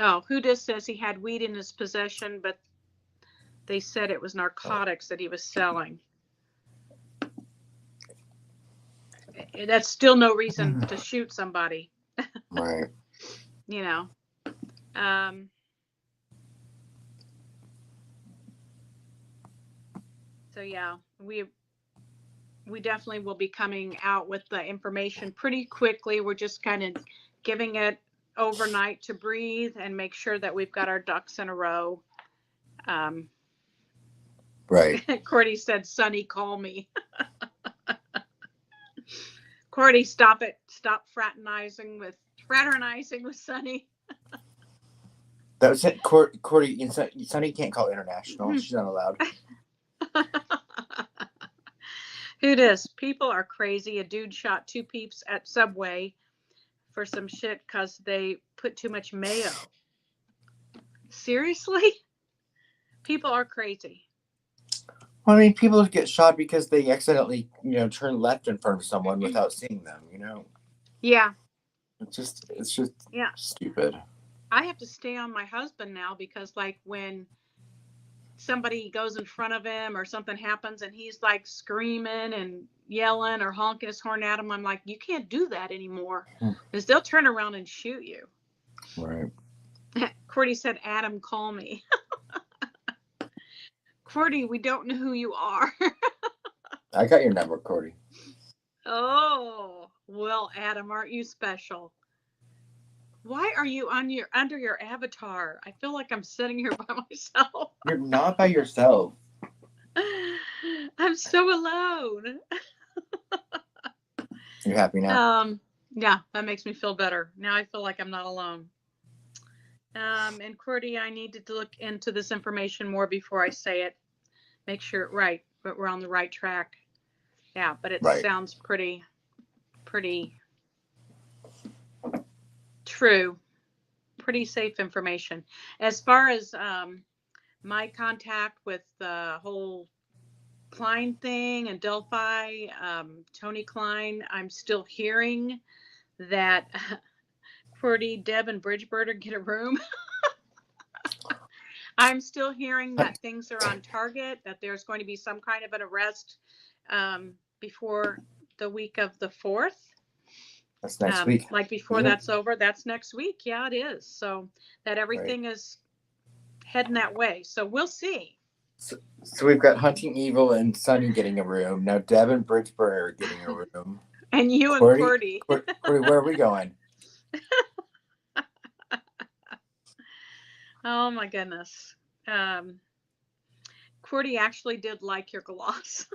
oh, who just says he had weed in his possession, but they said it was narcotics that he was selling. That's still no reason to shoot somebody. Right. So yeah, we definitely will be coming out with the information pretty quickly. We're just kind of giving it overnight to breathe and make sure that we've got our ducks in a row. Right. Qwerty said, Sunny, call me. Qwerty, stop it. Stop fraternizing with Sunny. That was it. Qwerty, Sunny can't call international. She's not allowed. Who dis? People are crazy. A dude shot 2 peeps at Subway for some shit because they put too much mayo. Seriously? People are crazy. Well, I mean, people get shot because they accidentally, turn left in front of someone without seeing them, Yeah. It's just yeah. stupid. I have to stay on my husband now because, like, when somebody goes in front of him or something happens and he's like screaming and yelling or honking his horn at him, I'm like, you can't do that anymore because they'll turn around and shoot you. Right. Qwerty said, Adam, call me. Qwerty, we don't know who you are. I got your number, Qwerty. Oh, well, Adam, aren't you special? Why are you under your avatar? I feel like I'm sitting here by myself. You're not by yourself. I'm so alone. You happy now? Yeah, that makes me feel better. Now I feel like I'm not alone. And Qwerty, I need to look into this information more before I say it. Make sure but we're on the right track. Yeah, but it sounds pretty true. Pretty safe information. As far as my contact with the whole Klein thing and Delphi, Tony Klein, I'm still hearing that Qwerty, Deb, and Bridgebirder get a room. I'm still hearing that things are on target, that there's going to be some kind of an arrest before the week of the 4th. That's next week. Like before that's over, that's next week. Yeah, it is. So that everything is heading that way. So we'll see. So we've got Hunting Evil and Sunny getting a room. Now Deb and Bridgebird are getting a room. And you and Qwerty. Qwerty, where are we going? Oh my goodness. Qwerty actually did like your gloss.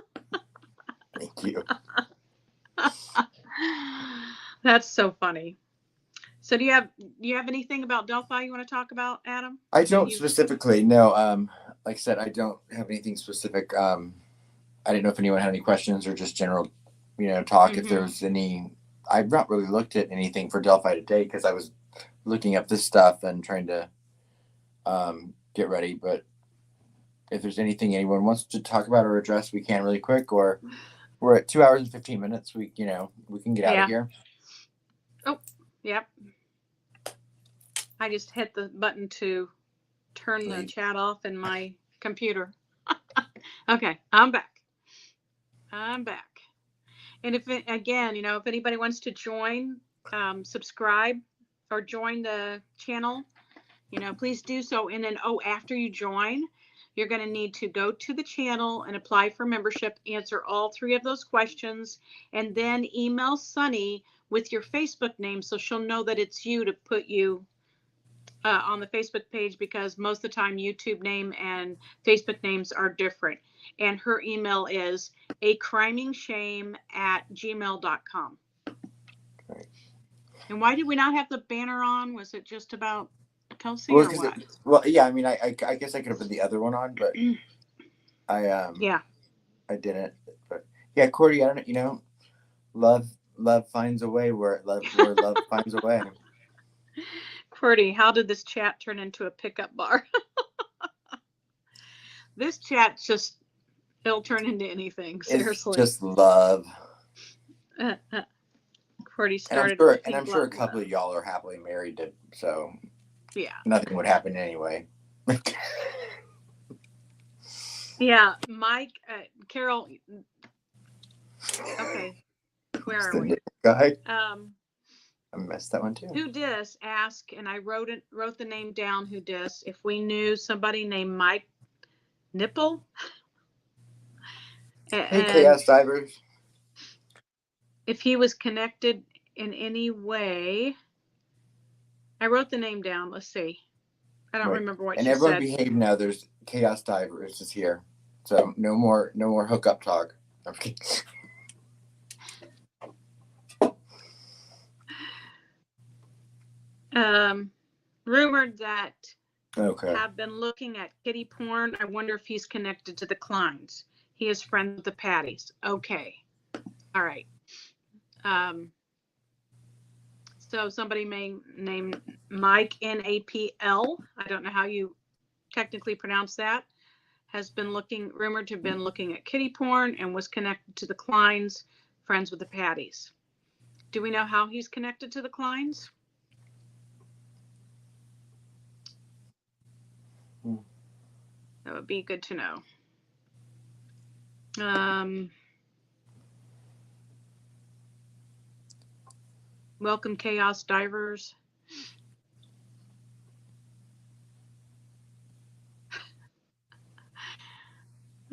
Thank you. That's so funny. So do you have anything about Delphi you want to talk about, Adam? I don't specifically. No. Like I said, I don't have anything specific. I didn't know if anyone had any questions or just general, talk. If there was any, I've not really looked at anything for Delphi today because I was looking up this stuff and trying to get ready. But if there's anything anyone wants to talk about or address, we can really quick. Or we're at 2 hours and 15 minutes. We can get out of here. Oh, yep. I just hit the button to turn the chat off in my computer. Okay, I'm back. And if anybody wants to join, subscribe or join the channel, please do so. And then, after you join, you're going to need to go to the channel and apply for membership, answer all 3 of those questions, and then email Sunny with your Facebook name so she'll know that it's you to put you on the Facebook page, because most of the time YouTube name and Facebook names are different. And her email is acrimingshame@gmail.com. Right. And why did we not have the banner on? Was it just about Kelsey or what? Yeah, I mean, I guess I could have put the other one on, but I didn't. But yeah, Cordy, I don't know, love finds a way where love finds a way. Cordy, how did this chat turn into a pickup bar? This chat it'll turn into anything. Seriously, it's just love. Cordy started. And I'm sure a couple of y'all are happily married, so yeah, nothing would happen anyway. Yeah, Mike, Carol. Okay, where are we? Go ahead. I missed that one too. Who dis ask, and I wrote the name down. Who dis? If we knew somebody named Mike Nipple. Hey, Chaos Divers. If he was connected in any way, I wrote the name down. Let's see. I don't remember what she said. And everyone behave now. There's Chaos Divers is here, so no more hookup talk. Okay. Rumored that have been looking at kitty porn. I wonder if he's connected to the Kleins. He is friends with the Patties. Okay. All right. So somebody may name Mike Napl. I don't know how you technically pronounce that. Has been rumored to have been looking at kitty porn and was connected to the Kleins, friends with the Patties. Do we know how he's connected to the Kleins? That would be good to know. Welcome, Chaos Divers.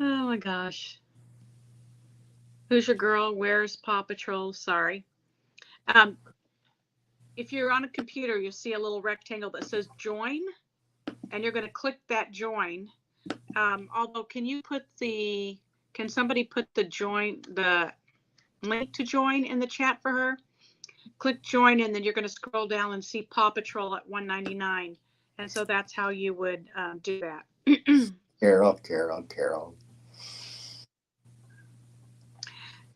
Oh my gosh. Who's your girl? Where's Paw Patrol? Sorry. If you're on a computer, you'll see a little rectangle that says join, and you're going to click that join. Although, can somebody put the link to join in the chat for her? Click join, and then you're going to scroll down and see Paw Patrol at $1.99. And so that's how you would do that. Carol.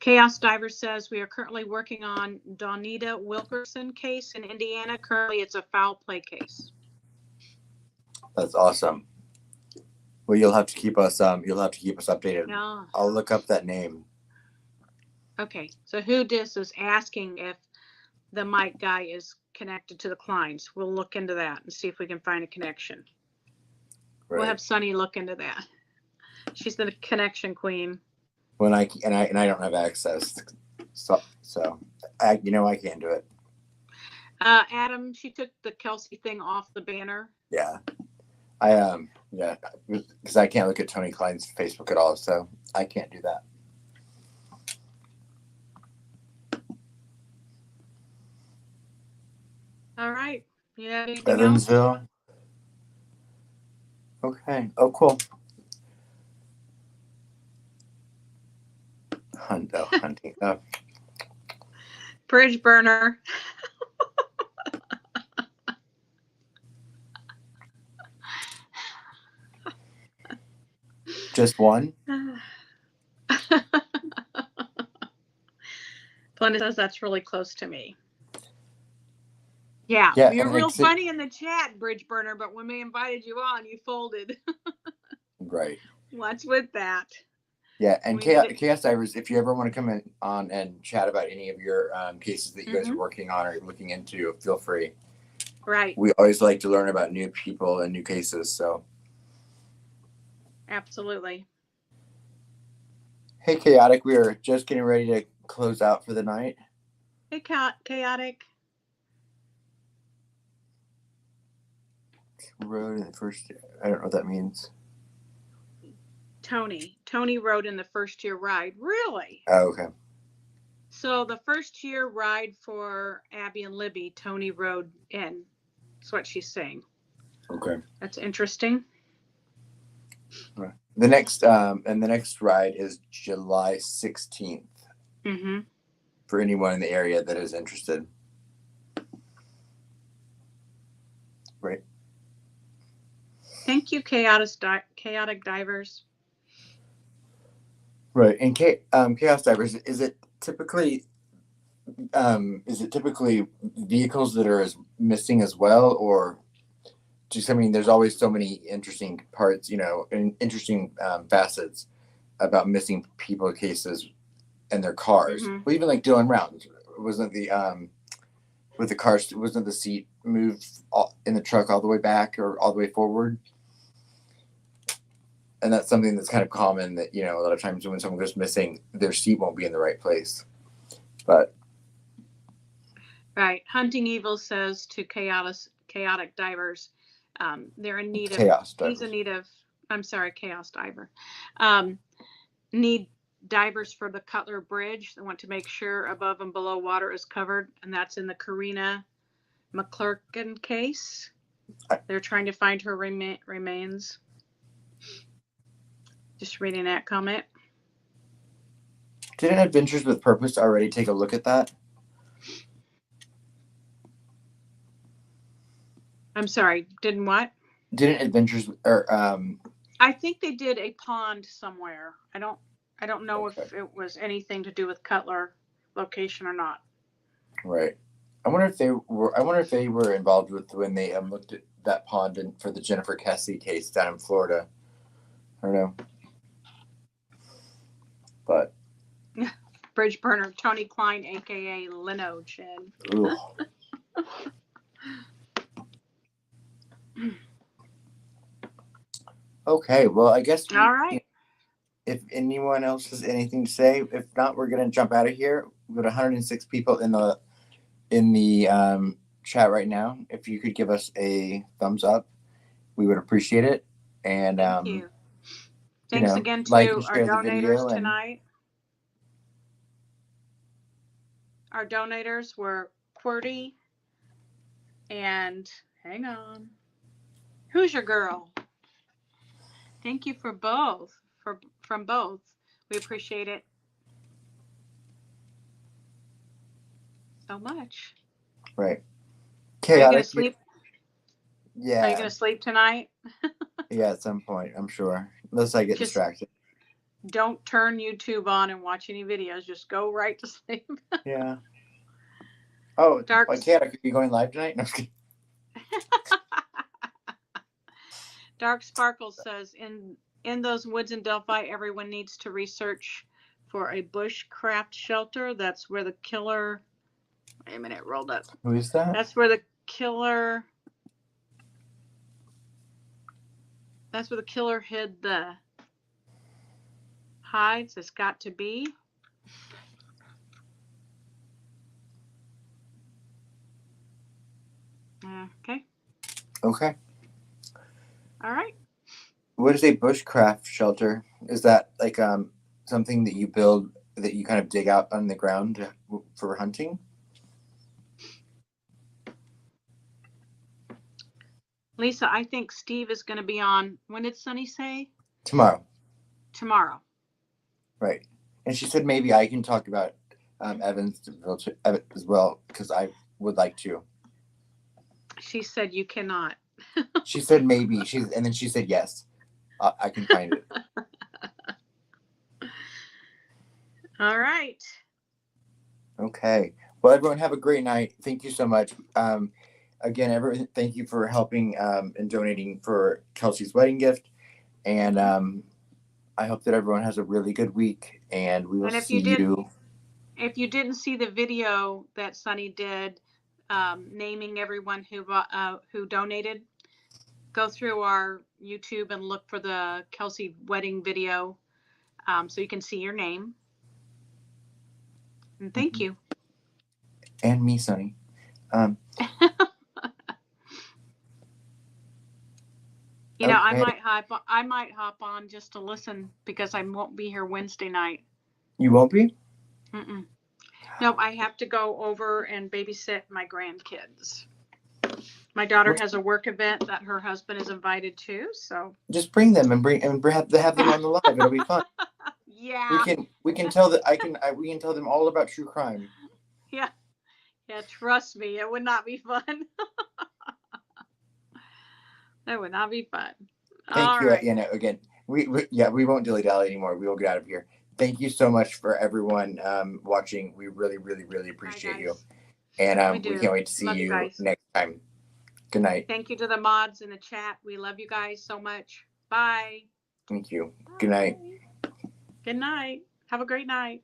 Chaos Diver says, we are currently working on Donita Wilkerson case in Indiana. Currently, it's a foul play case. That's awesome. Well, you'll have to keep us updated. No. I'll look up that name. Okay. So who dis is asking if the Mike guy is connected to the Kleins. We'll look into that and see if we can find a connection. Right. We'll have Sunny look into that. She's the connection queen. When I don't have access, so I can't do it. Adam, she took the Kelsey thing off the banner. Yeah, because I can't look at Tony Klein's Facebook at all, so I can't do that. All right. Yeah. Evansville. Else? Okay. Oh, cool. Hunting. Bridge burner. Just one? Glenda says that's really close to me. Yeah, you're real funny in the chat, Bridge Burner, but when we invited you on, you folded. Right. What's with that? Yeah, and Chaos Divers, if you ever want to come in on and chat about any of your cases that you guys are working on or looking into, feel free. Right. We always like to learn about new people and new cases, so. Absolutely. Hey, Chaotic, we are just getting ready to close out for the night. Hey, Chaotic. Road in the first, I don't know what that means. Tony rode in the first year ride. Really? Oh, okay. So the first year ride for Abby and Libby, Tony rode in. That's what she's saying. Okay. That's interesting. Right. The next ride is July 16th. Mm-hmm. For anyone in the area that is interested. Right. Thank you, chaotic divers. Right. And chaos divers, is it typically vehicles that are missing as well, or just, I mean, there's always so many interesting parts, and interesting facets about missing people cases and their cars. Mm-hmm. Well, even like Dylan Round, wasn't the with the cars, wasn't the seat moved in the truck all the way back or all the way forward? And that's something that's kind of common, that a lot of times when someone goes missing, their seat won't be in the right place. But right, Hunting Evil says to chaotic divers, they're in need chaos of. divers. He's in need of. I'm sorry, chaos diver. Need divers for the Cutler Bridge. They want to make sure above and below water is covered, and that's in the Karina McClurkin case. They're trying to find her remains. Just reading that comment. Didn't Adventures with Purpose already take a look at that? I'm sorry, didn't what? Didn't Adventures or I think they did a pond somewhere. I don't know okay. if it was anything to do with Cutler location or not. Right. I wonder if they were involved with when they looked at that pond for the Jennifer Kessy case down in Florida. I don't know. But Bridge burner Tony Klein, aka Lino Chin. Okay, well, I guess all right. If anyone else has anything to say, if not, we're gonna jump out of here. We've got 106 people in the chat right now. If you could give us a thumbs up, we would appreciate it. And thank you. Thanks again to our donators tonight. Our donators were QWERTY and hang on. Who's your girl? Thank you for both. From both. We appreciate it so much. Right. Chaotic. Are you gonna sleep? Yeah. Are you gonna sleep tonight? Yeah, at some point, I'm sure. Unless I get distracted. Don't turn YouTube on and watch any videos. Just go right to sleep. Yeah. Oh, Chaotic, are you going live tonight? No, Dark Sparkle says, in those woods in Delphi, everyone needs to research for a bushcraft shelter. That's where the killer. Wait a minute, it rolled up. Who is that? That's where the killer. That's where the killer hid the hides. It's got to be. Okay. Okay. All right. What is a bushcraft shelter? Is that like something that you build, that you kind of dig out on the ground for hunting? Lisa, I think Steve is going to be on. When did Sunny say? Tomorrow. Right. And she said maybe I can talk about Evansville as well, because I would like to. She said you cannot. She said maybe. And then she said yes. I can find it. All right. Okay. Well, everyone, have a great night. Thank you so much. Again, everyone, thank you for helping and donating for Kelsey's wedding gift. And I hope that everyone has a really good week. And we will see you. If you didn't see the video that Sunny did, naming everyone who donated, go through our YouTube and look for the Kelsey wedding video, so you can see your name. And thank you. And me, Sunny. You know, I might hop on just to listen because I won't be here Wednesday night. You won't be? Mm-mm. Nope, I have to go over and babysit my grandkids. My daughter has a work event that her husband is invited to, so just bring them and have them on the live. It'll be fun. Yeah. We can tell that we can tell them all about true crime. Yeah. Yeah, trust me, it would not be fun. That would not be fun. Thank you. Right. Again, we won't dilly-dally anymore. We will get out of here. Thank you so much for everyone watching. We really, really, really appreciate you. And we can't wait to see you next time. Good night. Thank you to the mods in the chat. We love you guys so much. Bye. Thank you. Good night. Good night. Have a great night.